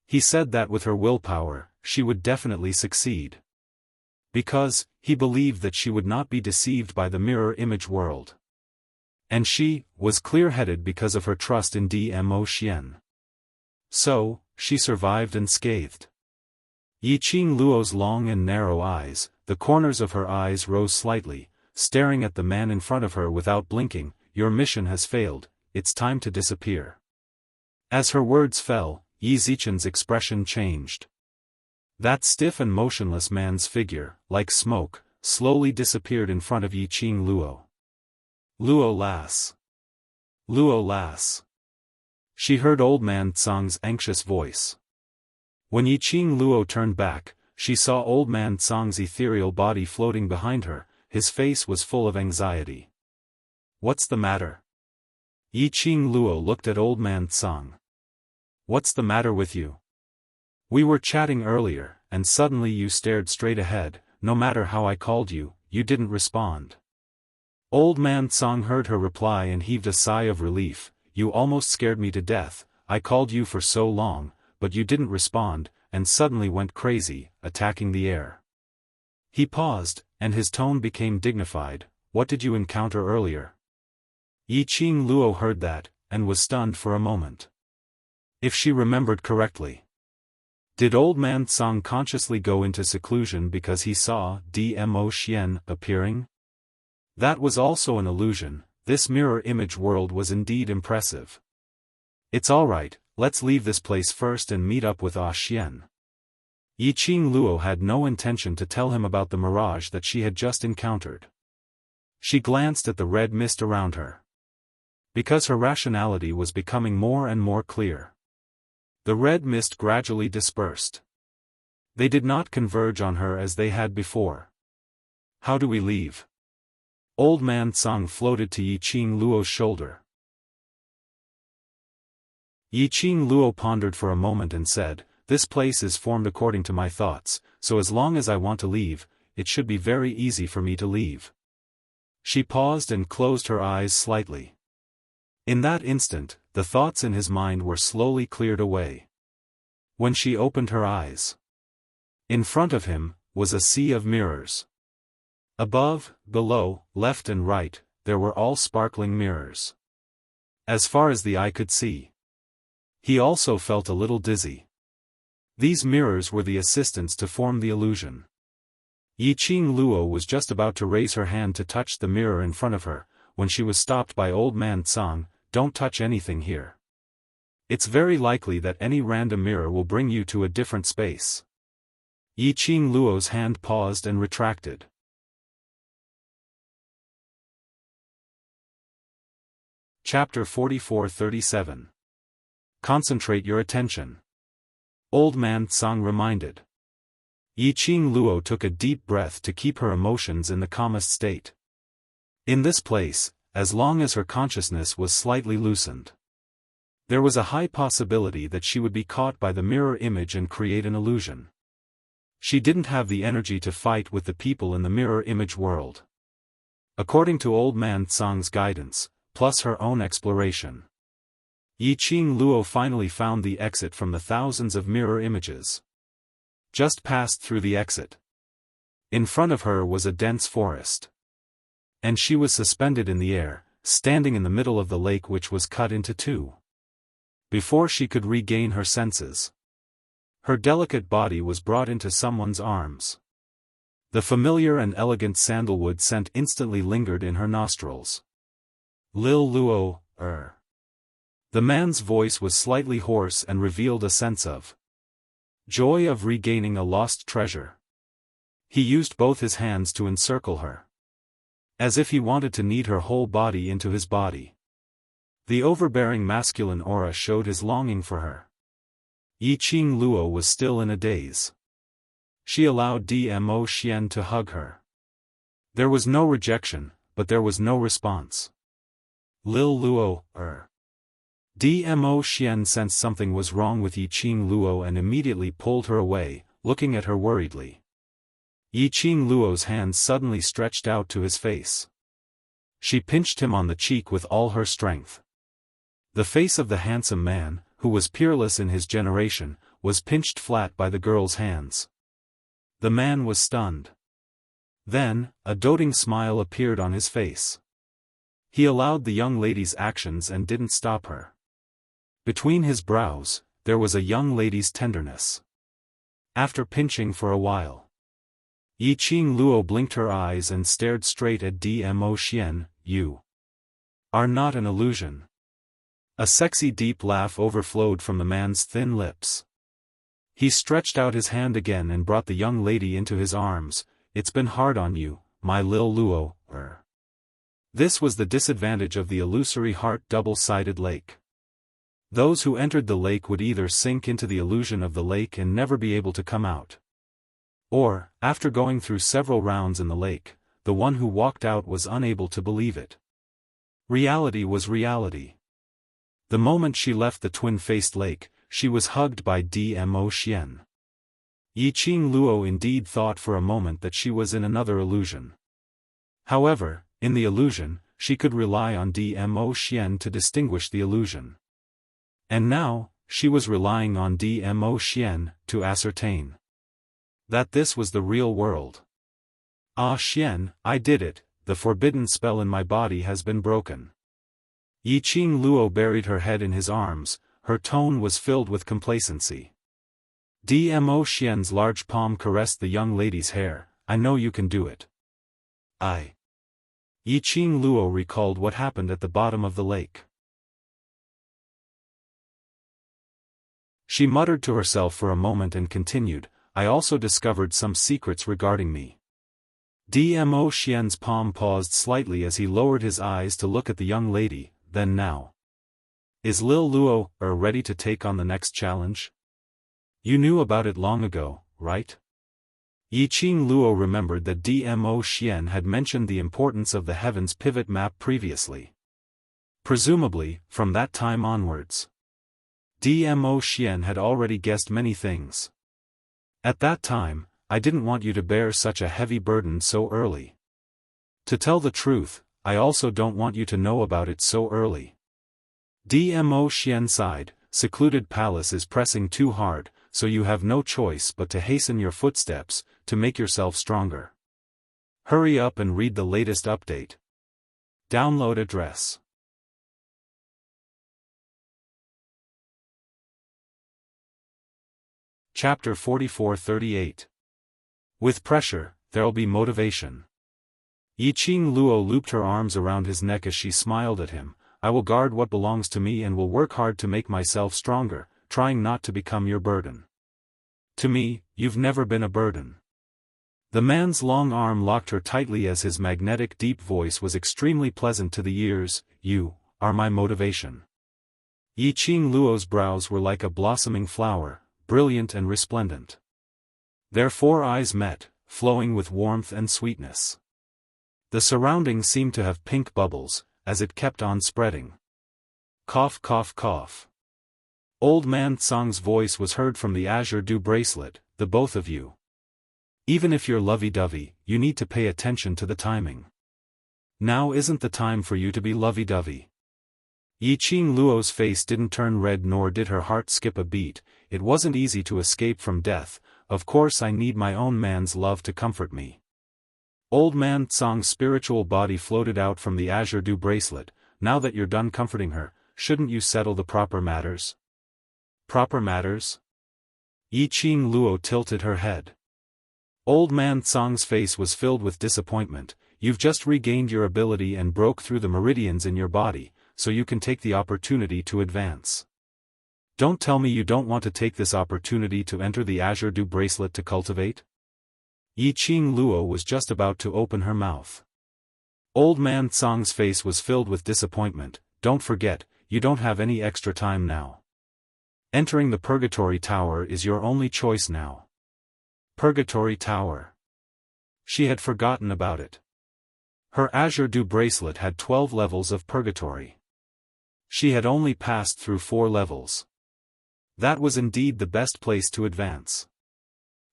He said that with her willpower, she would definitely succeed. Because, he believed that she would not be deceived by the mirror image world. And she was clear-headed because of her trust in Dmo Xian. So, she survived unscathed. Yiqing Luo's long and narrow eyes, the corners of her eyes rose slightly, staring at the man in front of her without blinking. Your mission has failed, it's time to disappear. As her words fell, Yi Zichen's expression changed. That stiff and motionless man's figure, like smoke, slowly disappeared in front of Yiqing Luo. Luo lass. Luo lass. She heard old man Tsang's anxious voice. When Yiqing Luo turned back, she saw old man Tsang's ethereal body floating behind her. His face was full of anxiety. What's the matter? Yiqing Luo looked at old man Tsang. What's the matter with you? We were chatting earlier, and suddenly you stared straight ahead. No matter how I called you, you didn't respond. Old man Tsang heard her reply and heaved a sigh of relief. You almost scared me to death. I called you for so long, but you didn't respond, and suddenly went crazy, attacking the air. He paused, and his tone became dignified. What did you encounter earlier? Yiqing Luo heard that, and was stunned for a moment. If she remembered correctly, did old man Tsang consciously go into seclusion because he saw Dmo Xian appearing? That was also an illusion. This mirror image world was indeed impressive. It's alright, let's leave this place first and meet up with Xian. Yiqing Luo had no intention to tell him about the mirage that she had just encountered. She glanced at the red mist around her. Because her rationality was becoming more and more clear. The red mist gradually dispersed. They did not converge on her as they had before. How do we leave? Old man Tsang floated to Yiqing Luo's shoulder. Yiqing Luo pondered for a moment and said, this place is formed according to my thoughts, so as long as I want to leave, it should be very easy for me to leave. She paused and closed her eyes slightly. In that instant, the thoughts in his mind were slowly cleared away. When she opened her eyes, in front of him was a sea of mirrors. Above, below, left and right, there were all sparkling mirrors. As far as the eye could see. He also felt a little dizzy. These mirrors were the assistants to form the illusion. Yiqing Luo was just about to raise her hand to touch the mirror in front of her, when she was stopped by old man Tsang. Don't touch anything here. It's very likely that any random mirror will bring you to a different space. Yiqing Luo's hand paused and retracted. Chapter 44-37. Concentrate your attention. Old man Tsang reminded. Yiqing Luo took a deep breath to keep her emotions in the calmest state. In this place, as long as her consciousness was slightly loosened, there was a high possibility that she would be caught by the mirror image and create an illusion. She didn't have the energy to fight with the people in the mirror image world. According to old man Tsang's guidance, plus her own exploration, Yiqing Luo finally found the exit from the thousands of mirror images. Just passed through the exit. In front of her was a dense forest. And she was suspended in the air, standing in the middle of the lake which was cut into two. Before she could regain her senses, her delicate body was brought into someone's arms. The familiar and elegant sandalwood scent instantly lingered in her nostrils. Lil Luo, The man's voice was slightly hoarse and revealed a sense of joy of regaining a lost treasure. He used both his hands to encircle her, as if he wanted to knead her whole body into his body. The overbearing masculine aura showed his longing for her. Yiqing Luo was still in a daze. She allowed Dmo Xian to hug her. There was no rejection, but there was no response. Lil Luo, Dmo Xian sensed something was wrong with Yiqing Luo and immediately pulled her away, looking at her worriedly. Yiqing Luo's hands suddenly stretched out to his face. She pinched him on the cheek with all her strength. The face of the handsome man, who was peerless in his generation, was pinched flat by the girl's hands. The man was stunned. Then, a doting smile appeared on his face. He allowed the young lady's actions and didn't stop her. Between his brows, there was a young lady's tenderness. After pinching for a while, Yiqing Luo blinked her eyes and stared straight at Dmo Xian. You are not an illusion. A sexy deep laugh overflowed from the man's thin lips. He stretched out his hand again and brought the young lady into his arms. It's been hard on you, my Lil Luo, This was the disadvantage of the illusory heart double-sided lake. Those who entered the lake would either sink into the illusion of the lake and never be able to come out. Or, after going through several rounds in the lake, the one who walked out was unable to believe it. Reality was reality. The moment she left the twin-faced lake, she was hugged by Dmo Xian. Yiqing Luo indeed thought for a moment that she was in another illusion. However, in the illusion, she could rely on Dmo Xian to distinguish the illusion. And now, she was relying on Dmo Xian to ascertain that this was the real world. Ah Xian, I did it, the forbidden spell in my body has been broken. Yiqing Luo buried her head in his arms, her tone was filled with complacency. Dmo Xian's large palm caressed the young lady's hair. I know you can do it. Yiqing Luo recalled what happened at the bottom of the lake. She muttered to herself for a moment and continued, I also discovered some secrets regarding me. Dmo Xian's palm paused slightly as he lowered his eyes to look at the young lady, then now. Is Lil Luo ready to take on the next challenge? You knew about it long ago, right? Yiqing Luo remembered that Dmo Xian had mentioned the importance of the heavens pivot map previously. Presumably, from that time onwards, Dmo Xian had already guessed many things. At that time, I didn't want you to bear such a heavy burden so early. To tell the truth, I also don't want you to know about it so early. Dmo Xian sighed, secluded palace is pressing too hard, so you have no choice but to hasten your footsteps, to make yourself stronger. Hurry up and read the latest update. Download address. Chapter 44-38. With pressure, there'll be motivation. Yiqing Luo looped her arms around his neck as she smiled at him. I will guard what belongs to me and will work hard to make myself stronger, trying not to become your burden. To me, you've never been a burden. The man's long arm locked her tightly as his magnetic deep voice was extremely pleasant to the ears. You are my motivation. Yiqing Luo's brows were like a blossoming flower, brilliant and resplendent. Their four eyes met, flowing with warmth and sweetness. The surroundings seemed to have pink bubbles, as it kept on spreading. Cough cough cough. Old Man Tsang's voice was heard from the azure dew bracelet, the both of you. Even if you're lovey-dovey, you need to pay attention to the timing. Now isn't the time for you to be lovey-dovey. Yiqing Luo's face didn't turn red nor did her heart skip a beat. It wasn't easy to escape from death. Of course I need my own man's love to comfort me. Old Man Tsang's spiritual body floated out from the azure dew bracelet. Now that you're done comforting her, shouldn't you settle the proper matters? Proper matters? Yiqing Luo tilted her head. Old Man Tsang's face was filled with disappointment. You've just regained your ability and broke through the meridians in your body, so you can take the opportunity to advance. Don't tell me you don't want to take this opportunity to enter the azure dew bracelet to cultivate? Yiqing Luo was just about to open her mouth. Old Man Tsang's face was filled with disappointment. Don't forget, you don't have any extra time now. Entering the Purgatory Tower is your only choice now. Purgatory Tower. She had forgotten about it. Her azure dew bracelet had 12 levels of purgatory. She had only passed through 4 levels. That was indeed the best place to advance.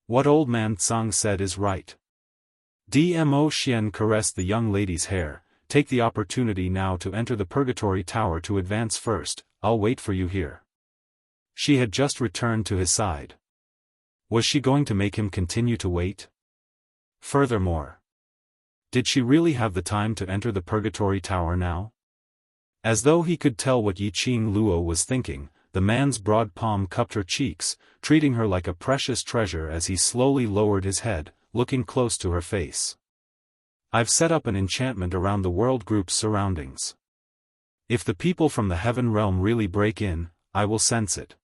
What old man Tsang said is right. Dmo Xian caressed the young lady's hair. Take the opportunity now to enter the Purgatory Tower to advance first, I'll wait for you here. She had just returned to his side. Was she going to make him continue to wait? Furthermore, did she really have the time to enter the Purgatory Tower now? As though he could tell what Yiqing Luo was thinking, the man's broad palm cupped her cheeks, treating her like a precious treasure as he slowly lowered his head, looking close to her face. I've set up an enchantment around the world group's surroundings. If the people from the heaven realm really break in, I will sense it.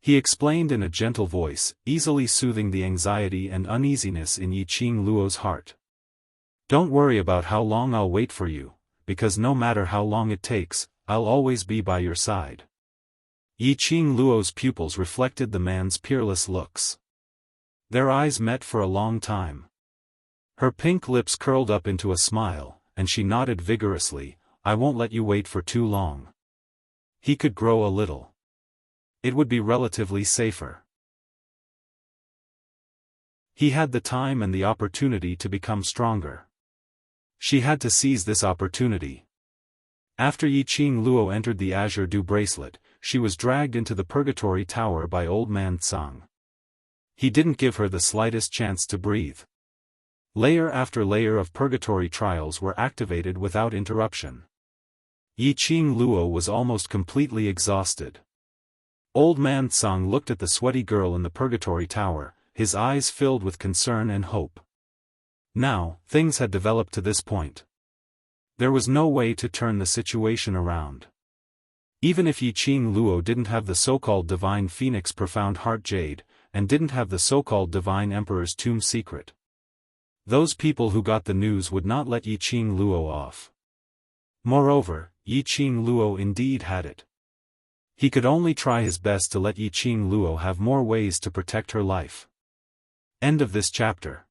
He explained in a gentle voice, easily soothing the anxiety and uneasiness in Yiqing Luo's heart. Don't worry about how long I'll wait for you, because no matter how long it takes, I'll always be by your side. Yiqing Luo's pupils reflected the man's peerless looks. Their eyes met for a long time. Her pink lips curled up into a smile, and she nodded vigorously, I won't let you wait for too long. He could grow a little. It would be relatively safer. He had the time and the opportunity to become stronger. She had to seize this opportunity. After Yiqing Luo entered the azure dew bracelet, she was dragged into the Purgatory Tower by old man Tsang. He didn't give her the slightest chance to breathe. Layer after layer of purgatory trials were activated without interruption. Yiqing Luo was almost completely exhausted. Old man Tsang looked at the sweaty girl in the Purgatory Tower, his eyes filled with concern and hope. Now, things had developed to this point. There was no way to turn the situation around. Even if Yiqing Luo didn't have the so-called Divine Phoenix Profound Heart Jade, and didn't have the so-called Divine Emperor's Tomb secret, those people who got the news would not let Yiqing Luo off. Moreover, Yiqing Luo indeed had it. He could only try his best to let Yiqing Luo have more ways to protect her life. End of this chapter.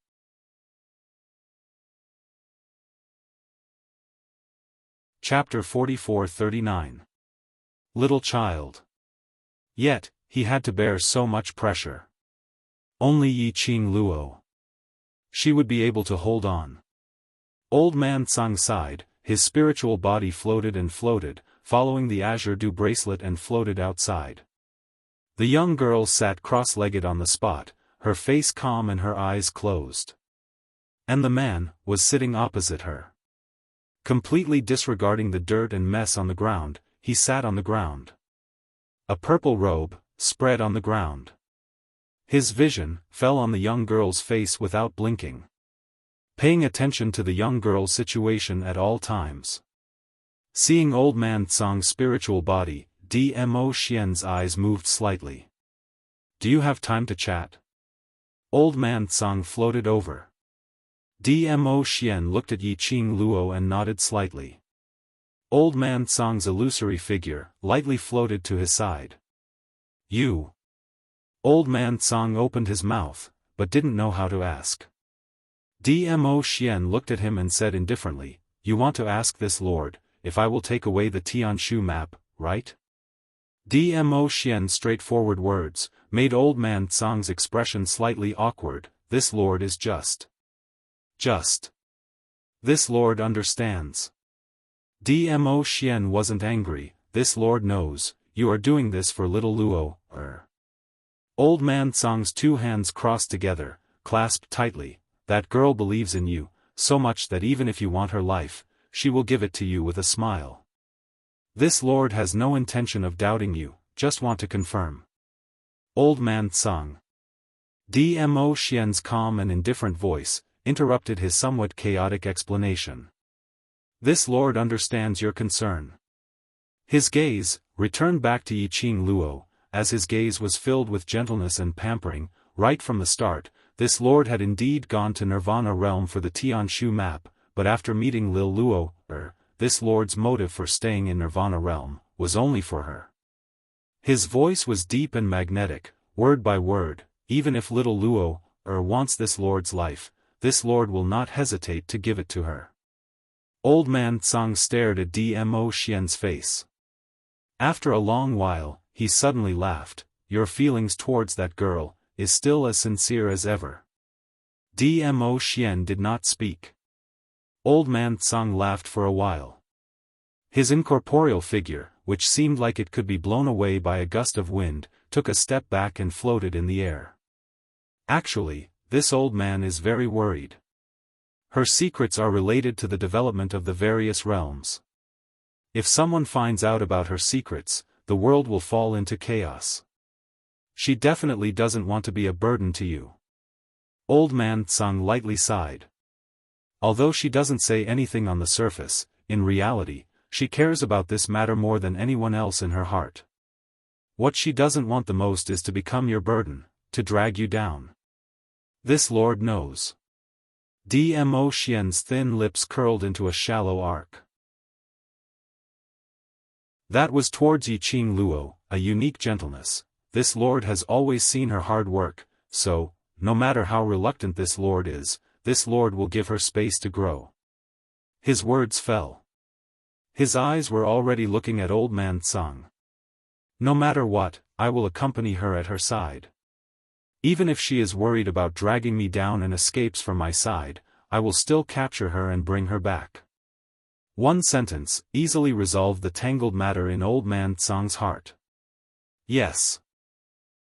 Chapter 44-39. Little child. Yet, he had to bear so much pressure. Only Yiqing Luo. She would be able to hold on. Old man Tsang sighed, his spiritual body floated and floated, following the azure dew bracelet and floated outside. The young girl sat cross-legged on the spot, her face calm and her eyes closed. And the man was sitting opposite her. Completely disregarding the dirt and mess on the ground, he sat on the ground. A purple robe, spread on the ground. His vision fell on the young girl's face without blinking. Paying attention to the young girl's situation at all times. Seeing old man Tsang's spiritual body, Dmo Xian's eyes moved slightly. Do you have time to chat? Old man Tsang floated over. Dmo Xian looked at Yiqing Luo and nodded slightly. Old man Tsang's illusory figure lightly floated to his side. You. Old man Tsang opened his mouth, but didn't know how to ask. Dmo Xian looked at him and said indifferently, You want to ask this lord, if I will take away the Tianshu map, right? Dmo Xian's straightforward words made old man Tsang's expression slightly awkward. This lord is just. This lord understands. Dmo Xian wasn't angry. This lord knows, you are doing this for little Luo, Old man Tsang's two hands crossed together, clasped tightly. That girl believes in you, so much that even if you want her life, she will give it to you with a smile. This lord has no intention of doubting you, just want to confirm. Old man Tsang. Dmo Xian's calm and indifferent voice interrupted his somewhat chaotic explanation. This lord understands your concern. His gaze returned back to Yiqing Luo, as his gaze was filled with gentleness and pampering. Right from the start, this lord had indeed gone to Nirvana realm for the Tianshu map, but after meeting Lil Luo, this lord's motive for staying in Nirvana realm was only for her. His voice was deep and magnetic, word by word. Even if little Luo, wants this lord's life, this lord will not hesitate to give it to her. Old man Tsang stared at Dmo Xian's face. After a long while, he suddenly laughed. Your feelings towards that girl is still as sincere as ever. Dmo Xian did not speak. Old man Tsang laughed for a while. His incorporeal figure, which seemed like it could be blown away by a gust of wind, took a step back and floated in the air. Actually, this old man is very worried. Her secrets are related to the development of the various realms. If someone finds out about her secrets, the world will fall into chaos. She definitely doesn't want to be a burden to you. Old man Tsang lightly sighed. Although she doesn't say anything on the surface, in reality, she cares about this matter more than anyone else in her heart. What she doesn't want the most is to become your burden, to drag you down. This lord knows. Dmo Xian's thin lips curled into a shallow arc. That was towards Yiqing Luo, a unique gentleness. This lord has always seen her hard work, so, no matter how reluctant this lord is, this lord will give her space to grow. His words fell. His eyes were already looking at old man Tsang. No matter what, I will accompany her at her side. Even if she is worried about dragging me down and escapes from my side, I will still capture her and bring her back. One sentence easily resolved the tangled matter in old man Tsang's heart. Yes.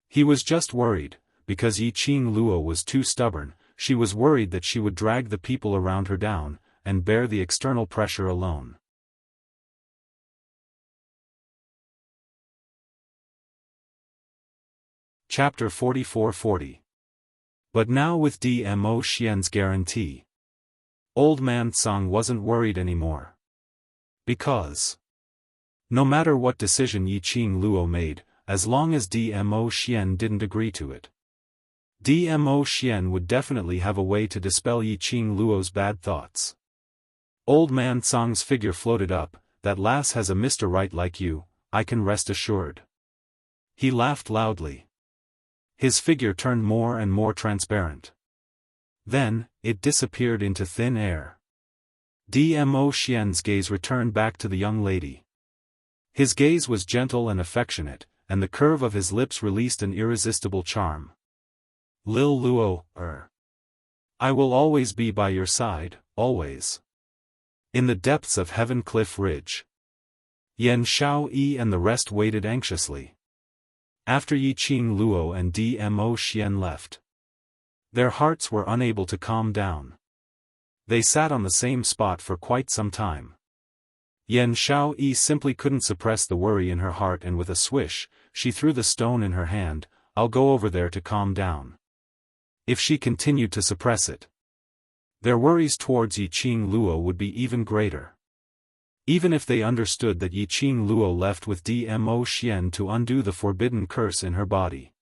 He was just worried, because Yiqing Luo was too stubborn. She was worried that she would drag the people around her down, and bear the external pressure alone. Chapter 4440. But now with Dmo Xian's guarantee, old man Tsang wasn't worried anymore. Because no matter what decision Yiqing Luo made, as long as Dmo Xian didn't agree to it, Dmo Xian would definitely have a way to dispel Yiqing Luo's bad thoughts. Old man Tsang's figure floated up. That lass has a Mr. Right like you, I can rest assured. He laughed loudly. His figure turned more and more transparent. Then, it disappeared into thin air. Dmo Xian's gaze returned back to the young lady. His gaze was gentle and affectionate, and the curve of his lips released an irresistible charm. Lil Luo, I will always be by your side, always. In the depths of Heaven Cliff Ridge. Yan Xiaoyi and the rest waited anxiously. After Yiqing Luo and Dmo Xian left, their hearts were unable to calm down. They sat on the same spot for quite some time. Yan Xiaoyi simply couldn't suppress the worry in her heart, and with a swish, she threw the stone in her hand. I'll go over there to calm down. If she continued to suppress it, their worries towards Yiqing Luo would be even greater. Even if they understood that Yiqing Luo left with Dmo Xian to undo the forbidden curse in her body.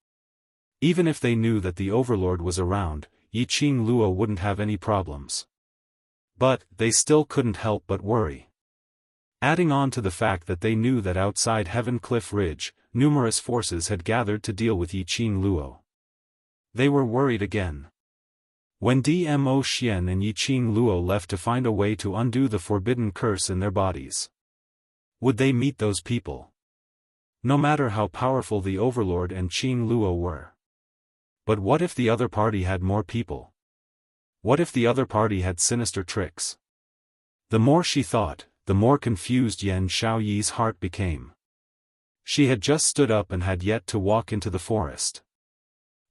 Even if they knew that the Overlord was around, Yiqing Luo wouldn't have any problems. But, they still couldn't help but worry. Adding on to the fact that they knew that outside Heaven Cliff Ridge, numerous forces had gathered to deal with Yiqing Luo. They were worried again. When Dmo Xian and Yiqing Luo left to find a way to undo the forbidden curse in their bodies, would they meet those people? No matter how powerful the Overlord and Qing Luo were. But what if the other party had more people? What if the other party had sinister tricks? The more she thought, the more confused Yan Xiaoyi's heart became. She had just stood up and had yet to walk into the forest.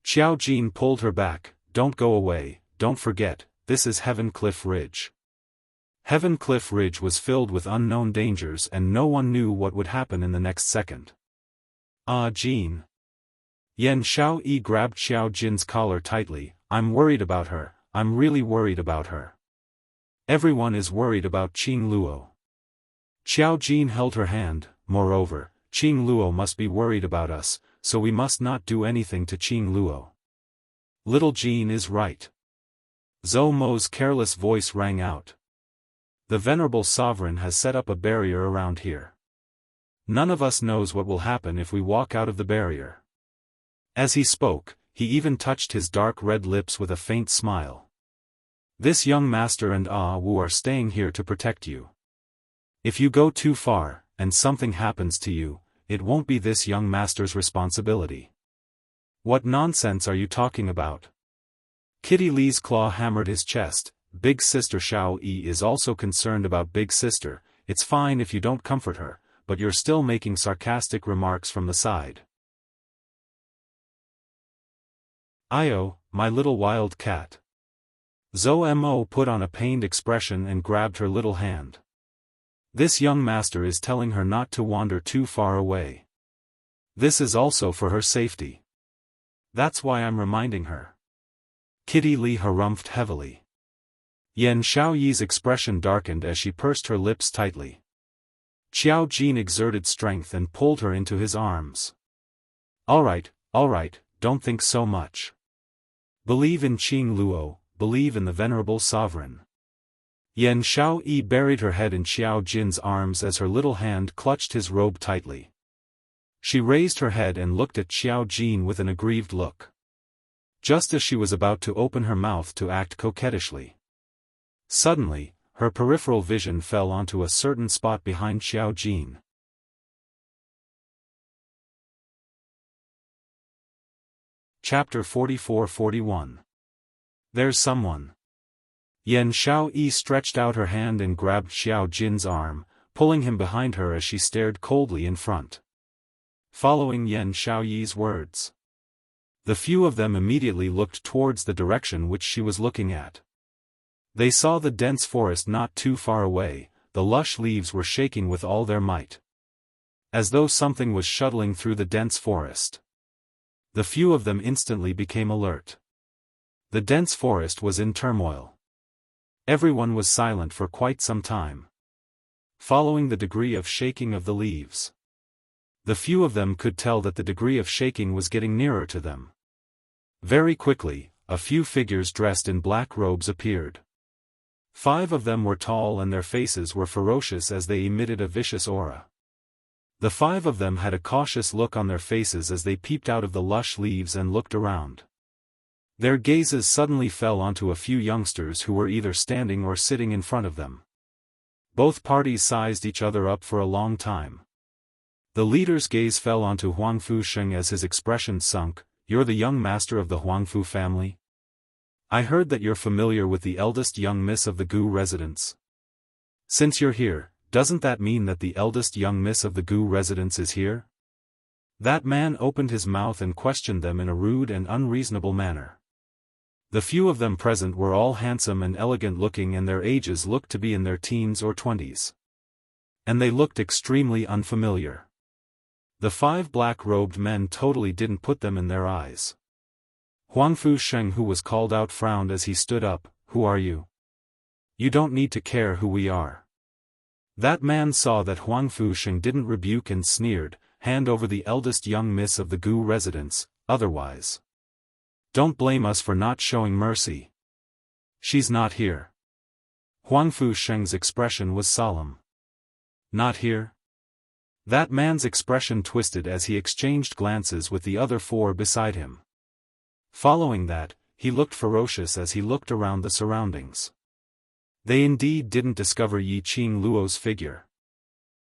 Xiao Jin pulled her back. Don't go away, don't forget, this is Heaven Cliff Ridge. Heaven Cliff Ridge was filled with unknown dangers and no one knew what would happen in the next second. Jin. Yan Xiaoyi grabbed Xiao Jin's collar tightly. I'm worried about her, I'm really worried about her. Everyone is worried about Qing Luo. Xiao Jin held her hand. Moreover, Qing Luo must be worried about us, so we must not do anything to Qing Luo. Little Jean is right. Zhou Mo's careless voice rang out. The venerable sovereign has set up a barrier around here. None of us knows what will happen if we walk out of the barrier. As he spoke, he even touched his dark red lips with a faint smile. This young master and Wu are staying here to protect you. If you go too far, and something happens to you, it won't be this young master's responsibility. What nonsense are you talking about? Kitty Lee's claw hammered his chest. Big sister Xiao Yi is also concerned about big sister. It's fine if you don't comfort her, but you're still making sarcastic remarks from the side. Io, my little wild cat. Zhou Mo put on a pained expression and grabbed her little hand. This young master is telling her not to wander too far away. This is also for her safety. That's why I'm reminding her. Kitty Lee harumphed heavily. Yan Xiaoyi's expression darkened as she pursed her lips tightly. Xiao Jin exerted strength and pulled her into his arms. All right, don't think so much. Believe in Qing Luo, believe in the venerable sovereign. Yan Xiaoyi buried her head in Xiao Jin's arms as her little hand clutched his robe tightly. She raised her head and looked at Xiao Jin with an aggrieved look. Just as she was about to open her mouth to act coquettishly. Suddenly, her peripheral vision fell onto a certain spot behind Xiao Jin. Chapter 44-41. There's someone. Yan Xiaoyi stretched out her hand and grabbed Xiao Jin's arm, pulling him behind her as she stared coldly in front. Following Yan Xiaoyi's words, the few of them immediately looked towards the direction which she was looking at. They saw the dense forest not too far away. The lush leaves were shaking with all their might, as though something was shuttling through the dense forest. The few of them instantly became alert. The dense forest was in turmoil. Everyone was silent for quite some time, following the degree of shaking of the leaves. The few of them could tell that the degree of shaking was getting nearer to them. Very quickly, a few figures dressed in black robes appeared. 5 of them were tall and their faces were ferocious as they emitted a vicious aura. The 5 of them had a cautious look on their faces as they peeped out of the lush leaves and looked around. Their gazes suddenly fell onto a few youngsters who were either standing or sitting in front of them. Both parties sized each other up for a long time. The leader's gaze fell onto Huangfu Sheng as his expression sunk. You're the young master of the Huangfu family? I heard that you're familiar with the eldest young miss of the Gu residence. Since you're here, doesn't that mean that the eldest young miss of the Gu residence is here? That man opened his mouth and questioned them in a rude and unreasonable manner. The few of them present were all handsome and elegant looking and their ages looked to be in their teens or 20s. And they looked extremely unfamiliar. The 5 black-robed men totally didn't put them in their eyes. Huangfu Sheng, who was called out, frowned as he stood up. Who are you? You don't need to care who we are. That man saw that Huangfu Sheng didn't rebuke and sneered. Hand over the eldest young miss of the Gu residence, otherwise. Don't blame us for not showing mercy. She's not here. Huangfu Sheng's expression was solemn. Not here? That man's expression twisted as he exchanged glances with the other 4 beside him. Following that, he looked ferocious as he looked around the surroundings. They indeed didn't discover Yi Qing Luo's figure.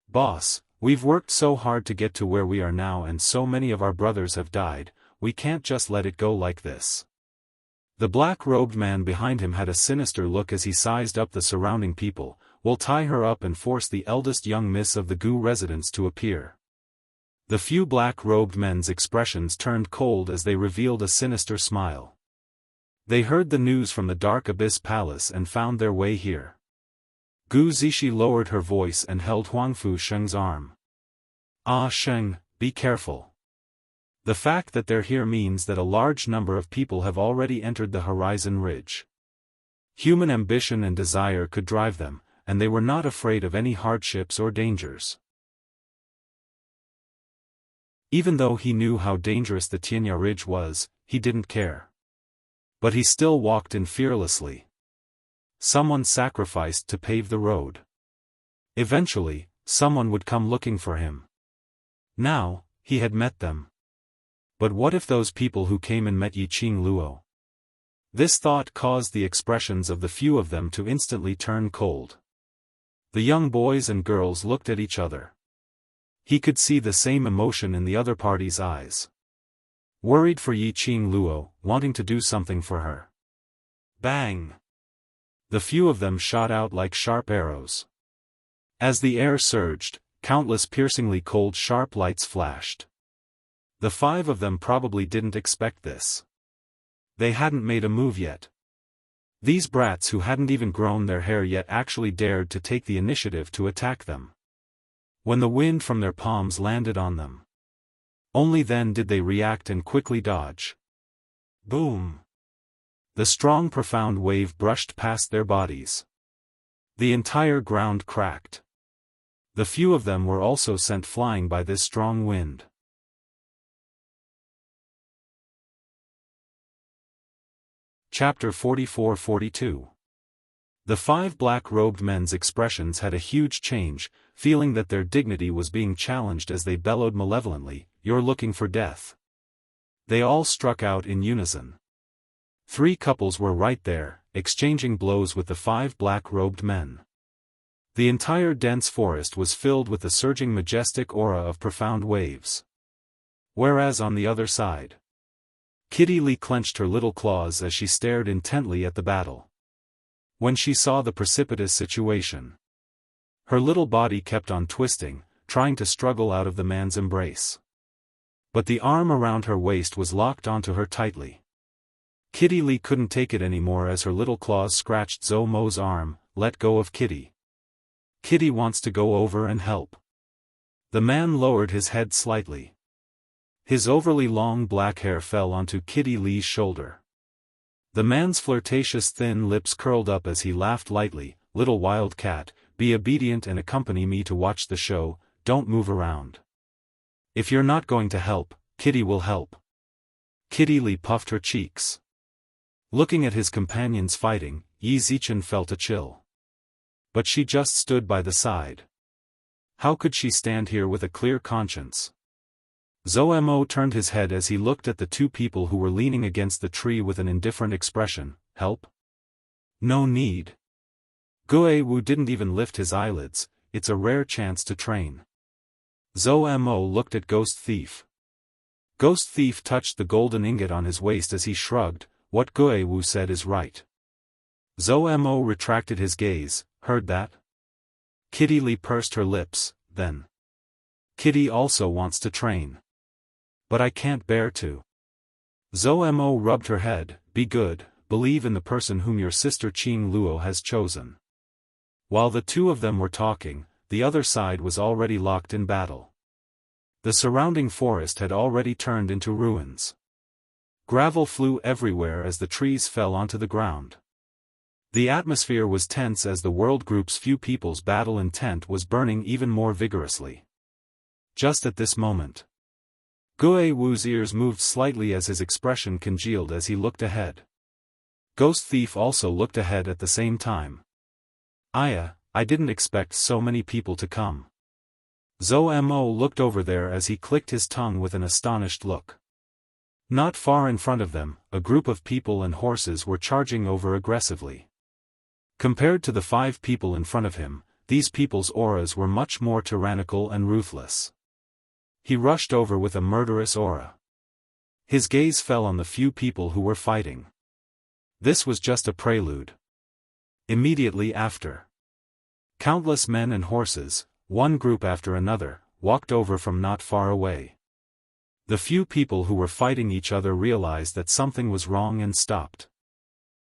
Boss, we've worked so hard to get to where we are now and so many of our brothers have died, we can't just let it go like this. The black-robed man behind him had a sinister look as he sized up the surrounding people. We'll tie her up and force the eldest young miss of the Gu residence to appear. The few black-robed men's expressions turned cold as they revealed a sinister smile. They heard the news from the Dark Abyss Palace and found their way here. Gu Zishi lowered her voice and held Huangfu Sheng's arm. Ah Sheng, be careful. The fact that they're here means that a large number of people have already entered the Horizon Ridge. Human ambition and desire could drive them, and they were not afraid of any hardships or dangers. Even though he knew how dangerous the Tianya Ridge was, he didn't care. But he still walked in fearlessly. Someone sacrificed to pave the road. Eventually, someone would come looking for him. Now, he had met them. But what if those people who came and met Yi Qing Luo? This thought caused the expressions of the few of them to instantly turn cold. The young boys and girls looked at each other. He could see the same emotion in the other party's eyes. Worried for Yi Qing Luo, wanting to do something for her. Bang! The few of them shot out like sharp arrows. As the air surged, countless piercingly cold sharp lights flashed. The 5 of them probably didn't expect this. They hadn't made a move yet. These brats who hadn't even grown their hair yet actually dared to take the initiative to attack them. When the wind from their palms landed on them, only then did they react and quickly dodge. Boom! The strong profound wave brushed past their bodies. The entire ground cracked. The few of them were also sent flying by this strong wind. Chapter 44-42. The 5 black-robed men's expressions had a huge change, feeling that their dignity was being challenged as they bellowed malevolently, "You're looking for death." They all struck out in unison. 3 couples were right there, exchanging blows with the 5 black-robed men. The entire dense forest was filled with the surging majestic aura of profound waves. Whereas on the other side, Kitty Lee clenched her little claws as she stared intently at the battle. When she saw the precipitous situation, her little body kept on twisting, trying to struggle out of the man's embrace. But the arm around her waist was locked onto her tightly. Kitty Lee couldn't take it anymore as her little claws scratched Zhou Mo's arm. "Let go of Kitty. Kitty wants to go over and help." The man lowered his head slightly. His overly long black hair fell onto Kitty Lee's shoulder. The man's flirtatious thin lips curled up as he laughed lightly. "Little wild cat, be obedient and accompany me to watch the show, don't move around. If you're not going to help, Kitty will help." Kitty Lee puffed her cheeks. Looking at his companions fighting, Yi Zichen felt a chill. But she just stood by the side. How could she stand here with a clear conscience? Zhou Mo turned his head as he looked at the 2 people who were leaning against the tree with an indifferent expression. "Help? No need." Gue Wu didn't even lift his eyelids. "It's a rare chance to train." Zhou Mo looked at Ghost Thief. Ghost Thief touched the golden ingot on his waist as he shrugged. "What Gue Wu said is right." Zhou Mo retracted his gaze. "Heard that?" Kitty Lee pursed her lips, then. "Kitty also wants to train. But I can't bear to." Zhou Mo rubbed her head. "Be good, believe in the person whom your sister Qing Luo has chosen." While the 2 of them were talking, the other side was already locked in battle. The surrounding forest had already turned into ruins. Gravel flew everywhere as the trees fell onto the ground. The atmosphere was tense as the World Group's few people's battle intent was burning even more vigorously. Just at this moment, Gue Wu's ears moved slightly as his expression congealed as he looked ahead. Ghost Thief also looked ahead at the same time. "I didn't expect so many people to come." Zhou Mo looked over there as he clicked his tongue with an astonished look. Not far in front of them, a group of people and horses were charging over aggressively. Compared to the 5 people in front of him, these people's auras were much more tyrannical and ruthless. He rushed over with a murderous aura. His gaze fell on the few people who were fighting. This was just a prelude. Immediately after, countless men and horses, one group after another, walked over from not far away. The few people who were fighting each other realized that something was wrong and stopped.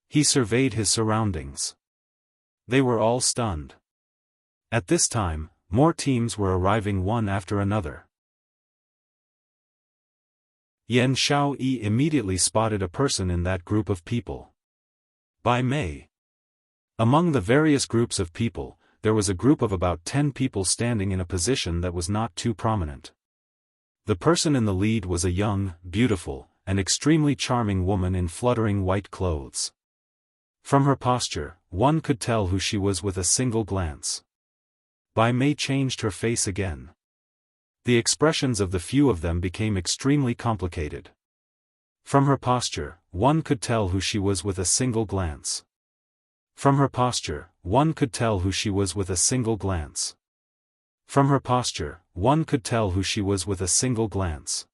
He surveyed his surroundings. They were all stunned. At this time, more teams were arriving one after another. Yan Xiaoyi immediately spotted a person in that group of people. By May. Among the various groups of people, there was a group of about 10 people standing in a position that was not too prominent. The person in the lead was a young, beautiful, and extremely charming woman in fluttering white clothes. From her posture, one could tell who she was with a single glance. Bai Mei changed her face again. The expressions of the few of them became extremely complicated. From her posture, one could tell who she was with a single glance. From her posture, one could tell who she was with a single glance. From her posture, one could tell who she was with a single glance.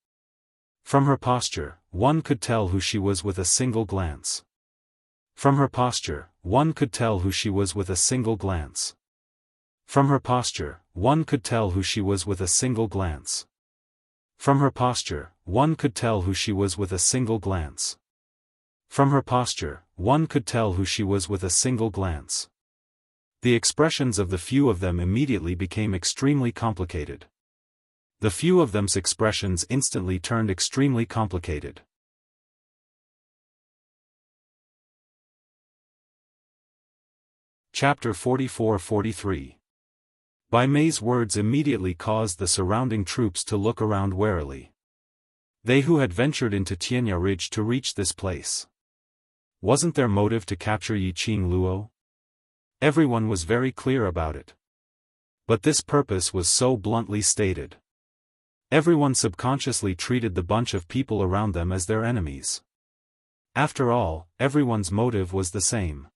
From her posture, one could tell who she was with a single glance. From her posture, one could tell who she was with a single glance. From her posture, one could tell who she was with a single glance. From her posture, one could tell who she was with a single glance. From her posture, one could tell who she was with a single glance. The expressions of the few of them immediately became extremely complicated. The few of them's expressions instantly turned extremely complicated. Chapter 44-43. Bai Mei's words immediately caused the surrounding troops to look around warily. They who had ventured into Tianya Ridge to reach this place. Wasn't their motive to capture Yiqing Luo? Everyone was very clear about it. But this purpose was so bluntly stated. Everyone subconsciously treated the bunch of people around them as their enemies. After all, everyone's motive was the same.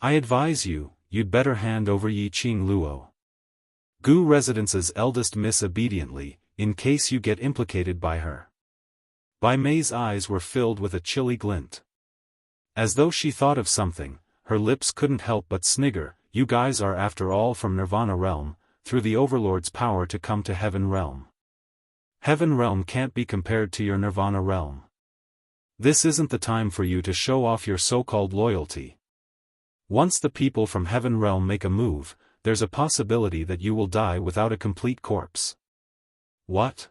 I advise you, you'd better hand over Yiqing Luo. Gu Residence's eldest miss obediently, in case you get implicated by her. Bai Mei's eyes were filled with a chilly glint. As though she thought of something, her lips couldn't help but snigger. You guys are after all from Nirvana Realm, through the Overlord's power to come to Heaven Realm. Heaven Realm can't be compared to your Nirvana Realm. This isn't the time for you to show off your so-called loyalty. Once the people from Heaven Realm make a move, there's a possibility that you will die without a complete corpse. What?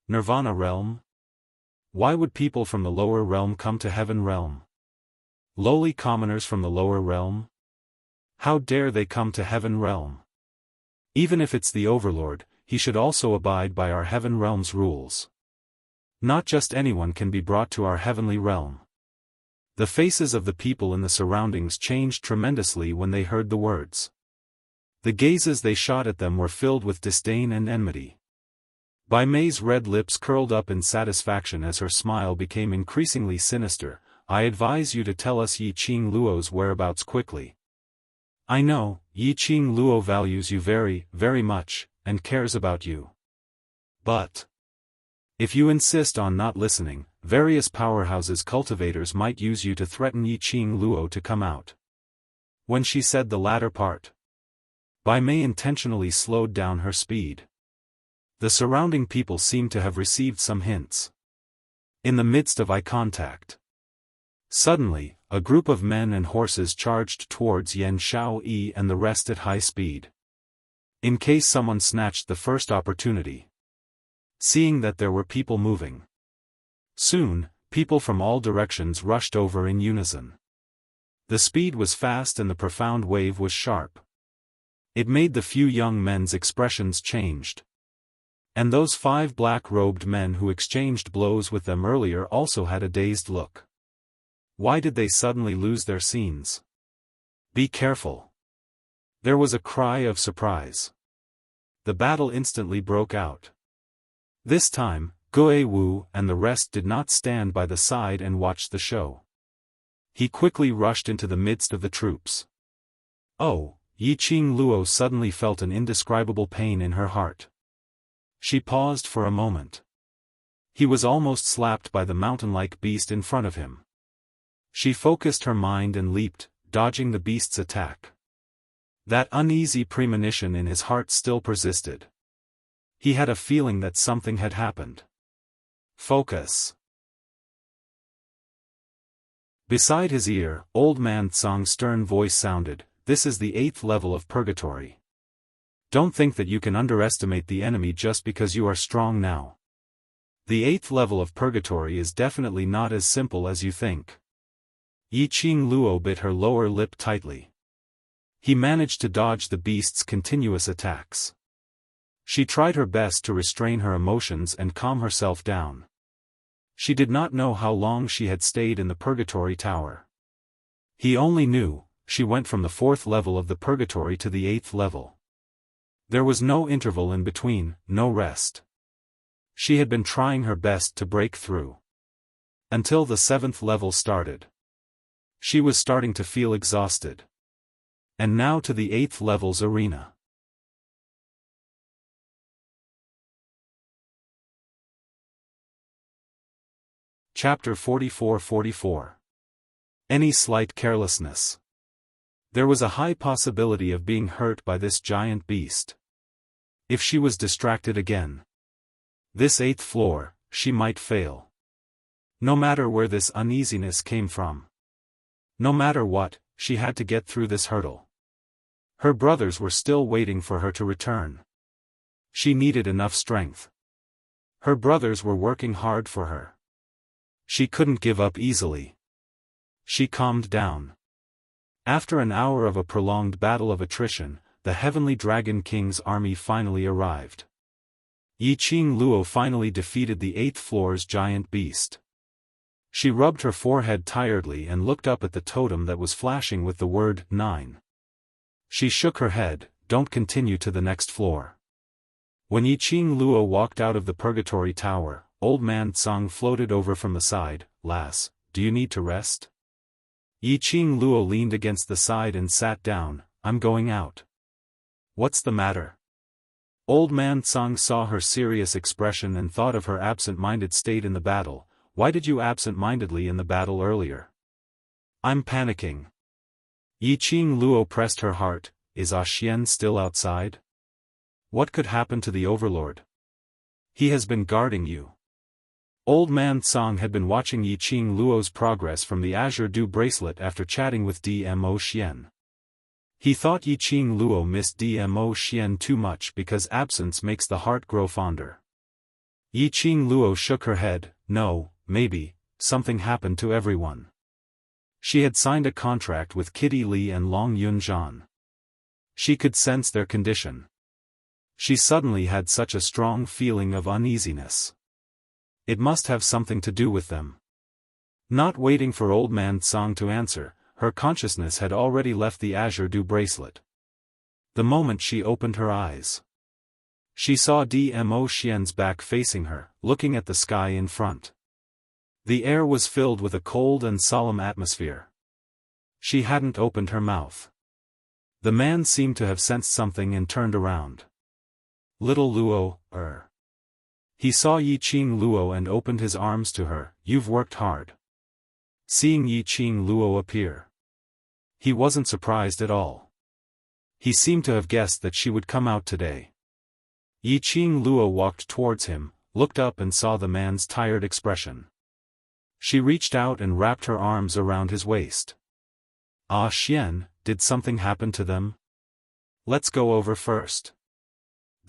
Nirvana Realm? Why would people from the lower realm come to Heaven Realm? Lowly commoners from the lower realm? How dare they come to Heaven Realm? Even if it's the Overlord, he should also abide by our Heaven Realm's rules. Not just anyone can be brought to our heavenly realm. The faces of the people in the surroundings changed tremendously when they heard the words. The gazes they shot at them were filled with disdain and enmity. Bai Mei's red lips curled up in satisfaction as her smile became increasingly sinister. I advise you to tell us Yiqing Luo's whereabouts quickly. I know, Yiqing Luo values you very, very much, and cares about you. But if you insist on not listening, various powerhouses cultivators might use you to threaten Yiqing Luo to come out. When she said the latter part, Bai Mei intentionally slowed down her speed. The surrounding people seemed to have received some hints. In the midst of eye contact, suddenly, a group of men and horses charged towards Yan Xiaoyi and the rest at high speed. In case someone snatched the first opportunity. Seeing that there were people moving. Soon, people from all directions rushed over in unison. The speed was fast and the profound wave was sharp. It made the few young men's expressions changed. And those 5 black-robed men who exchanged blows with them earlier also had a dazed look. Why did they suddenly lose their scenes? Be careful. There was a cry of surprise. The battle instantly broke out. This time, Guo Wu and the rest did not stand by the side and watch the show. He quickly rushed into the midst of the troops. Oh, Yiqing Luo suddenly felt an indescribable pain in her heart. She paused for a moment. He was almost slapped by the mountain-like beast in front of him. She focused her mind and leaped, dodging the beast's attack. That uneasy premonition in his heart still persisted. He had a feeling that something had happened. Focus. Beside his ear, Old Man Tsang's stern voice sounded, "This is the 8th level of purgatory. Don't think that you can underestimate the enemy just because you are strong now. The 8th level of purgatory is definitely not as simple as you think." Yiqing Luo bit her lower lip tightly. He managed to dodge the beast's continuous attacks. She tried her best to restrain her emotions and calm herself down. She did not know how long she had stayed in the Purgatory Tower. He only knew, she went from the 4th level of the Purgatory to the 8th level. There was no interval in between, no rest. She had been trying her best to break through. Until the 7th level started. She was starting to feel exhausted. And now to the 8th level's arena. Chapter 44-44. Any slight carelessness. There was a high possibility of being hurt by this giant beast. If she was distracted again. This 8th floor, she might fail. No matter where this uneasiness came from. No matter what, she had to get through this hurdle. Her brothers were still waiting for her to return. She needed enough strength. Her brothers were working hard for her. She couldn't give up easily. She calmed down. After an hour of a prolonged battle of attrition, the Heavenly Dragon King's army finally arrived. Yiqing Luo finally defeated the 8th floor's giant beast. She rubbed her forehead tiredly and looked up at the totem that was flashing with the word 9. She shook her head, don't continue to the next floor. When Yiqing Luo walked out of the Purgatory Tower, Old Man Tsang floated over from the side. Lass, do you need to rest? Yiqing Luo leaned against the side and sat down. I'm going out. What's the matter? Old Man Tsang saw her serious expression and thought of her absent-minded state in the battle. Why did you absent-mindedly in the battle earlier? I'm panicking. Yiqing Luo pressed her heart. Is Xian still outside? What could happen to the Overlord? He has been guarding you. Old Man Tsang had been watching Yiqing Luo's progress from the Azure Dew bracelet after chatting with Dmo Xian. He thought Yiqing Luo missed Dmo Xian too much because absence makes the heart grow fonder. Yiqing Luo shook her head. No, maybe, something happened to everyone. She had signed a contract with Kitty Li and Long Yunzhan. She could sense their condition. She suddenly had such a strong feeling of uneasiness. It must have something to do with them. Not waiting for Old Man Tsang to answer, her consciousness had already left the Azure Dew bracelet. The moment she opened her eyes, she saw Dmo Xian's back facing her, looking at the sky in front. The air was filled with a cold and solemn atmosphere. She hadn't opened her mouth. The man seemed to have sensed something and turned around. Little Luo, He saw Yiqing Luo and opened his arms to her. You've worked hard. Seeing Yiqing Luo appear, he wasn't surprised at all. He seemed to have guessed that she would come out today. Yiqing Luo walked towards him, looked up and saw the man's tired expression. She reached out and wrapped her arms around his waist. Ah Xian, did something happen to them? Let's go over first.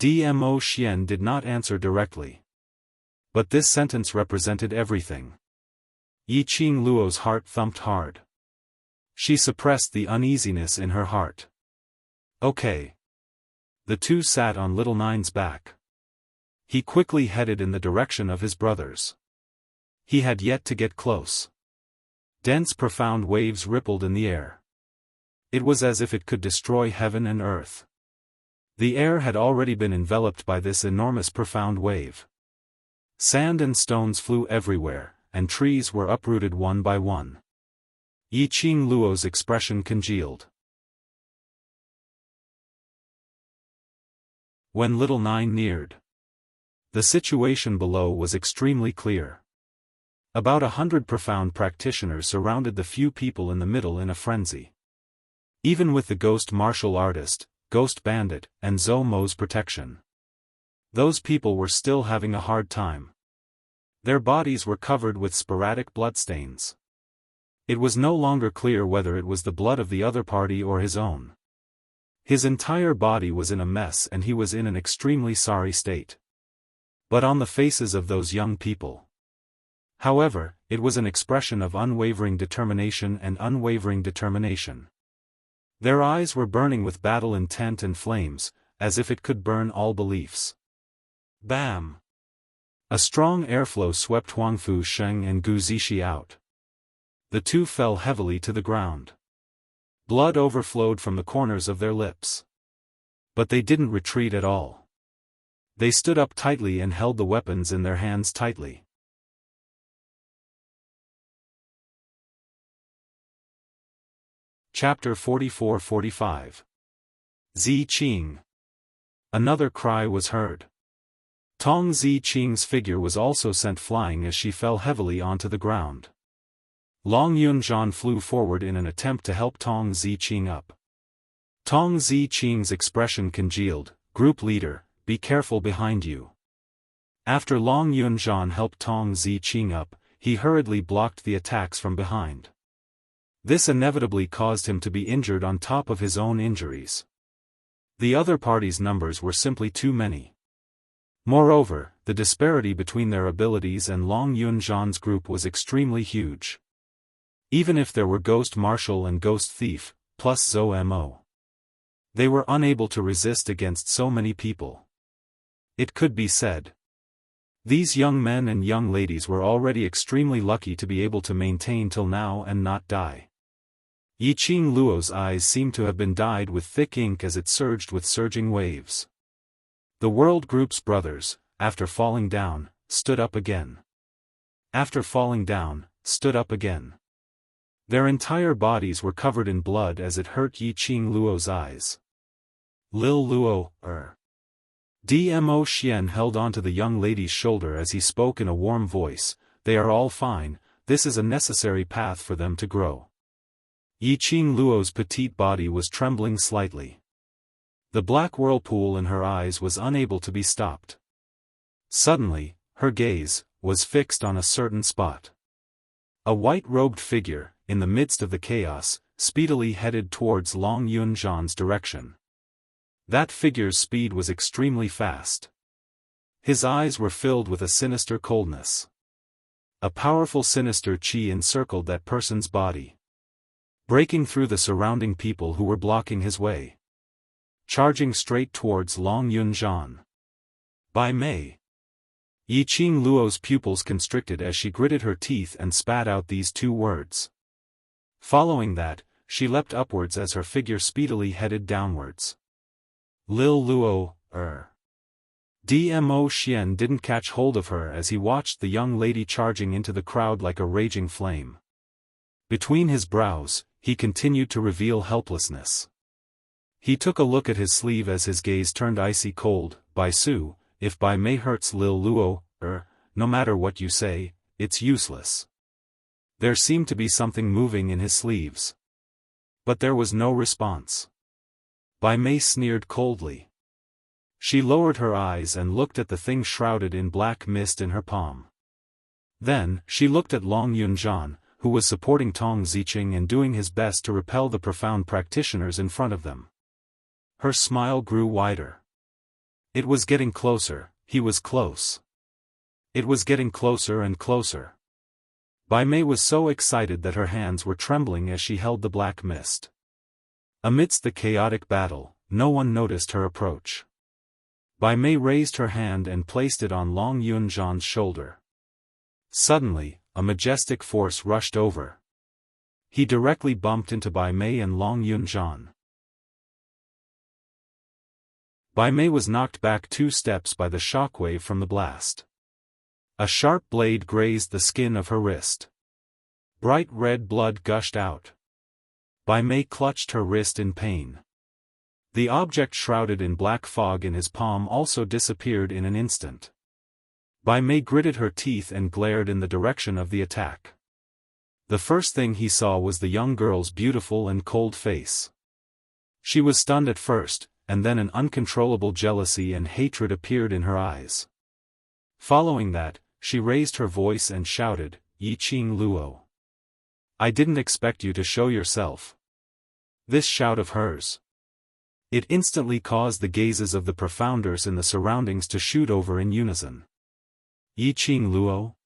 Dmo Xian did not answer directly. But this sentence represented everything. Yiqing Luo's heart thumped hard. She suppressed the uneasiness in her heart. Okay. The two sat on Little Nine's back. He quickly headed in the direction of his brothers. He had yet to get close. Dense profound waves rippled in the air. It was as if it could destroy heaven and earth. The air had already been enveloped by this enormous profound wave. Sand and stones flew everywhere, and trees were uprooted one by one. Yiqing Luo's expression congealed. When Little Nine neared, the situation below was extremely clear. About 100 profound practitioners surrounded the few people in the middle in a frenzy. Even with the ghost martial artist, Ghost Bandit, and Zhou Mo's protection, those people were still having a hard time. Their bodies were covered with sporadic bloodstains. It was no longer clear whether it was the blood of the other party or his own. His entire body was in a mess and he was in an extremely sorry state. But on the faces of those young people, however, it was an expression of unwavering determination and unwavering determination. Their eyes were burning with battle intent and flames, as if it could burn all beliefs. Bam! A strong airflow swept Huangfu Sheng and Gu Zixi out. The two fell heavily to the ground. Blood overflowed from the corners of their lips. But they didn't retreat at all. They stood up tightly and held the weapons in their hands tightly. Chapter 44-45. Zi Qing. Another cry was heard. Tong Zi Qing's figure was also sent flying as she fell heavily onto the ground. Long Yunzhan flew forward in an attempt to help Tong Zi Qing up. Tong Zi Qing's expression congealed. "Group leader, be careful behind you." After Long Yunzhan helped Tong Zi Qing up, he hurriedly blocked the attacks from behind. This inevitably caused him to be injured on top of his own injuries. The other party's numbers were simply too many. Moreover, the disparity between their abilities and Long Yunzhan's group was extremely huge. Even if there were Ghost Marshal and Ghost Thief, plus Zhou Mo, they were unable to resist against so many people. It could be said, these young men and young ladies were already extremely lucky to be able to maintain till now and not die. Yiqing Luo's eyes seemed to have been dyed with thick ink as it surged with surging waves. The World Group's brothers, after falling down, stood up again. After falling down, stood up again. Their entire bodies were covered in blood as it hurt Yiqing Luo's eyes. Lil Luo, Dmo Xian held onto the young lady's shoulder as he spoke in a warm voice. "They are all fine, this is a necessary path for them to grow." Yiqing Luo's petite body was trembling slightly. The black whirlpool in her eyes was unable to be stopped. Suddenly, her gaze was fixed on a certain spot. A white-robed figure, in the midst of the chaos, speedily headed towards Long Yunzhan's direction. That figure's speed was extremely fast. His eyes were filled with a sinister coldness. A powerful sinister qi encircled that person's body, breaking through the surrounding people who were blocking his way, charging straight towards Long Yunzhan. By Mei. Yiqing Luo's pupils constricted as she gritted her teeth and spat out these two words. Following that, she leapt upwards as her figure speedily headed downwards. Lil Luo, Dmo Xian didn't catch hold of her as he watched the young lady charging into the crowd like a raging flame. Between his brows, he continued to reveal helplessness. He took a look at his sleeve as his gaze turned icy cold. "Bai Su, if Bai Mei hurts Lil Luo, no matter what you say, it's useless." There seemed to be something moving in his sleeves. But there was no response. Bai Mei sneered coldly. She lowered her eyes and looked at the thing shrouded in black mist in her palm. Then, she looked at Long Yunzhan, who was supporting Tong Ziqing and doing his best to repel the profound practitioners in front of them. Her smile grew wider. It was getting closer, he was close. It was getting closer and closer. Bai Mei was so excited that her hands were trembling as she held the black mist. Amidst the chaotic battle, no one noticed her approach. Bai Mei raised her hand and placed it on Long Yunzhan's shoulder. Suddenly, a majestic force rushed over. He directly bumped into Bai Mei and Long Yunzhan. Bai Mei was knocked back 2 steps by the shockwave from the blast. A sharp blade grazed the skin of her wrist. Bright red blood gushed out. Bai Mei clutched her wrist in pain. The object shrouded in black fog in his palm also disappeared in an instant. Bai Mei gritted her teeth and glared in the direction of the attack. The first thing he saw was the young girl's beautiful and cold face. She was stunned at first, and then an uncontrollable jealousy and hatred appeared in her eyes. Following that, she raised her voice and shouted, "Yiqing Luo, I didn't expect you to show yourself." This shout of hers. It instantly caused the gazes of the profounders in the surroundings to shoot over in unison. Yiqing Luo?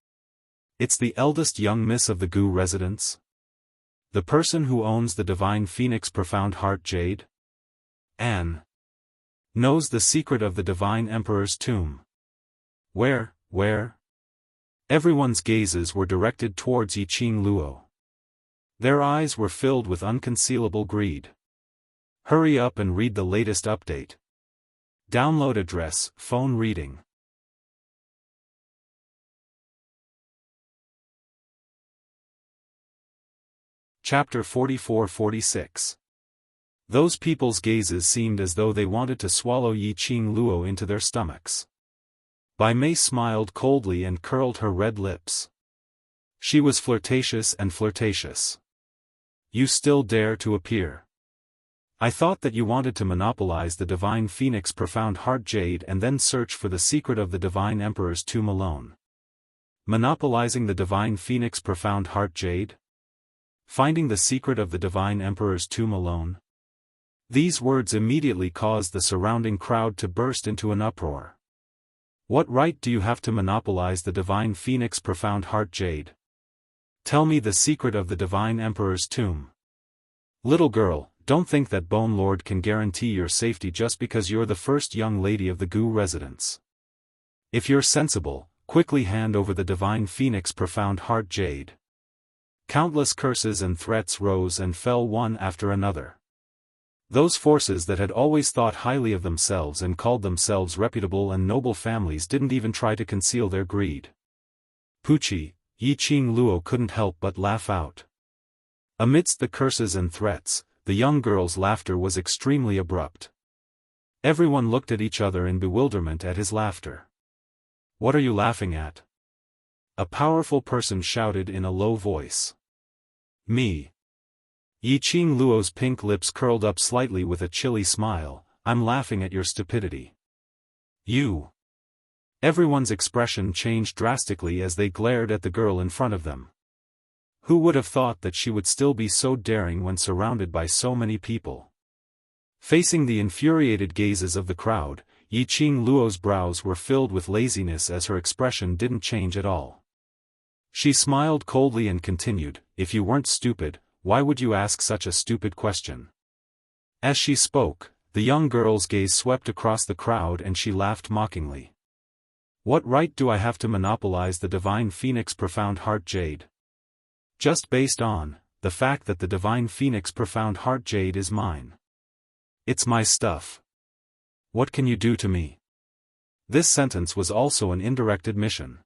It's the eldest young miss of the Gu residence? The person who owns the divine phoenix profound heart jade? Anne knows the secret of the divine emperor's tomb. Where? Everyone's gazes were directed towards Yiqing Luo. Their eyes were filled with unconcealable greed. Hurry up and read the latest update. Download address, phone reading. Chapter 44-46. Those people's gazes seemed as though they wanted to swallow Yi Qing Luo into their stomachs. Bai Mei smiled coldly and curled her red lips. She was flirtatious and flirtatious. You still dare to appear? I thought that you wanted to monopolize the Divine Phoenix Profound Heart Jade and then search for the secret of the Divine Emperor's tomb alone. Monopolizing the Divine Phoenix Profound Heart Jade? Finding the secret of the Divine Emperor's tomb alone? These words immediately caused the surrounding crowd to burst into an uproar. What right do you have to monopolize the Divine Phoenix Profound Heart Jade? Tell me the secret of the Divine Emperor's tomb. Little girl, don't think that Bone Lord can guarantee your safety just because you're the first young lady of the Gu residence. If you're sensible, quickly hand over the Divine Phoenix Profound Heart Jade. Countless curses and threats rose and fell one after another. Those forces that had always thought highly of themselves and called themselves reputable and noble families didn't even try to conceal their greed. Pucci, Yi Qing Luo couldn't help but laugh out. Amidst the curses and threats, the young girl's laughter was extremely abrupt. Everyone looked at each other in bewilderment at his laughter. What are you laughing at? A powerful person shouted in a low voice. Me. Yi Qing Luo's pink lips curled up slightly with a chilly smile. I'm laughing at your stupidity. You. Everyone's expression changed drastically as they glared at the girl in front of them. Who would have thought that she would still be so daring when surrounded by so many people? Facing the infuriated gazes of the crowd, Yi Qing Luo's brows were filled with laziness as her expression didn't change at all. She smiled coldly and continued, if you weren't stupid, why would you ask such a stupid question? As she spoke, the young girl's gaze swept across the crowd and she laughed mockingly. What right do I have to monopolize the Divine Phoenix Profound Heart Jade? Just based on the fact that the Divine Phoenix Profound Heart Jade is mine. It's my stuff. What can you do to me? This sentence was also an indirect admission.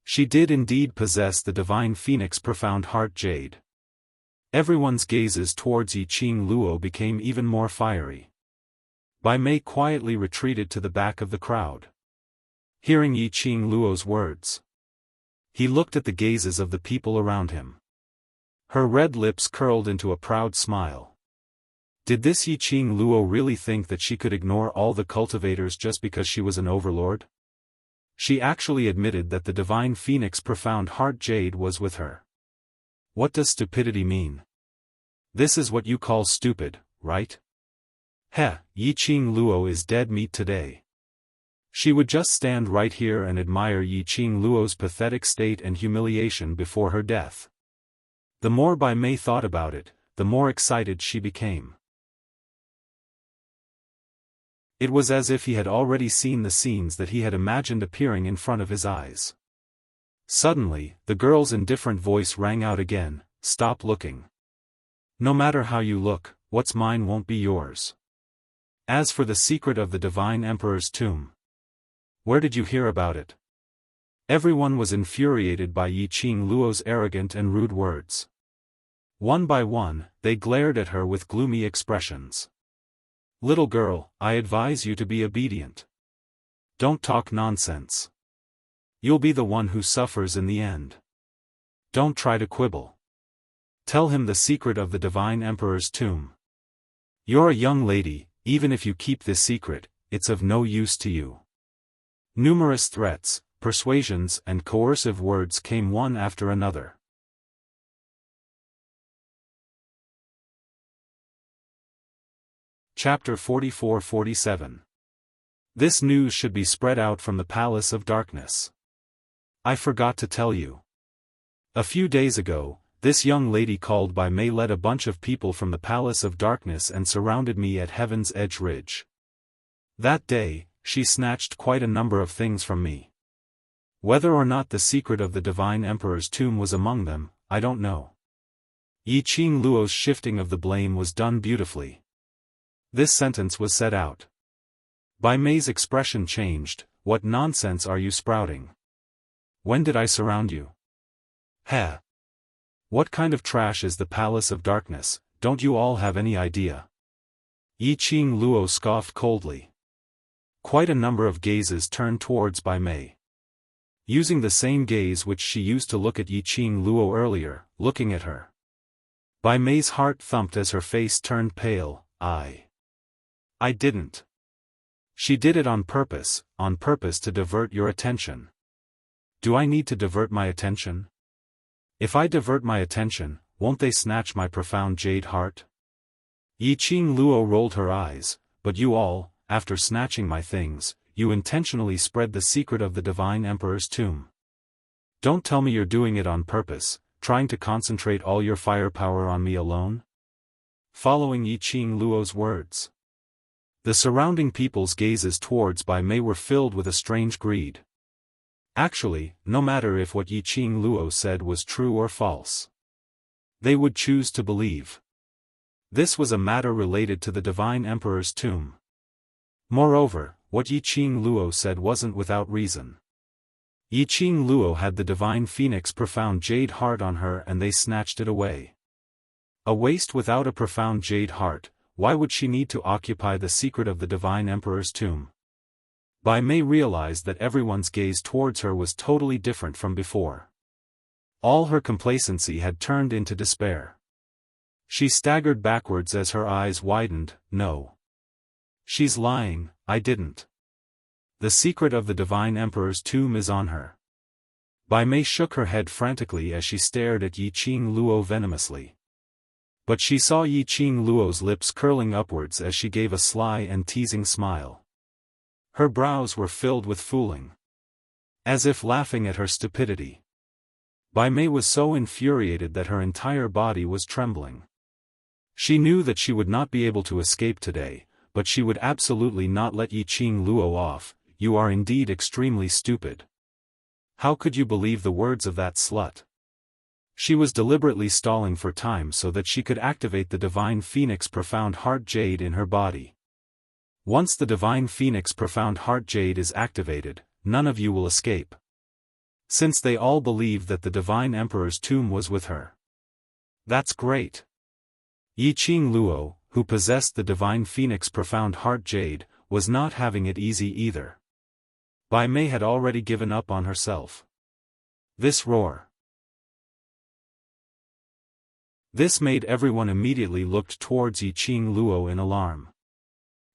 She did indeed possess the Divine Phoenix Profound Heart Jade. Everyone's gazes towards Yi Qing Luo became even more fiery. Bai Mei quietly retreated to the back of the crowd. Hearing Yi Qing Luo's words, he looked at the gazes of the people around him. Her red lips curled into a proud smile. Did this Yi Qing Luo really think that she could ignore all the cultivators just because she was an overlord? She actually admitted that the Divine Phoenix Profound Heart Jade was with her. What does stupidity mean? This is what you call stupid, right? Heh, Yi Qing Luo is dead meat today. She would just stand right here and admire Yi Qing Luo's pathetic state and humiliation before her death. The more Bai Mei thought about it, the more excited she became. It was as if he had already seen the scenes that he had imagined appearing in front of his eyes. Suddenly, the girl's indifferent voice rang out again, stop looking. No matter how you look, what's mine won't be yours. As for the secret of the Divine Emperor's tomb, where did you hear about it? Everyone was infuriated by Yi Qing Luo's arrogant and rude words. One by one, they glared at her with gloomy expressions. Little girl, I advise you to be obedient. Don't talk nonsense. You'll be the one who suffers in the end. Don't try to quibble. Tell him the secret of the Divine Emperor's tomb. You're a young lady, even if you keep this secret, it's of no use to you. Numerous threats, persuasions and coercive words came one after another. Chapter 44-47. This news should be spread out from the Palace of Darkness. I forgot to tell you. A few days ago, this young lady called Bai Mei led a bunch of people from the Palace of Darkness and surrounded me at Heaven's Edge Ridge. That day, she snatched quite a number of things from me. Whether or not the secret of the Divine Emperor's tomb was among them, I don't know. Yi Qing Luo's shifting of the blame was done beautifully. This sentence was said out. Bai Mei's expression changed. What nonsense are you sprouting? When did I surround you? Heh. What kind of trash is the Palace of Darkness, don't you all have any idea? Yi Qing Luo scoffed coldly. Quite a number of gazes turned towards Bai Mei. Using the same gaze which she used to look at Yi Qing Luo earlier, looking at her. Bai Mei's heart thumped as her face turned pale. I didn't. She did it on purpose to divert your attention. Do I need to divert my attention? If I divert my attention, won't they snatch my profound jade heart? Yi Qing Luo rolled her eyes, but you all, after snatching my things, you intentionally spread the secret of the Divine Emperor's tomb. Don't tell me you're doing it on purpose, trying to concentrate all your firepower on me alone? Following Yi Qing Luo's words, the surrounding people's gazes towards Bai Mei were filled with a strange greed. Actually, no matter if what Yi Qing Luo said was true or false, they would choose to believe. This was a matter related to the Divine Emperor's tomb. Moreover, what Yi Qing Luo said wasn't without reason. Yi Qing Luo had the Divine Phoenix profound jade heart on her and they snatched it away. A waste without a profound jade heart, why would she need to occupy the secret of the Divine Emperor's tomb? Bai Mei realized that everyone's gaze towards her was totally different from before. All her complacency had turned into despair. She staggered backwards as her eyes widened. No. She's lying, I didn't. The secret of the Divine Emperor's tomb is on her. Bai Mei shook her head frantically as she stared at Yi Qing Luo venomously. But she saw Yi Qing Luo's lips curling upwards as she gave a sly and teasing smile. Her brows were filled with fooling. As if laughing at her stupidity. Bai Mei was so infuriated that her entire body was trembling. She knew that she would not be able to escape today, but she would absolutely not let Yi Qing Luo off. You are indeed extremely stupid. How could you believe the words of that slut? She was deliberately stalling for time so that she could activate the Divine Phoenix Profound Heart Jade in her body. Once the Divine Phoenix Profound Heart Jade is activated, none of you will escape. Since they all believed that the Divine Emperor's tomb was with her. That's great. Yi Qing Luo, who possessed the Divine Phoenix Profound Heart Jade, was not having it easy either. Bai Mei had already given up on herself. This roar. This made everyone immediately look towards Yi Qing Luo in alarm.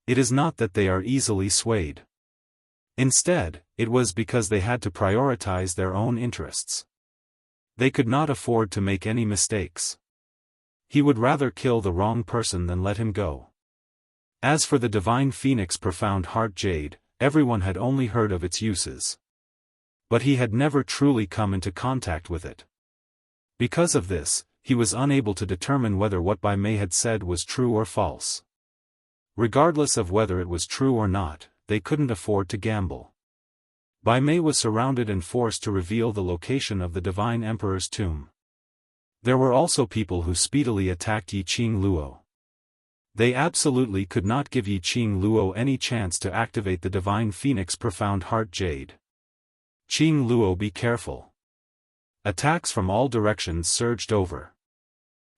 It is not that they are easily swayed. Instead, it was because they had to prioritize their own interests. They could not afford to make any mistakes. He would rather kill the wrong person than let him go. As for the Divine Phoenix Profound Heart Jade, everyone had only heard of its uses. But he had never truly come into contact with it. Because of this, he was unable to determine whether what Bai Mei had said was true or false. Regardless of whether it was true or not, they couldn't afford to gamble. Bai Mei was surrounded and forced to reveal the location of the Divine Emperor's tomb. There were also people who speedily attacked Yi Qing Luo. They absolutely could not give Yi Qing Luo any chance to activate the Divine Phoenix Profound Heart Jade. Qing Luo, be careful. Attacks from all directions surged over.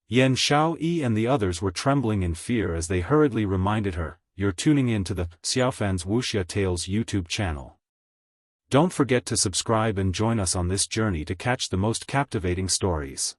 Yan Xiaoyi and the others were trembling in fear as they hurriedly reminded her, "You're tuning in to the Xiaofan's Wuxia Tales YouTube channel. Don't forget to subscribe and join us on this journey to catch the most captivating stories."